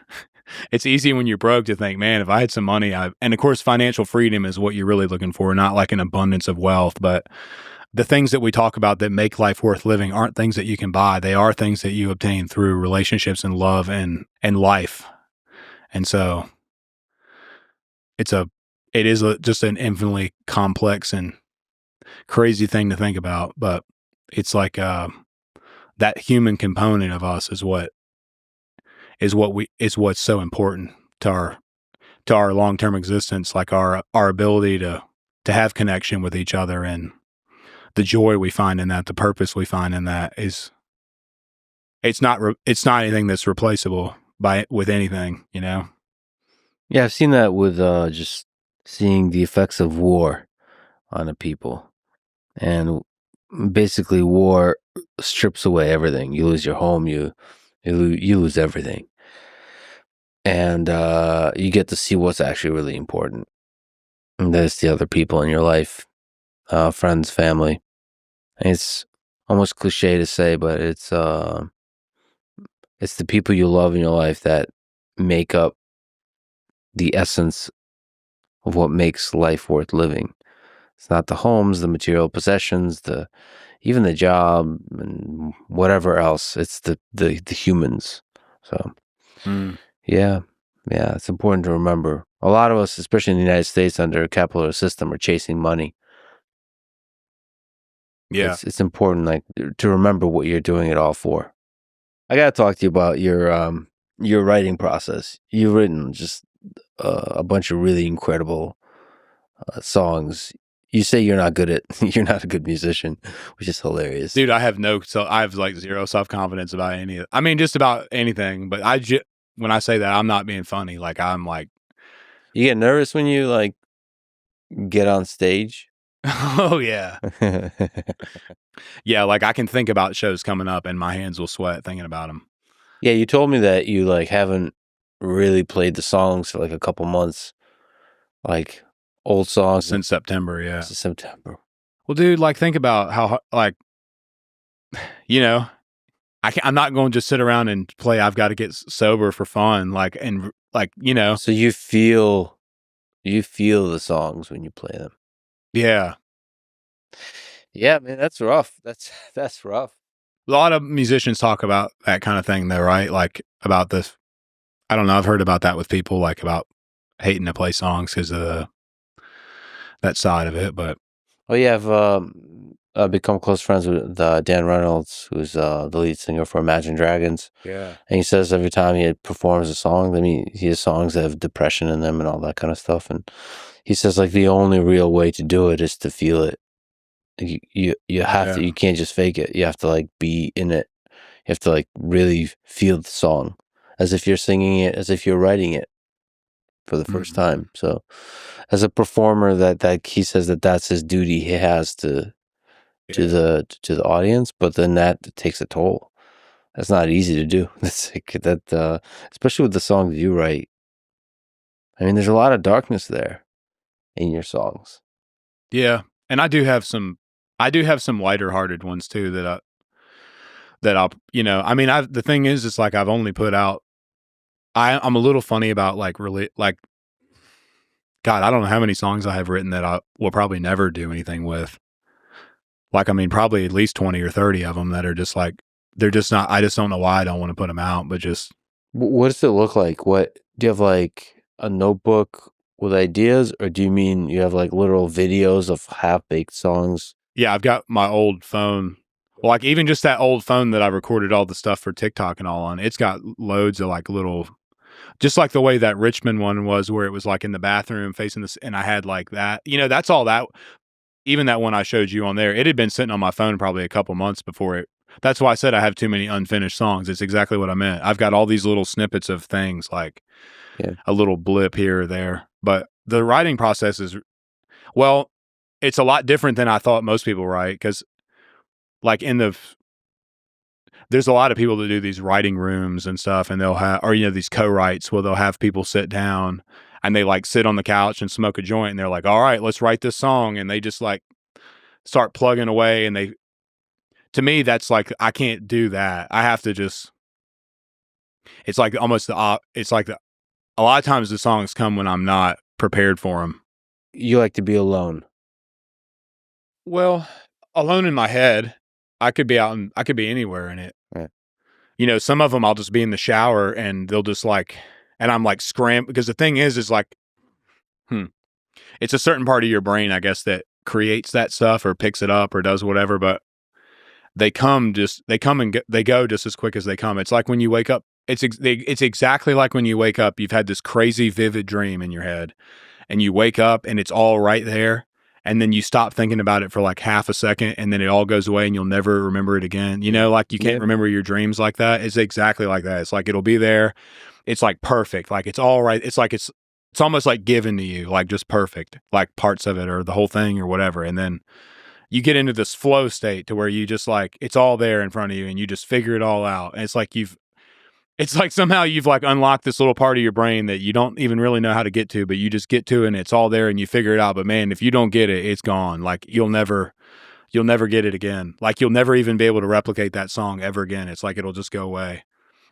it's easy when you're broke to think, man, if I had some money, and of course, financial freedom is what you're really looking for, not like an abundance of wealth. But the things that we talk about that make life worth living aren't things that you can buy. They are things that you obtain through relationships and love and life. And so it is just an infinitely complex and crazy thing to think about. But it's like that human component of us is what's so important to our long-term existence, like our ability to have connection with each other, and the joy we find in that, the purpose we find in that it's not anything that's replaceable with anything, Yeah, I've seen that with just seeing the effects of war on a people. And basically war strips away everything. You lose your home, you lose everything. And you get to see what's actually really important. And that's the other people in your life, friends, family. It's almost cliche to say, but it's the people you love in your life that make up the essence of what makes life worth living. It's not the homes, the material possessions, even the job and whatever else. It's the humans. So yeah, it's important to remember. A lot of us, especially in the United States under a capitalist system, are chasing money. Yeah, it's important, like, to remember what you're doing it all for. I gotta talk to you about your writing process. You've written just a bunch of really incredible songs. You say you're not a good musician, which is hilarious. Dude, I have like zero self-confidence about any of it. I mean, just about anything, but when I say that, I'm not being funny. Like, I'm like, you get nervous when you like get on stage. Oh yeah. Yeah, like I can think about shows coming up and my hands will sweat thinking about them. Yeah, you told me that you like haven't really played the songs for like a couple months, like old songs since September. Yeah. since September. Well, dude, like think about how like, you know, I'm not going to just sit around and play I've got to get sober for fun. Like, and like, you know. So you feel the songs when you play them. Yeah. Yeah, man, that's rough. That's rough. A lot of musicians talk about that kind of thing though, right? Like about this, I don't know. I've heard about that with people, like about hating to play songs because of that side of it. But Oh yeah, I've become close friends with Dan Reynolds, who's the lead singer for Imagine Dragons. yeah, And he says every time he performs a song, I mean, he has songs that have depression in them and all that kind of stuff. And he says like the only real way to do it is to feel it. You have to. You can't just fake it. You have to like be in it. You have to like really feel the song as if you're singing it, as if you're writing it for the first time. So, as a performer, that he says that's his duty. He has to the audience, but then that takes a toll. That's not easy to do. That's like that, especially with the songs you write. I mean, there's a lot of darkness there in your songs. Yeah, and I do have some lighter hearted ones too that I'll, you know, I mean, the thing is, it's like I've only put out. I'm a little funny about like really like, God, I don't know how many songs I have written that I will probably never do anything with. Like, I mean, probably at least 20 or 30 of them that are just like, they're just not, I just don't know why I don't want to put them out, but just. What does it look like? What do you have, like a notebook with ideas, or do you mean you have like literal videos of half-baked songs? Yeah, I've got my old phone. Like even just that old phone that I recorded all the stuff for TikTok and all on, it's got loads of like little, just like the way that Richmond one was where it was like in the bathroom facing this, and I had like that, you know, that's all that, even that one I showed you on there, it had been sitting on my phone probably a couple months before it. That's why I said I have too many unfinished songs. It's exactly what I meant. I've got all these little snippets of things like a little blip here or there. But the writing process is, well, it's a lot different than I thought most people write because like there's a lot of people that do these writing rooms and stuff and they'll have, or, you know, these co-writes where they'll have people sit down and they like sit on the couch and smoke a joint and they're like, all right, let's write this song. And they just like start plugging away. And to me, that's like, I can't do that. I have to just, it's like almost it's like a lot of times the songs come when I'm not prepared for them. You like to be alone. Well, alone in my head, I could be I could be anywhere in it. Right. You know, some of them I'll just be in the shower and they'll just like, and I'm like because the thing is like, it's a certain part of your brain, I guess, that creates that stuff or picks it up or does whatever, but they come and they go just as quick as they come. It's like when you wake up, it's exactly like when you wake up, you've had this crazy vivid dream in your head and you wake up and it's all right there. And then you stop thinking about it for like half a second and then it all goes away and you'll never remember it again. You know, like you can't remember your dreams like that. It's exactly like that. It's like, it'll be there. It's like perfect. Like it's all right. It's like, it's almost like given to you, like just perfect, like parts of it or the whole thing or whatever. And then you get into this flow state to where you just like, it's all there in front of you and you just figure it all out. And it's like somehow you've like unlocked this little part of your brain that you don't even really know how to get to, but you just get to it and it's all there and you figure it out. But man, if you don't get it, it's gone. Like you'll never get it again. Like you'll never even be able to replicate that song ever again. It's like, it'll just go away.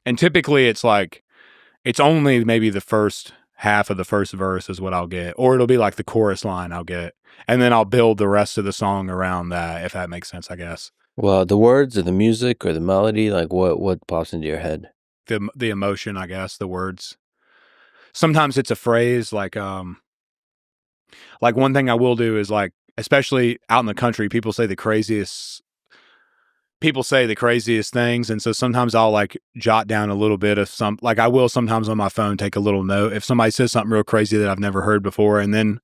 And typically it's like, it's only maybe the first half of the first verse is what I'll get, or it'll be like the chorus line I'll get. And then I'll build the rest of the song around that, if that makes sense, I guess. Well, the words or the music or the melody, like what pops into your head? The emotion, I guess, the words. Sometimes it's a phrase like one thing I will do is like, especially out in the country, people say the craziest things. And so sometimes I'll like jot down a little bit of like I will sometimes on my phone take a little note if somebody says something real crazy that I've never heard before. And then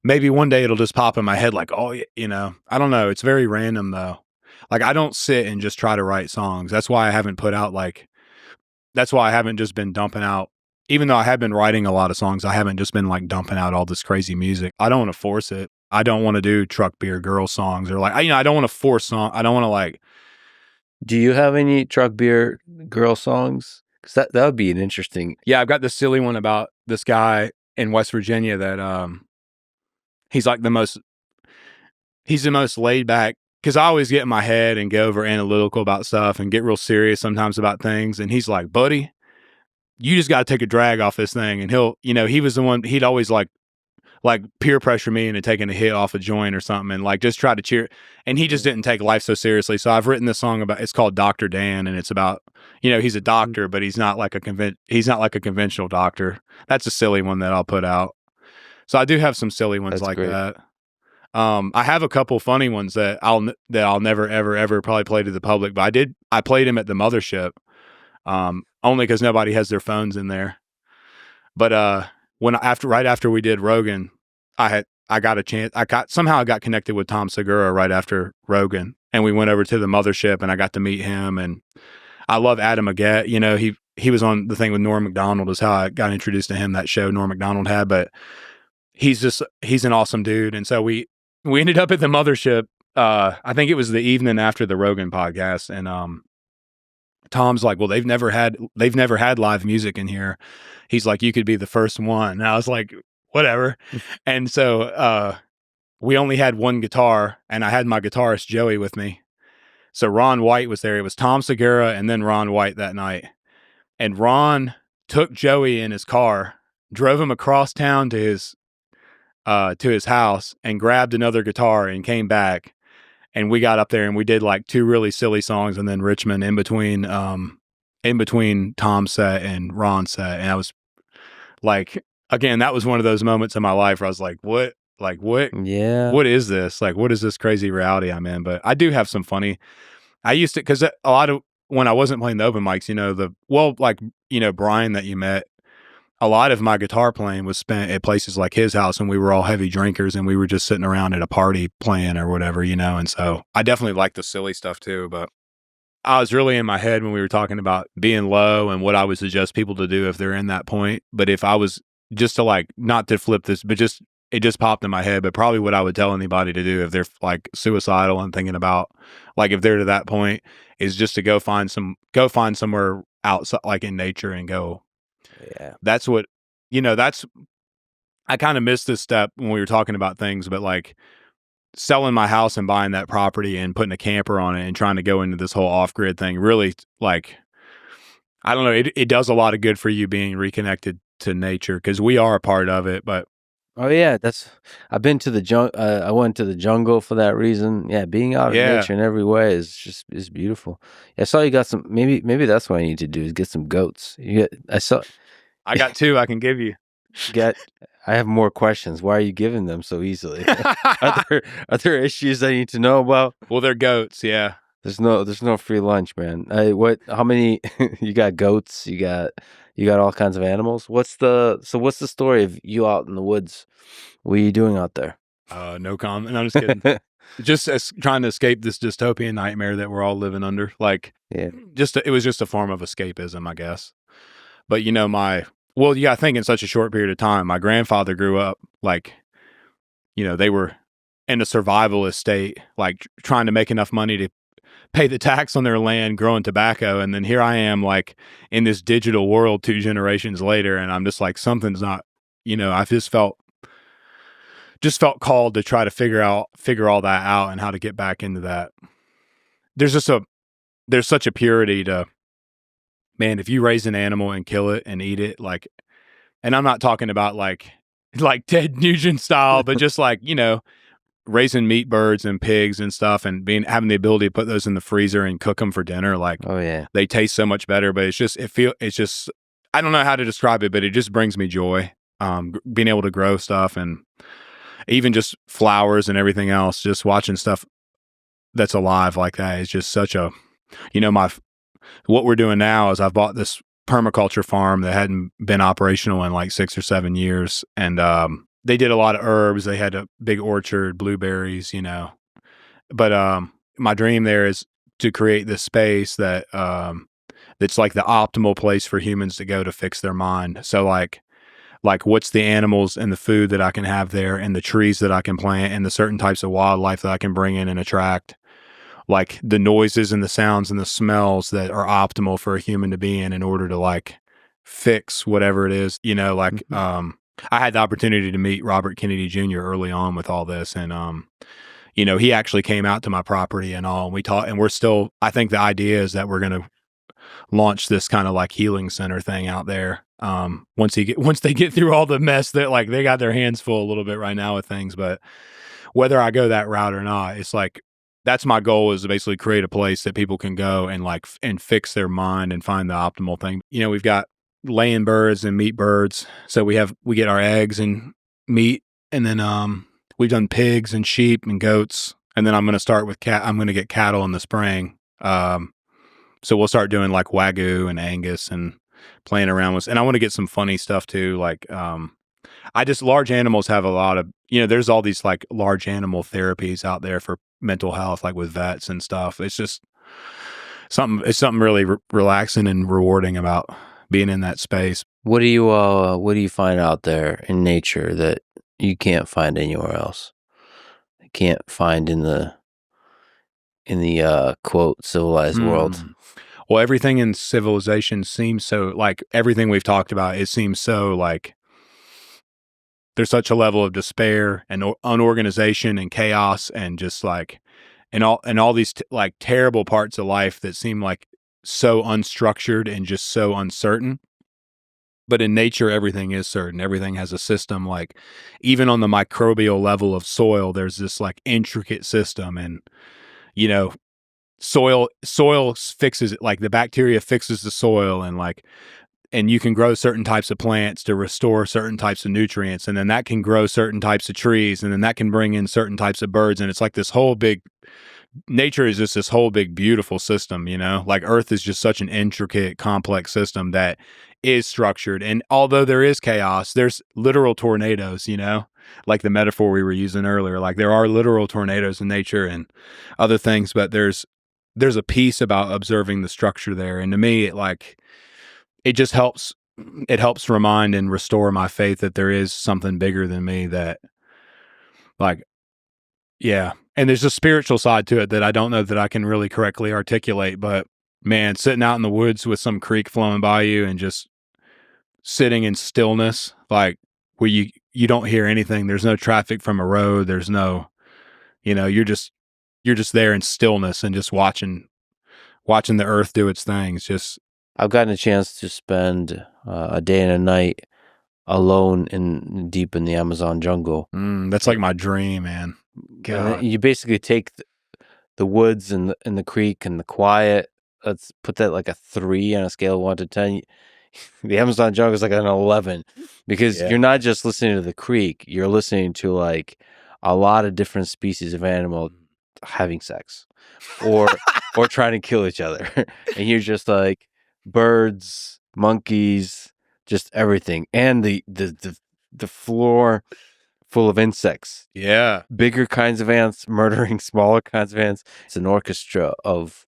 maybe one day it'll just pop in my head like, oh, you know, I don't know. It's very random though. Like I don't sit and just try to write songs. That's why I haven't just been dumping out, even though I have been writing a lot of songs, I haven't just been like dumping out all this crazy music. I don't want to force it. I don't want to do truck beer girl songs or like, I don't want to force song. I don't want to like. Do you have any truck beer girl songs? Because that would be an interesting. Yeah, I've got this silly one about this guy in West Virginia that he's like the most laid back, because I always get in my head and go over analytical about stuff and get real serious sometimes about things. And he's like, buddy, you just got to take a drag off this thing. And he'll, he was the one, he'd always like peer pressure me into taking a hit off a joint or something and like just try to cheer. And he just didn't take life so seriously. So I've written this song it's called Dr. Dan, and it's about, he's a doctor, but he's not like a conventional doctor. That's a silly one that I'll put out. So I do have some silly ones like that. I have a couple funny ones that I'll never ever probably play to the public, but I played them at the mothership, only because nobody has their phones in there. But right after we did Rogan, I got a chance. I got connected with Tom Segura right after Rogan, and we went over to the mothership, and I got to meet him. And I love Adam Agat. He was on the thing with Norm Macdonald, is how I got introduced to him. That show Norm Macdonald had, but he's an awesome dude. And so we ended up at the mothership. I think it was the evening after the Rogan podcast, and Tom's like, well, they've never had live music in here. He's like, you could be the first one. And I was like, whatever. And so we only had one guitar, and I had my guitarist Joey with me. So Ron White was there. It was Tom Segura and then Ron White that night. And Ron took Joey in his car, drove him across town to his house, and grabbed another guitar and came back. And we got up there and we did like two really silly songs, and then Richmond in between Tom's set and Ron's set. And I was like, again, that was one of those moments in my life where I was like, what? Yeah. What is this? Like, what is this crazy reality I'm in? But I do have some funny. I used to, because a lot of, when I wasn't playing the open mics, Brian that you met, a lot of my guitar playing was spent at places like his house, and we were all heavy drinkers, and we were just sitting around at a party playing or whatever, and so I definitely like the silly stuff too. But I was really in my head when we were talking about being low and what I would suggest people to do if they're in that point. But if I was just to like, not to flip this, but it just popped in my head, but probably what I would tell anybody to do if they're like suicidal and thinking about, like, if they're to that point, is just to go find somewhere outside, like in nature, and go. Yeah. That's what, I kind of missed this step when we were talking about things, but like selling my house and buying that property and putting a camper on it and trying to go into this whole off-grid thing, really, like, I don't know, it does a lot of good for you being reconnected to nature, because we are a part of it. But oh yeah, I've been to the jungle. I went to the jungle for that reason. Yeah, being out in nature in every way is beautiful. I saw you got some. Maybe that's what I need to do, is get some goats. I got two I can give you. I have more questions. Why are you giving them so easily? Are there issues I need to know about? Well, they're goats. Yeah. There's no free lunch, man. How many? You got goats? You got all kinds of animals. What's the story of you out in the woods? What are you doing out there? No comment. I'm just kidding. Just trying to escape this dystopian nightmare that we're all living under. Like, yeah, it was just a form of escapism, I guess. But I think in such a short period of time, my grandfather grew up like, they were in a survivalist state, like trying to make enough money to pay the tax on their land, growing tobacco. And then here I am, like, in this digital world 2 generations later. And I'm just like, something's not, I just felt called to try to figure all that out and how to get back into that. There's such a purity to, man, if you raise an animal and kill it and eat it, like, and I'm not talking about like Ted Nugent style, but just like, raising meat birds and pigs and stuff, and having the ability to put those in the freezer and cook them for dinner. Like, oh yeah, they taste so much better. But it's just I don't know how to describe it, but it just brings me joy. Being able to grow stuff, and even just flowers and everything else, just watching stuff that's alive like that is just such a, what we're doing now is I've bought this permaculture farm that hadn't been operational in like 6 or 7 years. And, they did a lot of herbs. They had a big orchard, blueberries, but, my dream there is to create this space that, that's like the optimal place for humans to go to fix their mind. So like what's the animals and the food that I can have there, and the trees that I can plant, and the certain types of wildlife that I can bring in and attract, like the noises and the sounds and the smells that are optimal for a human to be in order to like fix whatever it is, I had the opportunity to meet Robert Kennedy Jr. early on with all this, and he actually came out to my property and all, and we talked, and we're still, I think the idea is that we're going to launch this kind of like healing center thing out there. Once they get through all the mess that like they got their hands full a little bit right now with things, but whether I go that route or not, it's like, that's my goal, is to basically create a place that people can go and like, and fix their mind and find the optimal thing. We've got laying birds and meat birds. So we get our eggs and meat, and then, we've done pigs and sheep and goats. And then I'm going to start with I'm going to get cattle in the spring. So we'll start doing like Wagyu and Angus and playing around with, and I want to get some funny stuff too. Like, large animals have a lot of, there's all these like large animal therapies out there for mental health, like with vets and stuff. It's just something really relaxing and rewarding about being in that space. What do you find out there in nature that you can't find anywhere else? You can't find in the quote civilized world. Well, everything in civilization seems so, like everything we've talked about, it seems so like there's such a level of despair and unorganization and chaos and just like, and all these like terrible parts of life that seem like so unstructured and just so uncertain. But in nature, everything is certain. Everything has a system. Like even on the microbial level of soil, there's this like intricate system, and soil fixes it. Like the bacteria fixes the soil, and you can grow certain types of plants to restore certain types of nutrients, and then that can grow certain types of trees, and then that can bring in certain types of birds, and it's like this whole big. Nature is just this whole big beautiful system, like Earth is just such an intricate, complex system that is structured. And although there is chaos, there's literal tornadoes, like the metaphor we were using earlier. Like there are literal tornadoes in nature and other things, but there's a piece about observing the structure there. And to me, it just helps. It helps remind and restore my faith that there is something bigger than me that, like, yeah. And there's a spiritual side to it that I don't know that I can really correctly articulate, but man, sitting out in the woods with some creek flowing by you and just sitting in stillness, like where you don't hear anything. There's no traffic from a road. There's no, you're just there in stillness and just watching the earth do its things. Just, I've gotten a chance to spend a day and a night alone deep in the Amazon jungle. That's like my dream, man. God. You basically take the woods and the creek and the quiet. Let's put that like a 3 on a scale of 1 to 10. The Amazon jungle is like an 11 because you're not just listening to the creek. You're listening to like a lot of different species of animal having sex or trying to kill each other. And you're just like birds, monkeys, just everything. And the floor full of insects. Yeah. Bigger kinds of ants murdering smaller kinds of ants. It's an orchestra of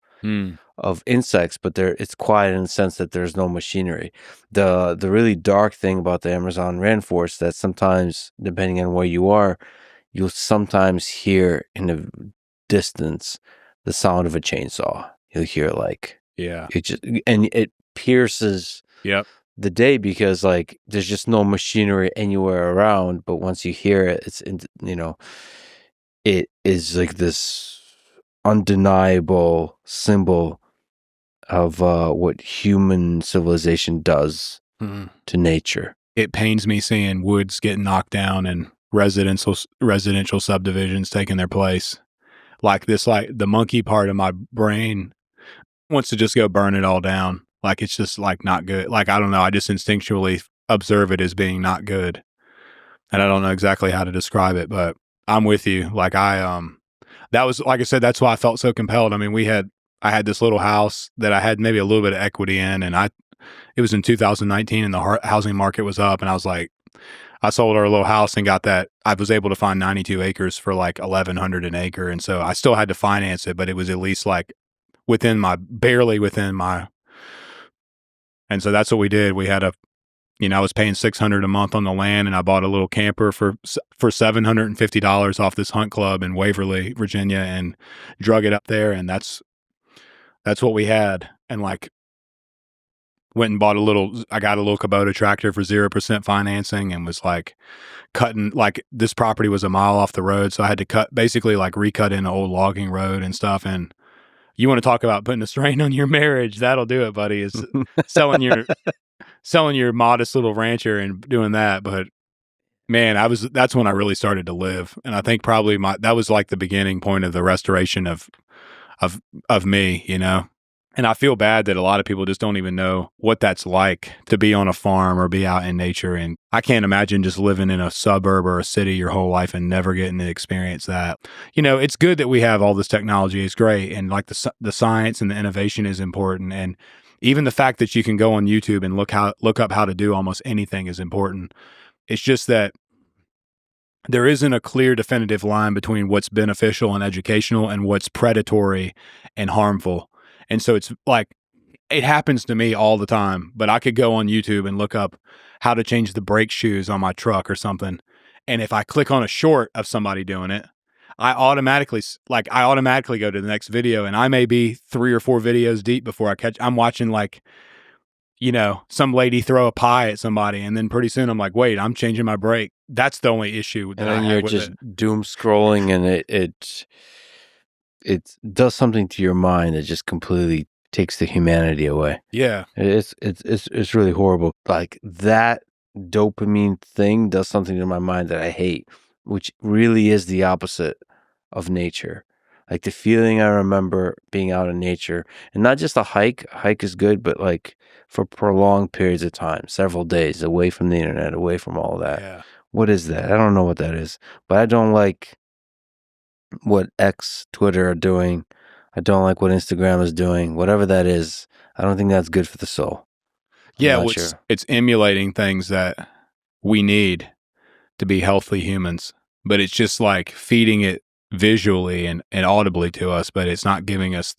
insects, but it's quiet in the sense that there's no machinery. The really dark thing about the Amazon rainforest that sometimes, depending on where you are, you'll sometimes hear in the distance the sound of a chainsaw. You'll hear it pierces the day because like there's just no machinery anywhere around. But once you hear it, it is like this undeniable symbol of what human civilization does to nature. It pains me seeing woods getting knocked down and residential subdivisions taking their place. Like this, like the monkey part of my brain wants to just go burn it all down. Like it's just like not good. Like I don't know. I just instinctually observe it as being not good, and I don't know exactly how to describe it. But I'm with you. Like that was, like I said, that's why I felt so compelled. I mean, I had this little house that I had maybe a little bit of equity in, and it was in 2019 and the housing market was up, and I was like, I sold our little house and got that. I was able to find 92 acres for like $1,100 an acre. And so I still had to finance it, but it was at least like barely within my, and so that's what we did. We had I was paying $600 a month on the land, and I bought a little camper for $750 off this hunt club in Waverly, Virginia, and drug it up there. And that's what we had. And like, went and bought I got a little Kubota tractor for 0% financing and was like cutting, like this property was a mile off the road. So I had to basically like recut in an old logging road and stuff. And you want to talk about putting a strain on your marriage, that'll do it, buddy, is selling your modest little rancher and doing that. But man, that's when I really started to live. And I think probably that was like the beginning point of the restoration of me, you know? And I feel bad that a lot of people just don't even know what that's like to be on a farm or be out in nature. And I can't imagine just living in a suburb or a city your whole life and never getting to experience that. You know, it's good that we have all this technology. It's great. And like the science and the innovation is important. And even the fact that you can go on YouTube and look up how to do almost anything is important. It's just that there isn't a clear definitive line between what's beneficial and educational and what's predatory and harmful. And so it's like, it happens to me all the time, but I could go on YouTube and look up how to change the brake shoes on my truck or something. And if I click on a short of somebody doing it, I automatically go to the next video, and I may be 3 or 4 videos deep before I'm watching like, you know, some lady throw a pie at somebody, and then pretty soon I'm like, wait, I'm changing my brake. That's the only issue that and then you're just doom scrolling, and it does something to your mind that just completely takes the humanity away. Yeah. It's really horrible. Like that dopamine thing does something to my mind that I hate, which really is the opposite of nature. Like the feeling I remember being out in nature, and not just a hike. A hike is good, but like for prolonged periods of time, several days away from the internet, away from all of that. Yeah. What is that? I don't know what that is, but I don't like what X, Twitter are doing. I don't like what Instagram is doing. Whatever that is, I don't think that's good for the soul. Yeah, it's emulating things that we need to be healthy humans, but it's just like feeding it visually and audibly to us, but it's not giving us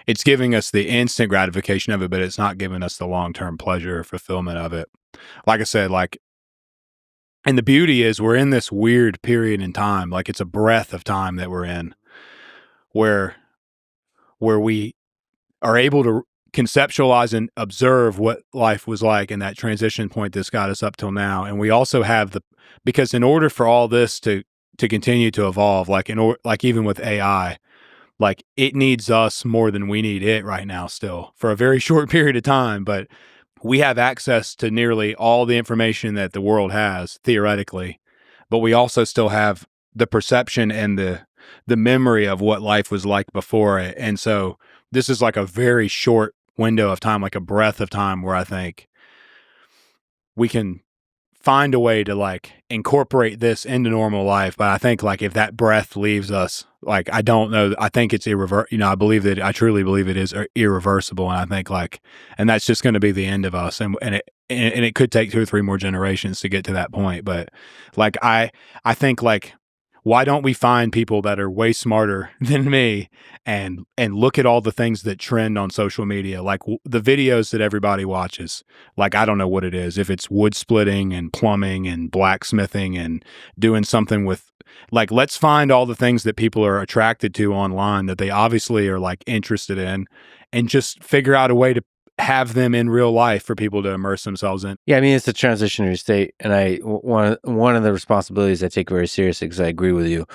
it's giving us the instant gratification of it, but it's not giving us the long-term pleasure or fulfillment of it. Like I said, and the beauty is we're in this weird period in time, like it's a breath of time that we're in, where we are able to conceptualize and observe what life was like in that transition point that's got us up till now. And we also have because in order for all this to continue to evolve, like even with AI, like it needs us more than we need it right now still for a very short period of time. But we have access to nearly all the information that the world has theoretically, but we also still have the perception and the memory of what life was like before it. And so this is like a very short window of time, like a breath of time, where I think we can find a way to like incorporate this into normal life. But I think like if that breath leaves us, like, I don't know, I think it's irreversible. I truly believe it is irreversible. And I think and that's just going to be the end of us. And it could take 2 or 3 more generations to get to that point. But like, I think like, why don't we find people that are way smarter than me and look at all the things that trend on social media, like the videos that everybody watches? Like, I don't know what it is, if it's wood splitting and plumbing and blacksmithing and doing something with, like, let's find all the things that people are attracted to online that they obviously are like interested in, and just figure out a way to have them in real life for people to immerse themselves in. Yeah, I mean, it's a transitionary state, and one of the responsibilities I take very seriously, because I agree with you,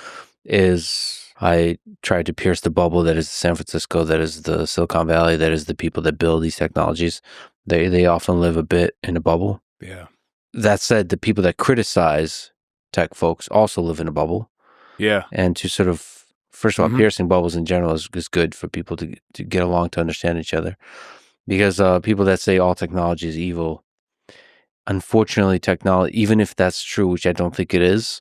is I try to pierce the bubble that is San Francisco, that is the Silicon Valley, that is the people that build these technologies. They often live a bit in a bubble. Yeah. That said, the people that criticize tech folks also live in a bubble. Yeah. And to sort of, first of all, piercing bubbles in general is good for people to get along, to understand each other. Because people that say all technology is evil, unfortunately, technology, even if that's true, which I don't think it is,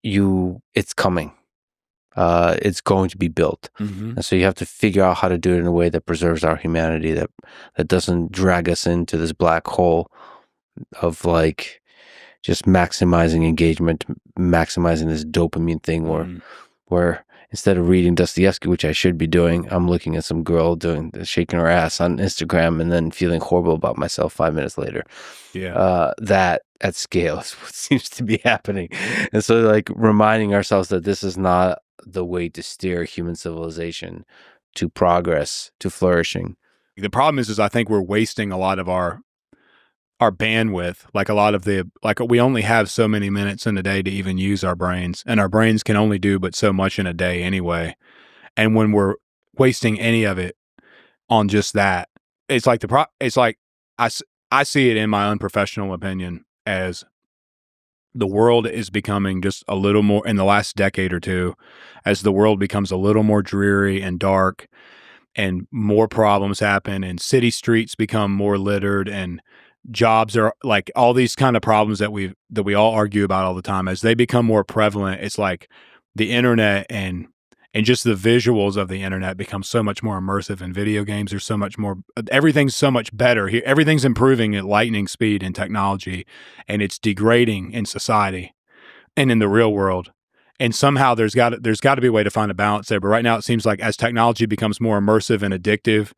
it's coming. It's going to be built. Mm-hmm. And so you have to figure out how to do it in a way that preserves our humanity, that doesn't drag us into this black hole of like just maximizing engagement, maximizing this dopamine thing where instead of reading Dostoevsky, which I should be doing, I'm looking at some girl shaking her ass on Instagram and then feeling horrible about myself 5 minutes later. Yeah. That at scale is what seems to be happening. And so like reminding ourselves that this is not the way to steer human civilization to progress, to flourishing. The problem is I think we're wasting a lot of our bandwidth, like a lot of we only have so many minutes in a day to even use our brains, and our brains can only do but so much in a day anyway. And when we're wasting any of it on just that, it's like I see it, in my unprofessional opinion, as the world is becoming just a little more, in the last decade or two, as the world becomes a little more dreary and dark, and more problems happen, and city streets become more littered, and jobs are like all these kind of problems that we all argue about all the time, as they become more prevalent. It's like the internet and just the visuals of the internet become so much more immersive, and video games are so much more, everything's so much better here. Everything's improving at lightning speed in technology, and it's degrading in society and in the real world. And somehow there's got to be a way to find a balance there. But right now it seems like as technology becomes more immersive and addictive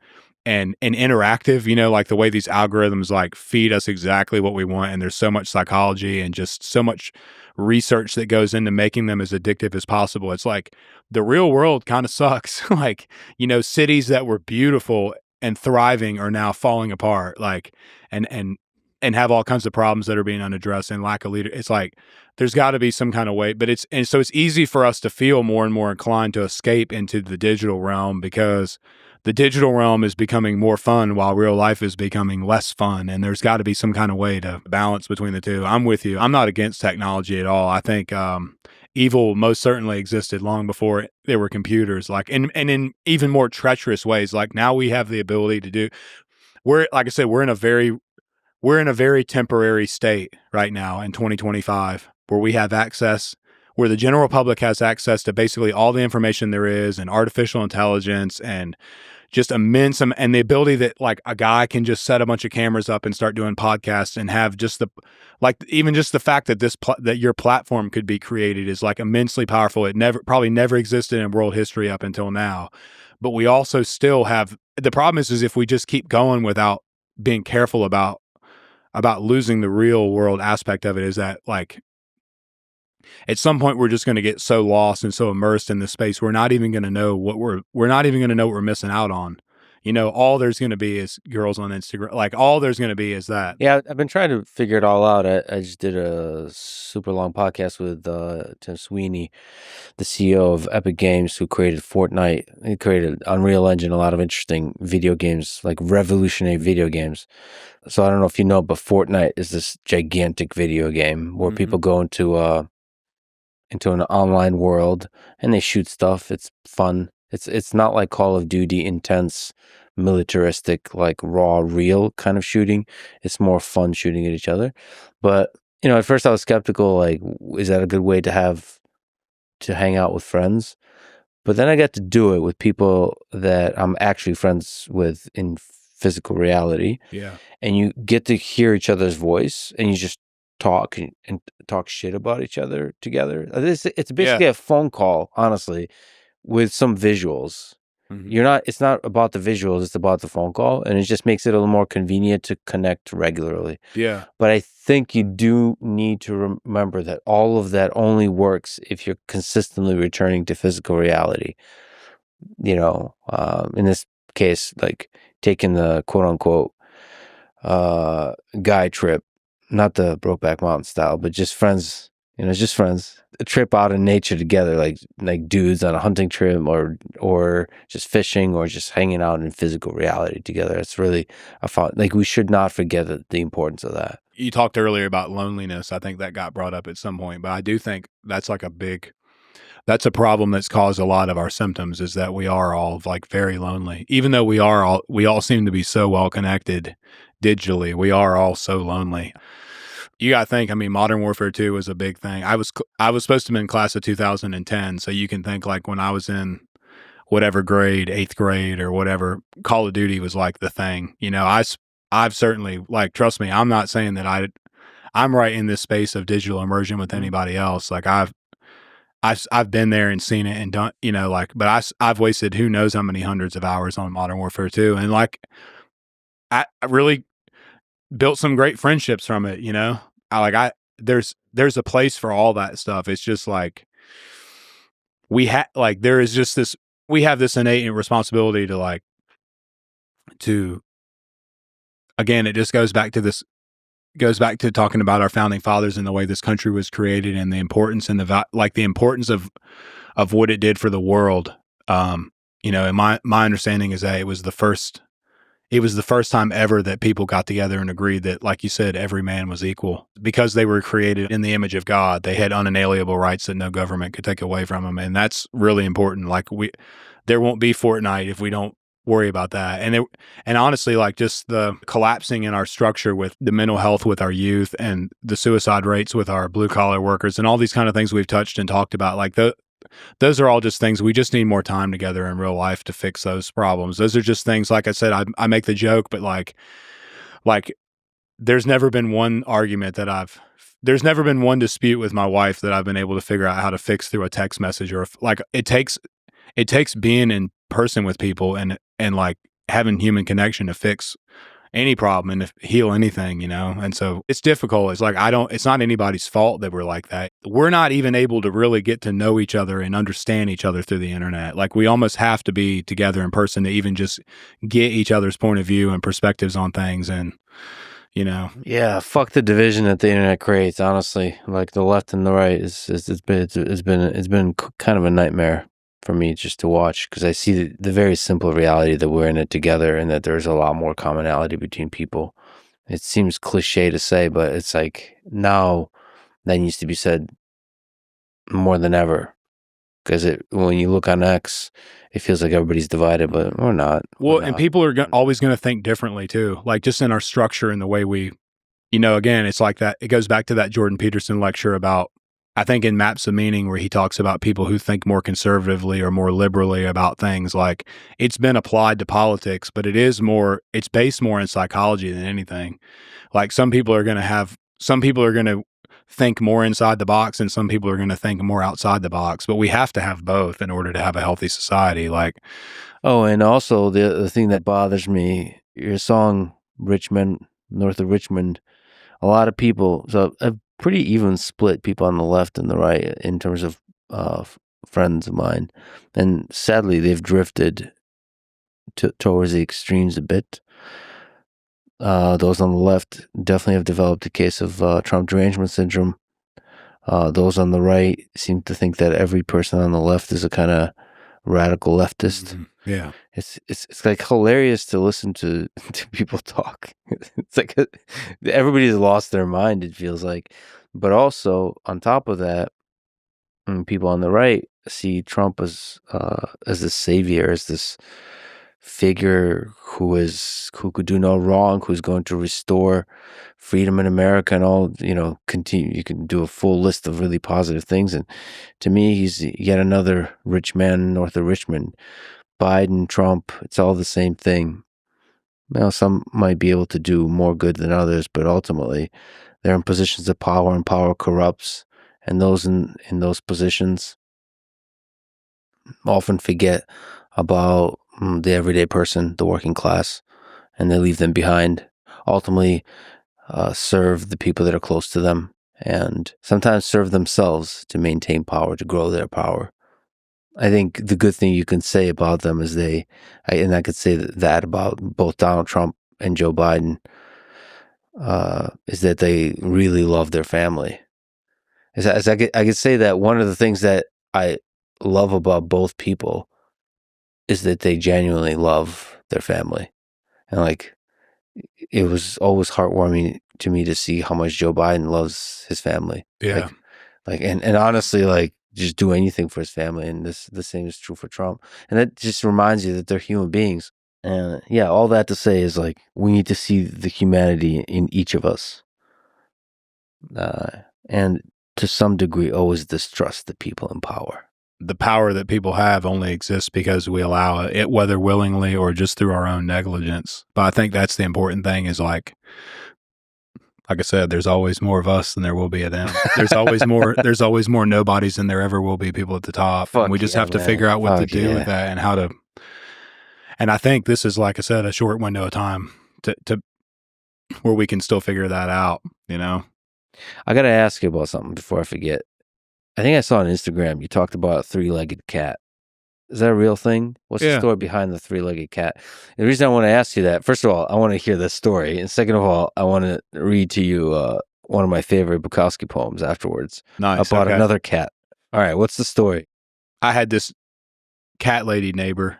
and interactive, like the way these algorithms like feed us exactly what we want, and there's so much psychology and just so much research that goes into making them as addictive as possible. It's like the real world kind of sucks. Like, cities that were beautiful and thriving are now falling apart, like, and have all kinds of problems that are being unaddressed, and lack of leader. It's like there's got to be some kind of way, but so it's easy for us to feel more and more inclined to escape into the digital realm, because the digital realm is becoming more fun while real life is becoming less fun. And there's got to be some kind of way to balance between the two. I'm with you. I'm not against technology at all. I think evil most certainly existed long before there were computers, like, and in even more treacherous ways. Like now we have the ability to do, like I said, we're in a very temporary state right now in 2025, where we have access, where the general public has access to basically all the information there is, and artificial intelligence, and just immense, and the ability that like a guy can just set a bunch of cameras up and start doing podcasts, and have just even just the fact that that your platform could be created is like immensely powerful. It probably never existed in world history up until now. But we also still have, the problem is if we just keep going without being careful about losing the real world aspect of it, is that like at some point we're just going to get so lost and so immersed in this space, we're not even going to know what we're missing out on. All there's going to be is girls on Instagram. Like all there's going to be is that. Yeah, I've been trying to figure it all out. I just did a super long podcast with Tim Sweeney, the CEO of Epic Games, who created Fortnite. He created Unreal Engine, a lot of interesting video games, like revolutionary video games. So I don't know if you know, but Fortnite is this gigantic video game where people go into an online world and they shoot stuff. It's fun. It's not like Call of Duty, intense, militaristic, like raw, real kind of shooting. It's more fun shooting at each other. But at first I was skeptical, like, is that a good way to hang out with friends? But then I got to do it with people that I'm actually friends with in physical reality. Yeah. And you get to hear each other's voice, and you just talk and talk shit about each other together. It's basically a phone call, honestly, with some visuals. It's not about the visuals, it's about the phone call, and it just makes it a little more convenient to connect regularly. Yeah. But I think you do need to remember that all of that only works if you're consistently returning to physical reality. In this case, like taking the quote unquote guy trip, not the Brokeback Mountain style, but just friends, just friends. A trip out in nature together, like dudes on a hunting trip, or just fishing, or just hanging out in physical reality together. It's really a fun. Like, we should not forget the importance of that. You talked earlier about loneliness. I think that got brought up at some point, but I do think that's like that's a problem that's caused a lot of our symptoms, is that we are all like very lonely. Even though we all seem to be so well connected digitally, we are all so lonely. You got to think, Modern Warfare 2 was a big thing. I was supposed to be in class of 2010, so you can think like when I was in whatever grade, 8th grade or whatever, Call of Duty was like the thing. I've certainly, like, trust me, I'm not saying that I'm right in this space of digital immersion with anybody else. Like I've been there and seen it and done, but I've wasted who knows how many hundreds of hours on Modern Warfare 2. And like, I really built some great friendships from it, there's a place for all that stuff. It's just like we have this innate responsibility to to, again, it just goes back to talking about our founding fathers and the way this country was created and the importance and the importance of what it did for the world. And my understanding is that it was the first time ever that people got together and agreed that, like you said, every man was equal because they were created in the image of God. They had unalienable rights that no government could take away from them. And that's really important. There won't be Fortnite if we don't worry about that. And honestly, like just the collapsing in our structure with the mental health with our youth and the suicide rates with our blue collar workers and all these kind of things we've touched and talked about, those are all just things. We just need more time together in real life to fix those problems. Those are just things, like I said, I make the joke, but like there's never been one there's never been one dispute with my wife that I've been able to figure out how to fix through a text message or it takes being in person with people and like having human connection to fix any problem and to heal anything, And so it's difficult. It's like, it's not anybody's fault that we're like that. We're not even able to really get to know each other and understand each other through the internet. Like we almost have to be together in person to even just get each other's point of view and perspectives on things. And, Yeah, fuck the division that the internet creates, honestly. Like the left and the right it's been kind of a nightmare for me just to watch, because I see the very simple reality that we're in it together and that there's a lot more commonality between people. It seems cliche to say, but it's like now that needs to be said more than ever. Because when you look on X, it feels like everybody's divided, but we're not. Well, and people are always going to think differently too. Like just in our structure and the way we, again, it's like that. It goes back to that Jordan Peterson lecture about, I think in Maps of Meaning, where he talks about people who think more conservatively or more liberally about things. Like it's been applied to politics, but it's based more in psychology than anything. Like some people are going to think more inside the box and some people are going to think more outside the box, but we have to have both in order to have a healthy society. And also the thing that bothers me, your song Richmond, north of Richmond, a lot of people, so a pretty even split, people on the left and the right in terms of friends of mine, and sadly they've drifted towards the extremes a bit. Those on the left definitely have developed a case of Trump derangement syndrome. Those on the right seem to think that every person on the left is a kind of radical leftist. Mm-hmm. Yeah, it's like hilarious to listen to people talk. It's like everybody's lost their mind, it feels like. But also on top of that, people on the right see Trump as this savior, as this figure who could do no wrong, who's going to restore freedom in America and all, continue. You can do a full list of really positive things. And to me, he's yet another rich man north of Richmond. Biden, Trump, it's all the same thing. Some might be able to do more good than others, but ultimately they're in positions of power, and power corrupts. And those in those positions often forget about the everyday person, the working class, and they leave them behind. Ultimately, serve the people that are close to them, and sometimes serve themselves to maintain power, to grow their power. I think the good thing you can say about them is and I could say that about both Donald Trump and Joe Biden, is that they really love their family. I could say that one of the things that I love about both people is that they genuinely love their family. And it was always heartwarming to me to see how much Joe Biden loves his family. Yeah. And honestly, just do anything for his family. And the same is true for Trump. And that just reminds you that they're human beings. And yeah, all that to say is we need to see the humanity in each of us. And to some degree, always distrust the people in power. The power that people have only exists because we allow it, whether willingly or just through our own negligence. But I think that's the important thing is like I said, there's always more of us than there will be of them. There's always more nobodies than there ever will be people at the top. And we just have to figure out what to do with that and how to. And I think this is, like I said, a short window of time to where we can still figure that out, I got to ask you about something before I forget. I think I saw on Instagram you talked about a 3-legged cat. Is that a real thing? What's the story behind the three-legged cat? The reason I want to ask you that, first of all, I want to hear the story. And second of all, I want to read to you one of my favorite Bukowski poems afterwards. Nice. About another cat. All right, what's the story? I had this cat lady neighbor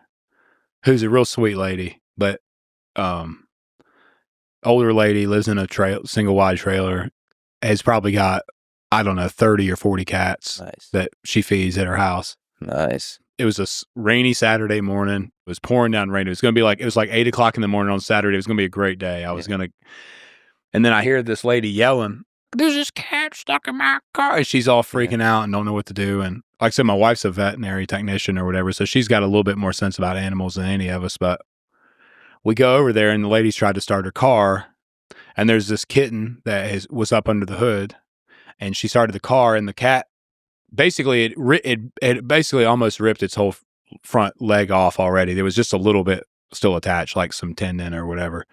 who's a real sweet lady, but older lady, lives in a single wide trailer, has probably got, I don't know, 30 or 40 cats that she feeds at her house. Nice. It was a rainy Saturday morning. It was pouring down rain. It was like 8:00 in the morning on Saturday. It was going to be a great day. And then I hear this lady yelling, "There's this cat stuck in my car." And she's all freaking out and don't know what to do. And like I said, my wife's a veterinary technician or whatever, so she's got a little bit more sense about animals than any of us. But we go over there, and the lady's tried to start her car, and there's this kitten that was up under the hood, and she started the car, and the cat basically it basically almost ripped its whole front leg off already. There was just a little bit still attached, like some tendon or whatever.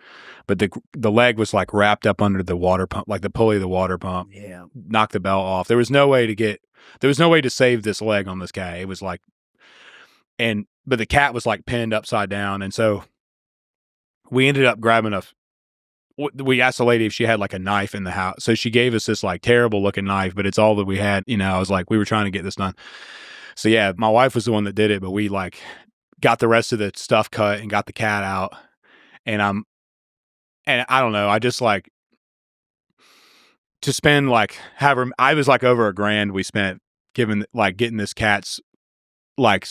But the leg was like wrapped up under the water pump, like the pulley of the water pump. Yeah. Knocked the belt off. There was no way to save this leg on this cat. It was like, but the cat was like pinned upside down. And so we ended up grabbing we asked the lady if she had like a knife in the house. So she gave us this like terrible looking knife, but it's all that we had. I was like, we were trying to get this done. So yeah, my wife was the one that did it, but we like got the rest of the stuff cut and got the cat out. And I don't know, I just like to spend like, I was like over $1,000 we spent getting this cat's like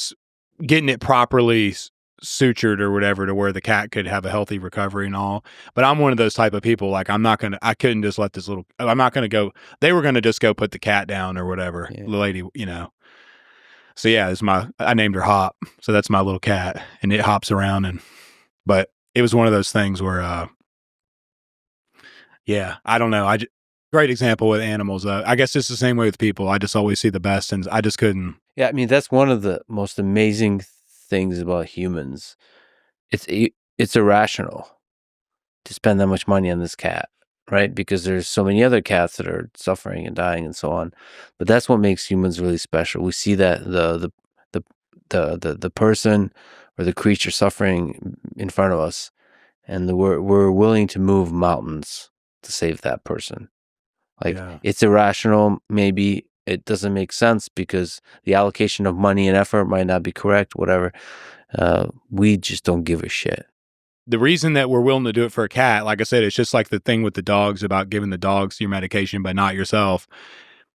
getting it properly sutured or whatever to where the cat could have a healthy recovery and all. But I'm one of those type of people, like I couldn't just let this I'm not going to go, they were going to just go put the cat down or whatever. The lady, So yeah, I named her Hop. So that's my little cat, and it hops around. But it was one of those things where, I don't know. Great example with animals. I guess it's the same way with people. I just always see the best, and I just couldn't. Yeah, I mean, that's one of the most amazing things about humans. It's irrational to spend that much money on this cat, right? Because there's so many other cats that are suffering and dying and so on. But that's what makes humans really special. We see that the person or the creature suffering in front of us, and we're willing to move mountains to save that person. It's irrational. Maybe it doesn't make sense because the allocation of money and effort might not be correct, whatever. We just don't give a shit. The reason that we're willing to do it for a cat, like I said, it's just like the thing with the dogs about giving the dogs your medication, but not yourself.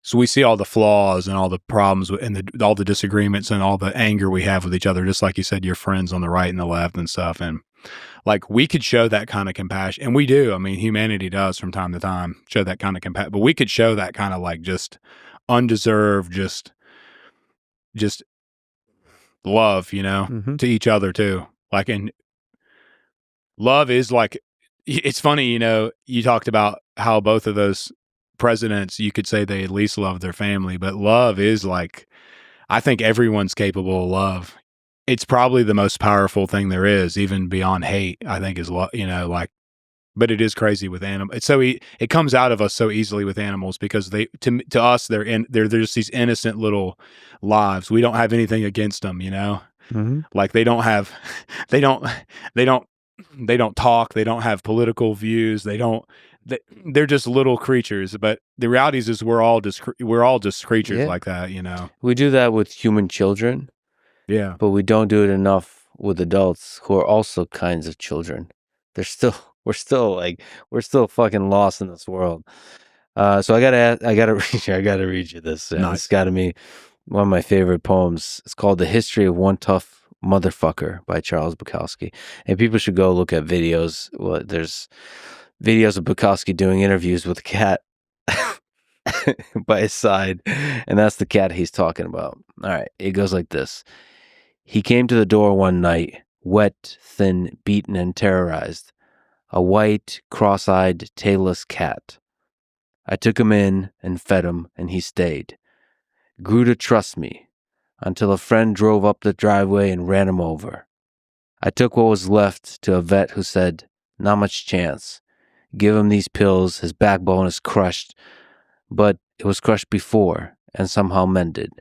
So we see all the flaws and all the problems and all the disagreements and all the anger we have with each other, just like you said, your friends on the right and the left and stuff. And like we could show that kind of compassion, and we do. I mean, humanity does from time to time show that kind of compassion, but we could show that kind of like just undeserved, just love, to each other too. Like, and love is like, it's funny, you talked about how both of those presidents, you could say they at least love their family, but love is like, I think everyone's capable of love. It's probably the most powerful thing there is, even beyond hate, I think is love, but it is crazy with animals. It's it comes out of us so easily with animals because to us, they're just these innocent little lives. We don't have anything against them, Mm-hmm. Like they don't talk. They don't have political views. They're just little creatures. But the reality is we're all just creatures like that, We do that with human children. Yeah. But we don't do it enough with adults who are also kinds of children. We're still fucking lost in this world. So I gotta read you this. Nice. It's gotta be one of my favorite poems. It's called The History of One Tough Motherfucker by Charles Bukowski. And people should go look at videos. Well, there's videos of Bukowski doing interviews with a cat by his side. And that's the cat he's talking about. All right. It goes like this. He came to the door one night, wet, thin, beaten, and terrorized. A white, cross-eyed, tailless cat. I took him in and fed him, and he stayed. Grew to trust me, until a friend drove up the driveway and ran him over. I took what was left to a vet who said, "Not much chance. Give him these pills, his backbone is crushed." But it was crushed before, and somehow mended.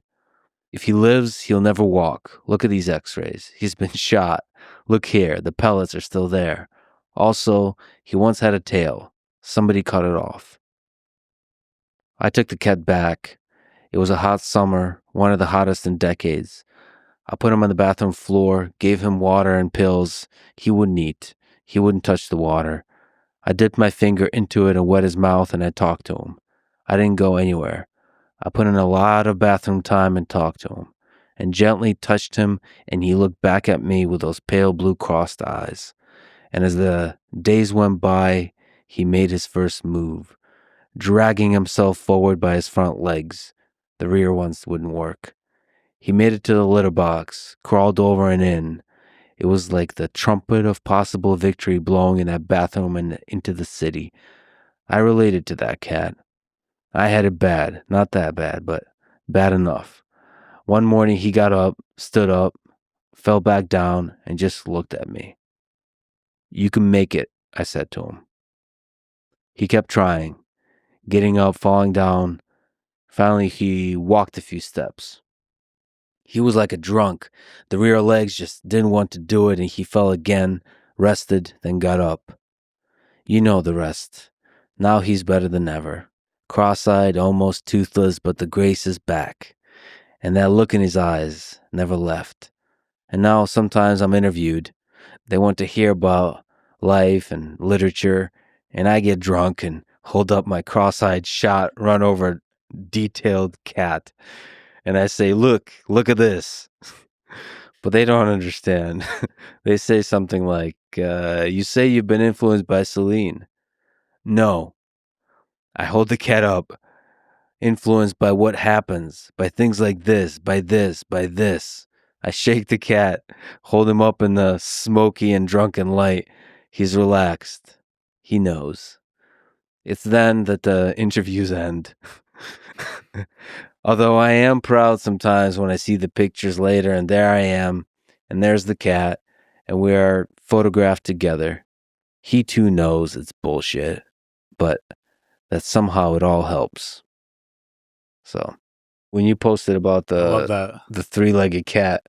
If he lives, he'll never walk. Look at these x-rays. He's been shot. Look here, the pellets are still there. Also, he once had a tail. Somebody cut it off. I took the cat back. It was a hot summer, one of the hottest in decades. I put him on the bathroom floor, gave him water and pills. He wouldn't eat. He wouldn't touch the water. I dipped my finger into it and wet his mouth, and I talked to him. I didn't go anywhere. I put in a lot of bathroom time and talked to him, and gently touched him, and he looked back at me with those pale blue crossed eyes. And as the days went by, he made his first move, dragging himself forward by his front legs. The rear ones wouldn't work. He made it to the litter box, crawled over and in. It was like the trumpet of possible victory blowing in that bathroom and into the city. I related to that cat. I had it bad. Not that bad, but bad enough. One morning he got up, stood up, fell back down, and just looked at me. "You can make it," I said to him. He kept trying, getting up, falling down. Finally, he walked a few steps. He was like a drunk. The rear legs just didn't want to do it, and he fell again, rested, then got up. You know the rest. Now he's better than ever. Cross-eyed, almost toothless, but the grace is back. And that look in his eyes never left. And now sometimes I'm interviewed. They want to hear about life and literature, and I get drunk and hold up my cross-eyed shot, run over a detailed cat. And I say, look at this. But they don't understand. They say something like, you say you've been influenced by Celine. No. I hold the cat up, influenced by what happens, by things like this, by this, by this. I shake the cat, hold him up in the smoky and drunken light. He's relaxed. He knows. It's then that the interviews end. Although I am proud sometimes when I see the pictures later, and there I am, and there's the cat, and we are photographed together. He too knows it's bullshit, but that somehow it all helps. So, when you posted about the three-legged cat,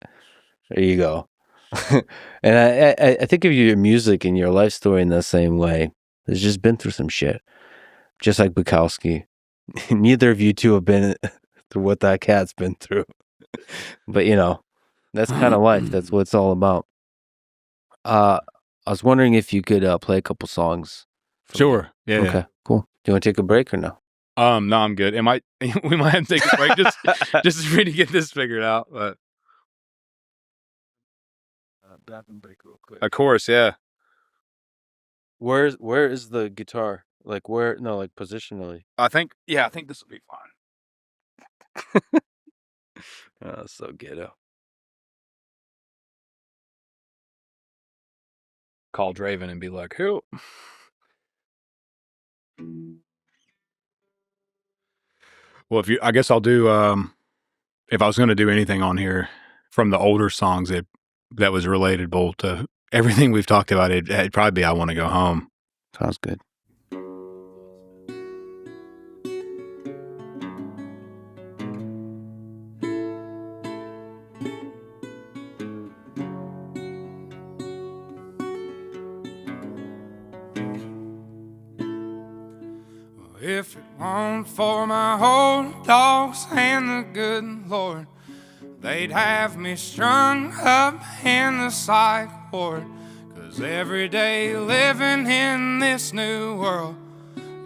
there you go. And I think of your music and your life story in the same way. It's just been through some shit, just like Bukowski. Neither of you two have been through what that cat's been through. But, that's kind of life. That's what it's all about. I was wondering if you could play a couple songs. Sure. Yeah. Okay, cool. Do you want to take a break or no? No, I'm good. We might have to take a break just for me to get this figured out. But Bathroom break real quick. Of course, yeah. Where is the guitar? Like where? No, like positionally. I think this will be fine. Oh, so ghetto. Call Draven and be like, "Who?" Well, I guess I'll do. If I was going to do anything on here from the older songs that was relatable to everything we've talked about, it'd probably be "I Want to Go Home." Sounds good. If it weren't for my old dogs and the good Lord, they'd have me strung up in the psych ward. 'Cause every day living in this new world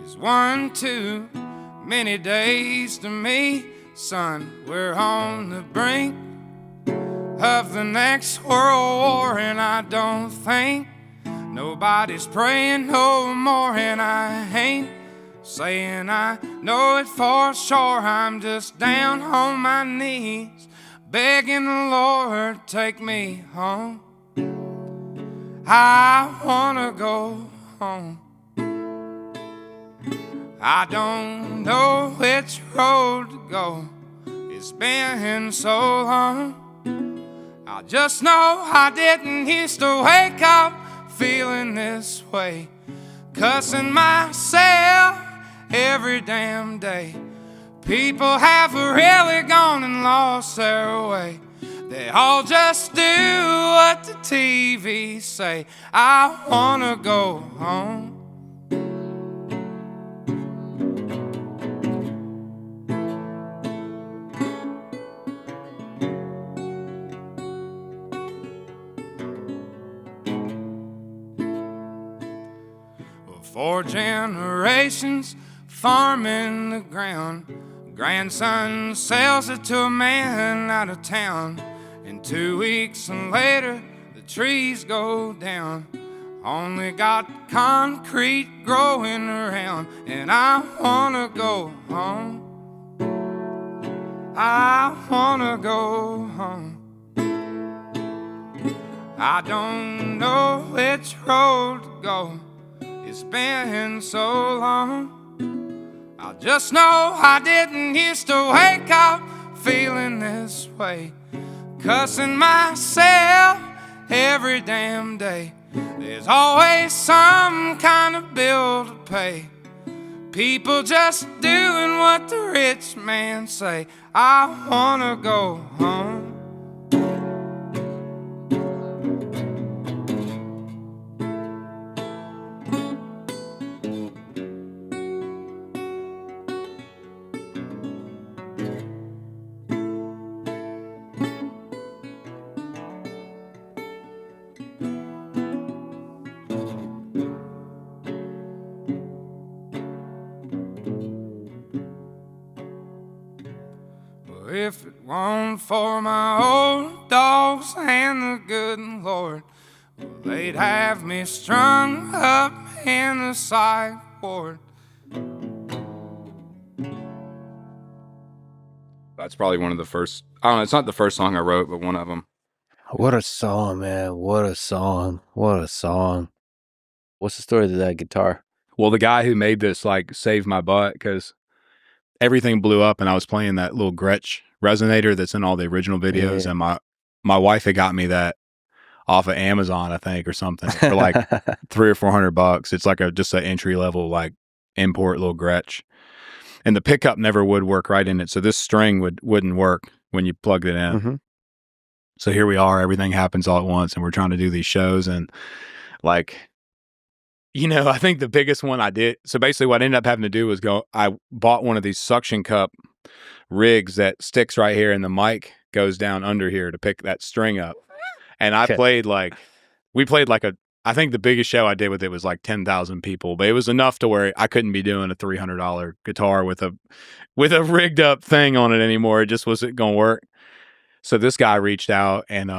is one too many days to me. Son, we're on the brink of the next world war, and I don't think nobody's praying no more. And I ain't saying I know it for sure. I'm just down on my knees begging the Lord, take me home. I wanna go home. I don't know which road to go. It's been so long. I just know I didn't used to wake up feeling this way, cussing myself every damn day. People have really gone and lost their way. They all just do what the TV say. I wanna go home. Four generations farming the ground. Grandson sells it to a man out of town. And 2 weeks later, the trees go down. Only got concrete growing around. And I wanna go home. I wanna go home. I don't know which road to go. It's been so long. I just know I didn't used to wake up feeling this way, cussing myself every damn day. There's always some kind of bill to pay. People just doing what the rich man say. I wanna go home. If it weren't for my old dogs and the good Lord, well, they'd have me strung up in the psych ward. That's probably one of the first. I don't know. It's not the first song I wrote, but one of them. What a song, man. What a song. What a song. What's the story to that guitar? Well, the guy who made this like saved my butt because everything blew up and I was playing that little Gretsch resonator that's in all the original videos. Yeah. And my wife had got me that off of Amazon, I think, or something for like $300 or $400. It's like just an entry level, like import little Gretsch. And the pickup never would work right in it. So this string wouldn't work when you plugged it in. Mhm. So here we are, everything happens all at once and we're trying to do these shows and like, you know, I think the biggest one I did. So basically what I ended up having to do was I bought one of these suction cup rigs that sticks right here and the mic goes down under here to pick that string up. And I played like, I think the biggest show I did with it was like 10,000 people, but it was enough to where I couldn't be doing a $300 guitar with a rigged up thing on it anymore. It just wasn't going to work. So this guy reached out and,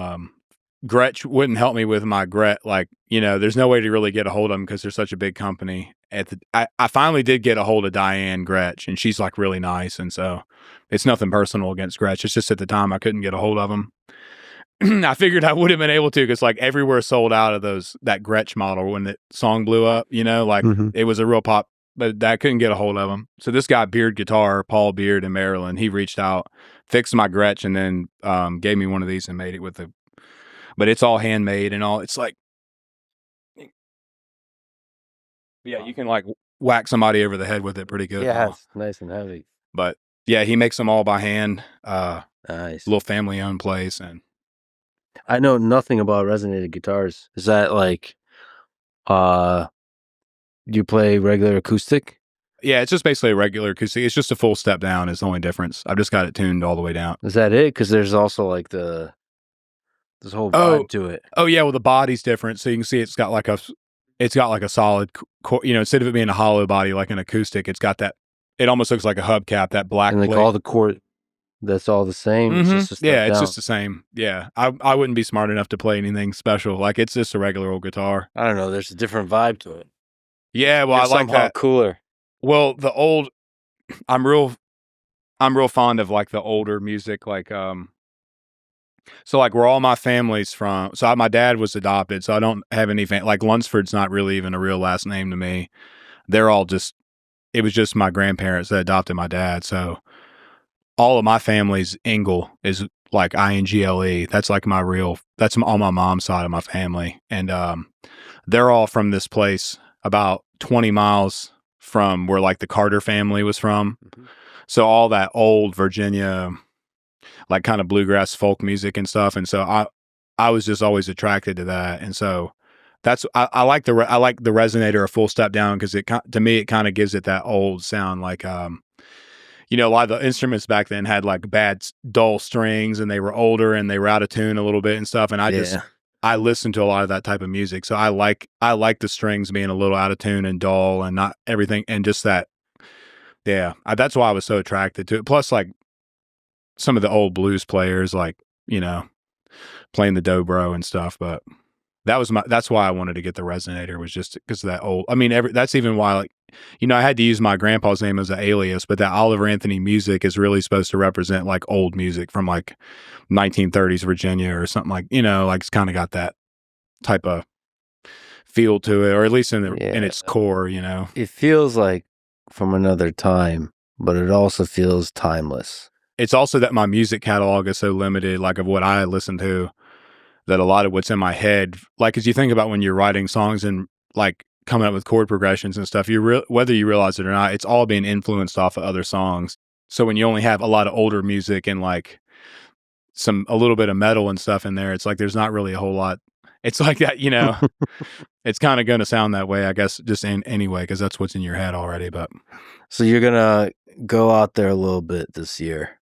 Gretsch wouldn't help me with my Gret. Like, you know, there's no way to really get a hold of them because they're such a big company. I finally did get a hold of Diane Gretsch, and she's like really nice. And so it's nothing personal against Gretsch. It's just at the time I couldn't get a hold of them. I figured I would have been able to because like everywhere sold out of that Gretsch model when the song blew up, you know, like it was a real pop, but I couldn't get a hold of them. So this guy, Beard Guitar, Paul Beard in Maryland, he reached out, fixed my Gretsch, and then gave me one of these and made it with but it's all handmade and all. It's like, yeah, you can like whack somebody over the head with it pretty good. Yeah, it's nice and heavy. But yeah, he makes them all by hand. Nice. Little family owned place. And I know nothing about resonated guitars. Is that like, you play regular acoustic? yeah, it's just basically a regular acoustic. It's just a full step down is the only difference. I've just got it tuned all the way down. Is that it? Because there's also like this whole vibe to it. Oh yeah, well the body's different, so you can see it's got like a solid, you know, instead of it being a hollow body like an acoustic, it's got that. It almost looks like a hubcap, that black. And like plate. all the chord, that's all the same. It's just a step yeah, it's down. just the same. Yeah, I wouldn't be smart enough to play anything special. Like it's just a regular old guitar. I don't know. There's a different vibe to it. Yeah, well, It's I like somehow that. cooler. Well, the old, I'm real fond of like the older music, like so like where all my family's from. So my dad was adopted, so I don't have any like Lunsford's not really even a real last name to me. They're all just, it was just my grandparents that adopted my dad. So all of my family's Ingle is like Ingle. That's like that's on my mom's side of my family, and they're all from this place about 20 miles from where like the Carter family was from. So all that old Virginia, like kind of bluegrass folk music and stuff. And so I was just always attracted to that. And so I like the resonator a full step down, because to me it kind of gives it that old sound. Like a lot of the instruments back then had like bad dull strings, and they were older and they were out of tune a little bit and stuff. And I listen to a lot of that type of music, so I like the strings being a little out of tune and dull and not everything, and just that. Yeah, that's why I was so attracted to it. Plus, like some of the old blues players, like playing the dobro and stuff, but. That's why I wanted to get the resonator, was just because of that old. I mean, that's even why, like, I had to use my grandpa's name as an alias, but that Oliver Anthony music is really supposed to represent like old music from like 1930s Virginia or something, like, like it's kind of got that type of feel to it, or at least in its core, It feels like from another time, but it also feels timeless. It's also that my music catalog is so limited, like of what I listen to, that a lot of what's in my head, like as you think about when you're writing songs and like coming up with chord progressions and stuff, whether you realize it or not, it's all being influenced off of other songs. So when you only have a lot of older music and like a little bit of metal and stuff in there, it's like there's not really a whole lot. It's like that, it's kind of going to sound that way, I guess, just anyway, because that's what's in your head already. But so you're gonna go out there a little bit this year.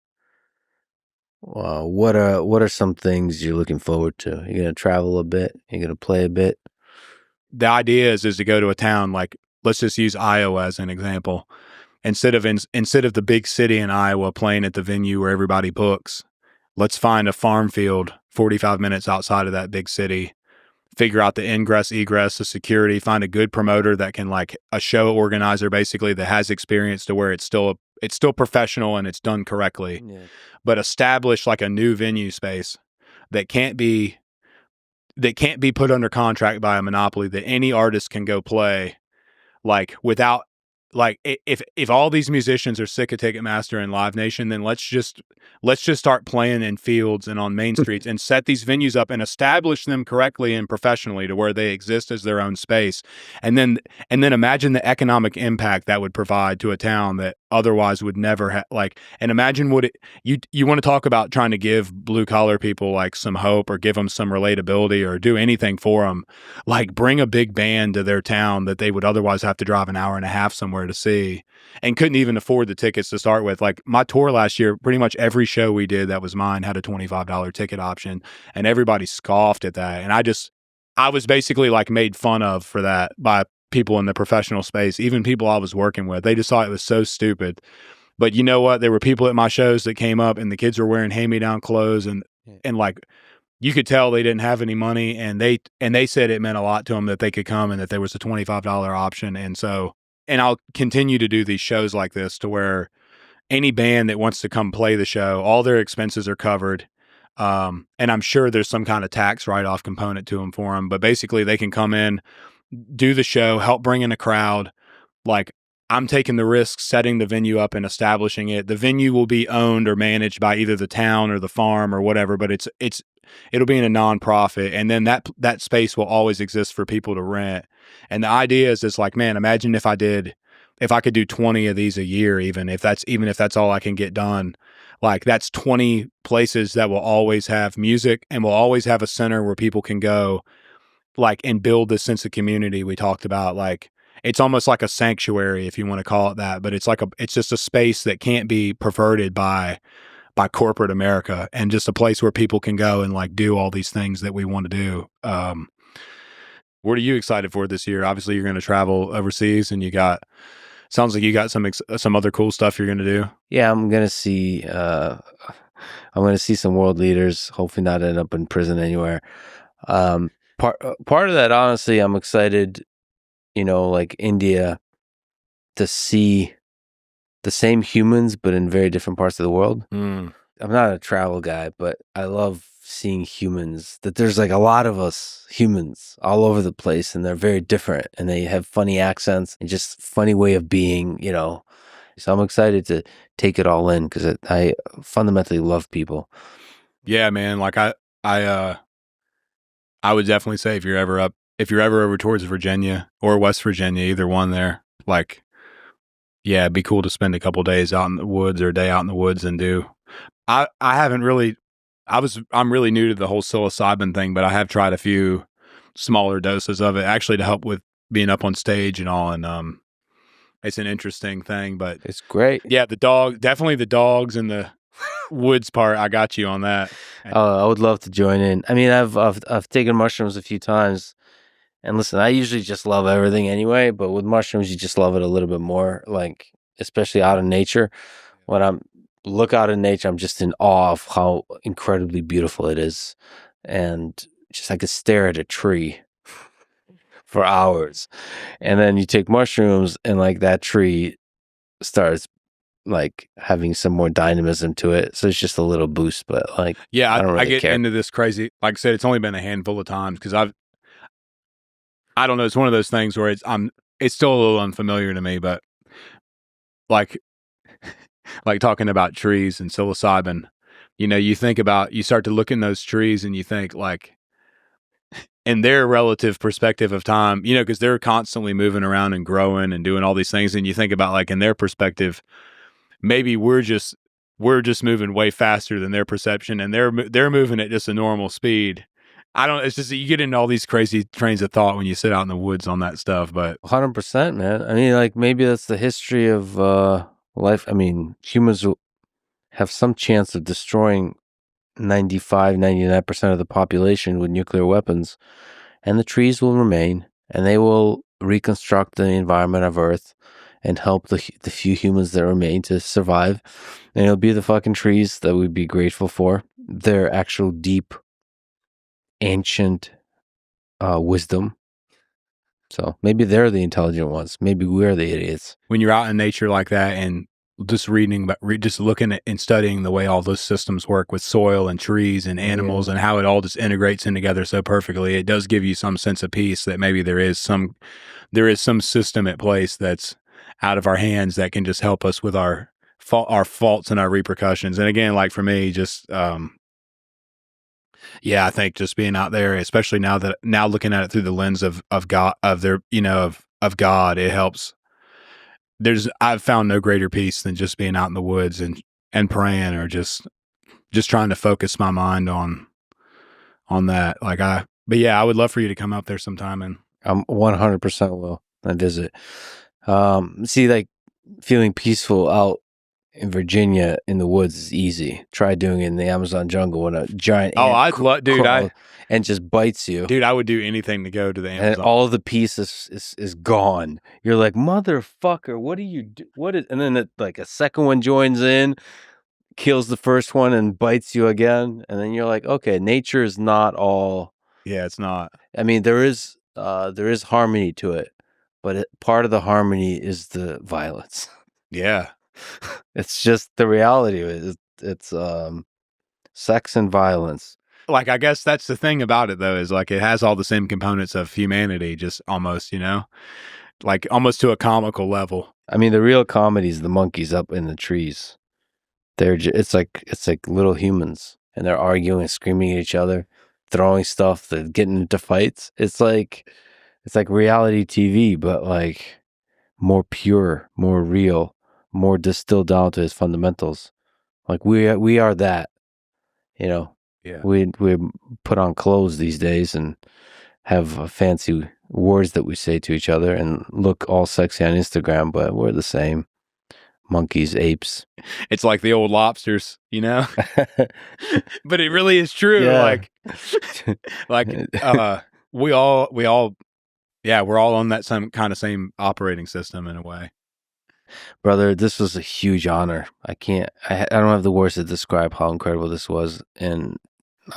What are some things you're looking forward to? You're gonna travel a bit. You're gonna play a bit. The idea is to go to a town, like let's just use Iowa as an example. Instead of the big city in Iowa playing at the venue where everybody books, let's find a farm field 45 minutes outside of that big city. Figure out the ingress, egress, the security. Find a good promoter that can, like a show organizer, basically, that has experience to where it's still professional and it's done correctly. Yeah. But establish like a new venue space that can't be put under contract by a monopoly, that any artist can go play, like without, like if all these musicians are sick of Ticketmaster and Live Nation, then let's just start playing in fields and on main streets and set these venues up and establish them correctly and professionally to where they exist as their own space. And then imagine the economic impact that would provide to a town that otherwise would never have, like, and imagine what you want to talk about trying to give blue collar people like some hope or give them some relatability or do anything for them, like bring a big band to their town that they would otherwise have to drive an hour and a half somewhere to see and couldn't even afford the tickets to start with. Like my tour last year, pretty much every show we did that was mine had a $25 ticket option, and everybody scoffed at that. And I was basically like made fun of for that by people in the professional space, even people I was working with. They just thought it was so stupid. But you know what? There were people at my shows that came up and the kids were wearing hand-me-down clothes and like you could tell they didn't have any money, and they said it meant a lot to them that they could come and that there was a $25 option. And so, and I'll continue to do these shows like this to where any band that wants to come play the show, all their expenses are covered. And I'm sure there's some kind of tax write-off component to them for them, but basically they can come in, do the show, help bring in a crowd. Like I'm taking the risk setting the venue up and establishing it. The venue will be owned or managed by either the town or the farm or whatever, but it'll be in a nonprofit, and then that space will always exist for people to rent. And the idea is it's like, man, imagine if I could do 20 of these a year, even if that's all I can get done. Like that's 20 places that will always have music and will always have a center where people can go, like, and build this sense of community we talked about. Like it's almost like a sanctuary, if you want to call it that, but it's just a space that can't be perverted by corporate America, and just a place where people can go and like do all these things that we want to do. What are you excited for this year? Obviously you're going to travel overseas, and sounds like you got some other cool stuff you're going to do. Yeah, I'm going to see some world leaders, hopefully not end up in prison anywhere. Part of that, honestly, I'm excited, like India, to see the same humans, but in very different parts of the world. I'm not a travel guy, but I love seeing humans, that there's like a lot of us humans all over the place, and they're very different, and they have funny accents and just funny way of being, So I'm excited to take it all in, because I fundamentally love people. Yeah, man. Like I would definitely say if you're ever over towards Virginia or West Virginia, either one there, like yeah, it'd be cool to spend a couple days out in the woods or a day out in the woods and do. I haven't really. I'm really new to the whole psilocybin thing, but I have tried a few smaller doses of it actually to help with being up on stage and all. And it's an interesting thing, but It's great. yeah, definitely the dogs and the woods part. I got you on that. I would love to join in. I mean, I've taken mushrooms a few times, and listen, I usually just love everything anyway, but with mushrooms, you just love it a little bit more. Like, especially out in nature. When I'm look out in nature, I'm just in awe of how incredibly beautiful it is, and just I could stare at a tree for hours, and then you take mushrooms, and like that tree starts like having some more dynamism to it. So it's just a little boost, but like, yeah, I don't really get care. into this crazy. Like I said, it's only been a handful of times because I don't know. It's one of those things where it's still a little unfamiliar to me, but like talking about trees and psilocybin, you start to look in those trees and you think like, in their relative perspective of time, because they're constantly moving around and growing and doing all these things. And you think about like in their perspective, maybe we're just moving way faster than their perception, and they're moving at just a normal speed. It's just, you get into all these crazy trains of thought when you sit out in the woods on that stuff, but 100%, man. I mean, like maybe that's the history of life. I mean, humans will have some chance of destroying 99% of the population with nuclear weapons, and the trees will remain, and they will reconstruct the environment of Earth and help the few humans that remain to survive. And it'll be the fucking trees that we'd be grateful for. Their actual deep, ancient wisdom. So maybe they're the intelligent ones. Maybe we're the idiots. When you're out in nature like that and just just looking at and studying the way all those systems work with soil and trees and animals and how it all just integrates in together so perfectly, it does give you some sense of peace that maybe there is some system at place that's out of our hands that can just help us with our faults and our repercussions. And again, like for me, just I think just being out there, especially now looking at it through the lens of God, of God, it helps. I've found no greater peace than just being out in the woods and praying, or just trying to focus my mind on that. But yeah, I would love for you to come out there sometime. And I'm 100% will and visit. See, like feeling peaceful out in Virginia in the woods is easy. Try doing it in the Amazon jungle when a giant ant crawls and just bites you. Dude, I would do anything to go to the Amazon. And all of the peace is gone. You're like, motherfucker, what do you do? And then like a second one joins in, kills the first one and bites you again. And then you're like, okay, nature is not all. Yeah, it's not. I mean, there is harmony to it, but part of the harmony is the violence. Yeah. It's just the reality of it. It's sex and violence. Like, I guess that's the thing about it, though, is like it has all the same components of humanity, just almost, like almost to a comical level. I mean, the real comedy is the monkeys up in the trees. It's like little humans, and they're arguing and screaming at each other, throwing stuff, they're getting into fights. It's like reality TV, but like more pure, more real, more distilled down to its fundamentals. Like we are that, Yeah. We put on clothes these days and have fancy words that we say to each other and look all sexy on Instagram, but we're the same. Monkeys, apes. It's like the old lobsters, but it really is true. Yeah. We all, yeah, we're all on that same operating system in a way. Brother, this was a huge honor. I don't have the words to describe how incredible this was. And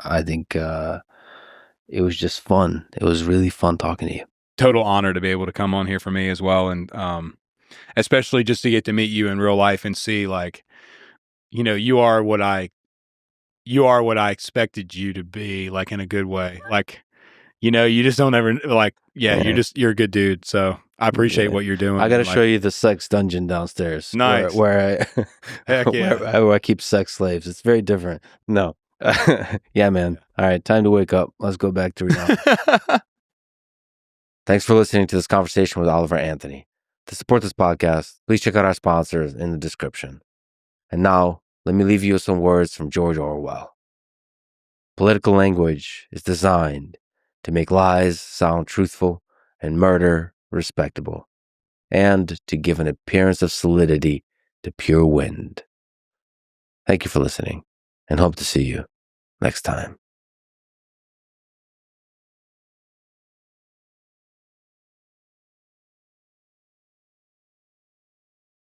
I think it was just fun. It was really fun talking to you. Total honor to be able to come on here for me as well. And especially just to get to meet you in real life and see, like, you are what I expected you to be, like, in a good way. Like, you just don't ever, like, you're a good dude. So I appreciate what you're doing. I got to show you the sex dungeon downstairs. Nice. Where Heck yeah. where I keep sex slaves. It's very different. No. Yeah, man. All right. Time to wake up. Let's go back to reality. Thanks for listening to this conversation with Oliver Anthony. To support this podcast, please check out our sponsors in the description. And now, let me leave you with some words from George Orwell. Political language is designed to make lies sound truthful and murder respectable, and to give an appearance of solidity to pure wind. Thank you for listening, and hope to see you next time.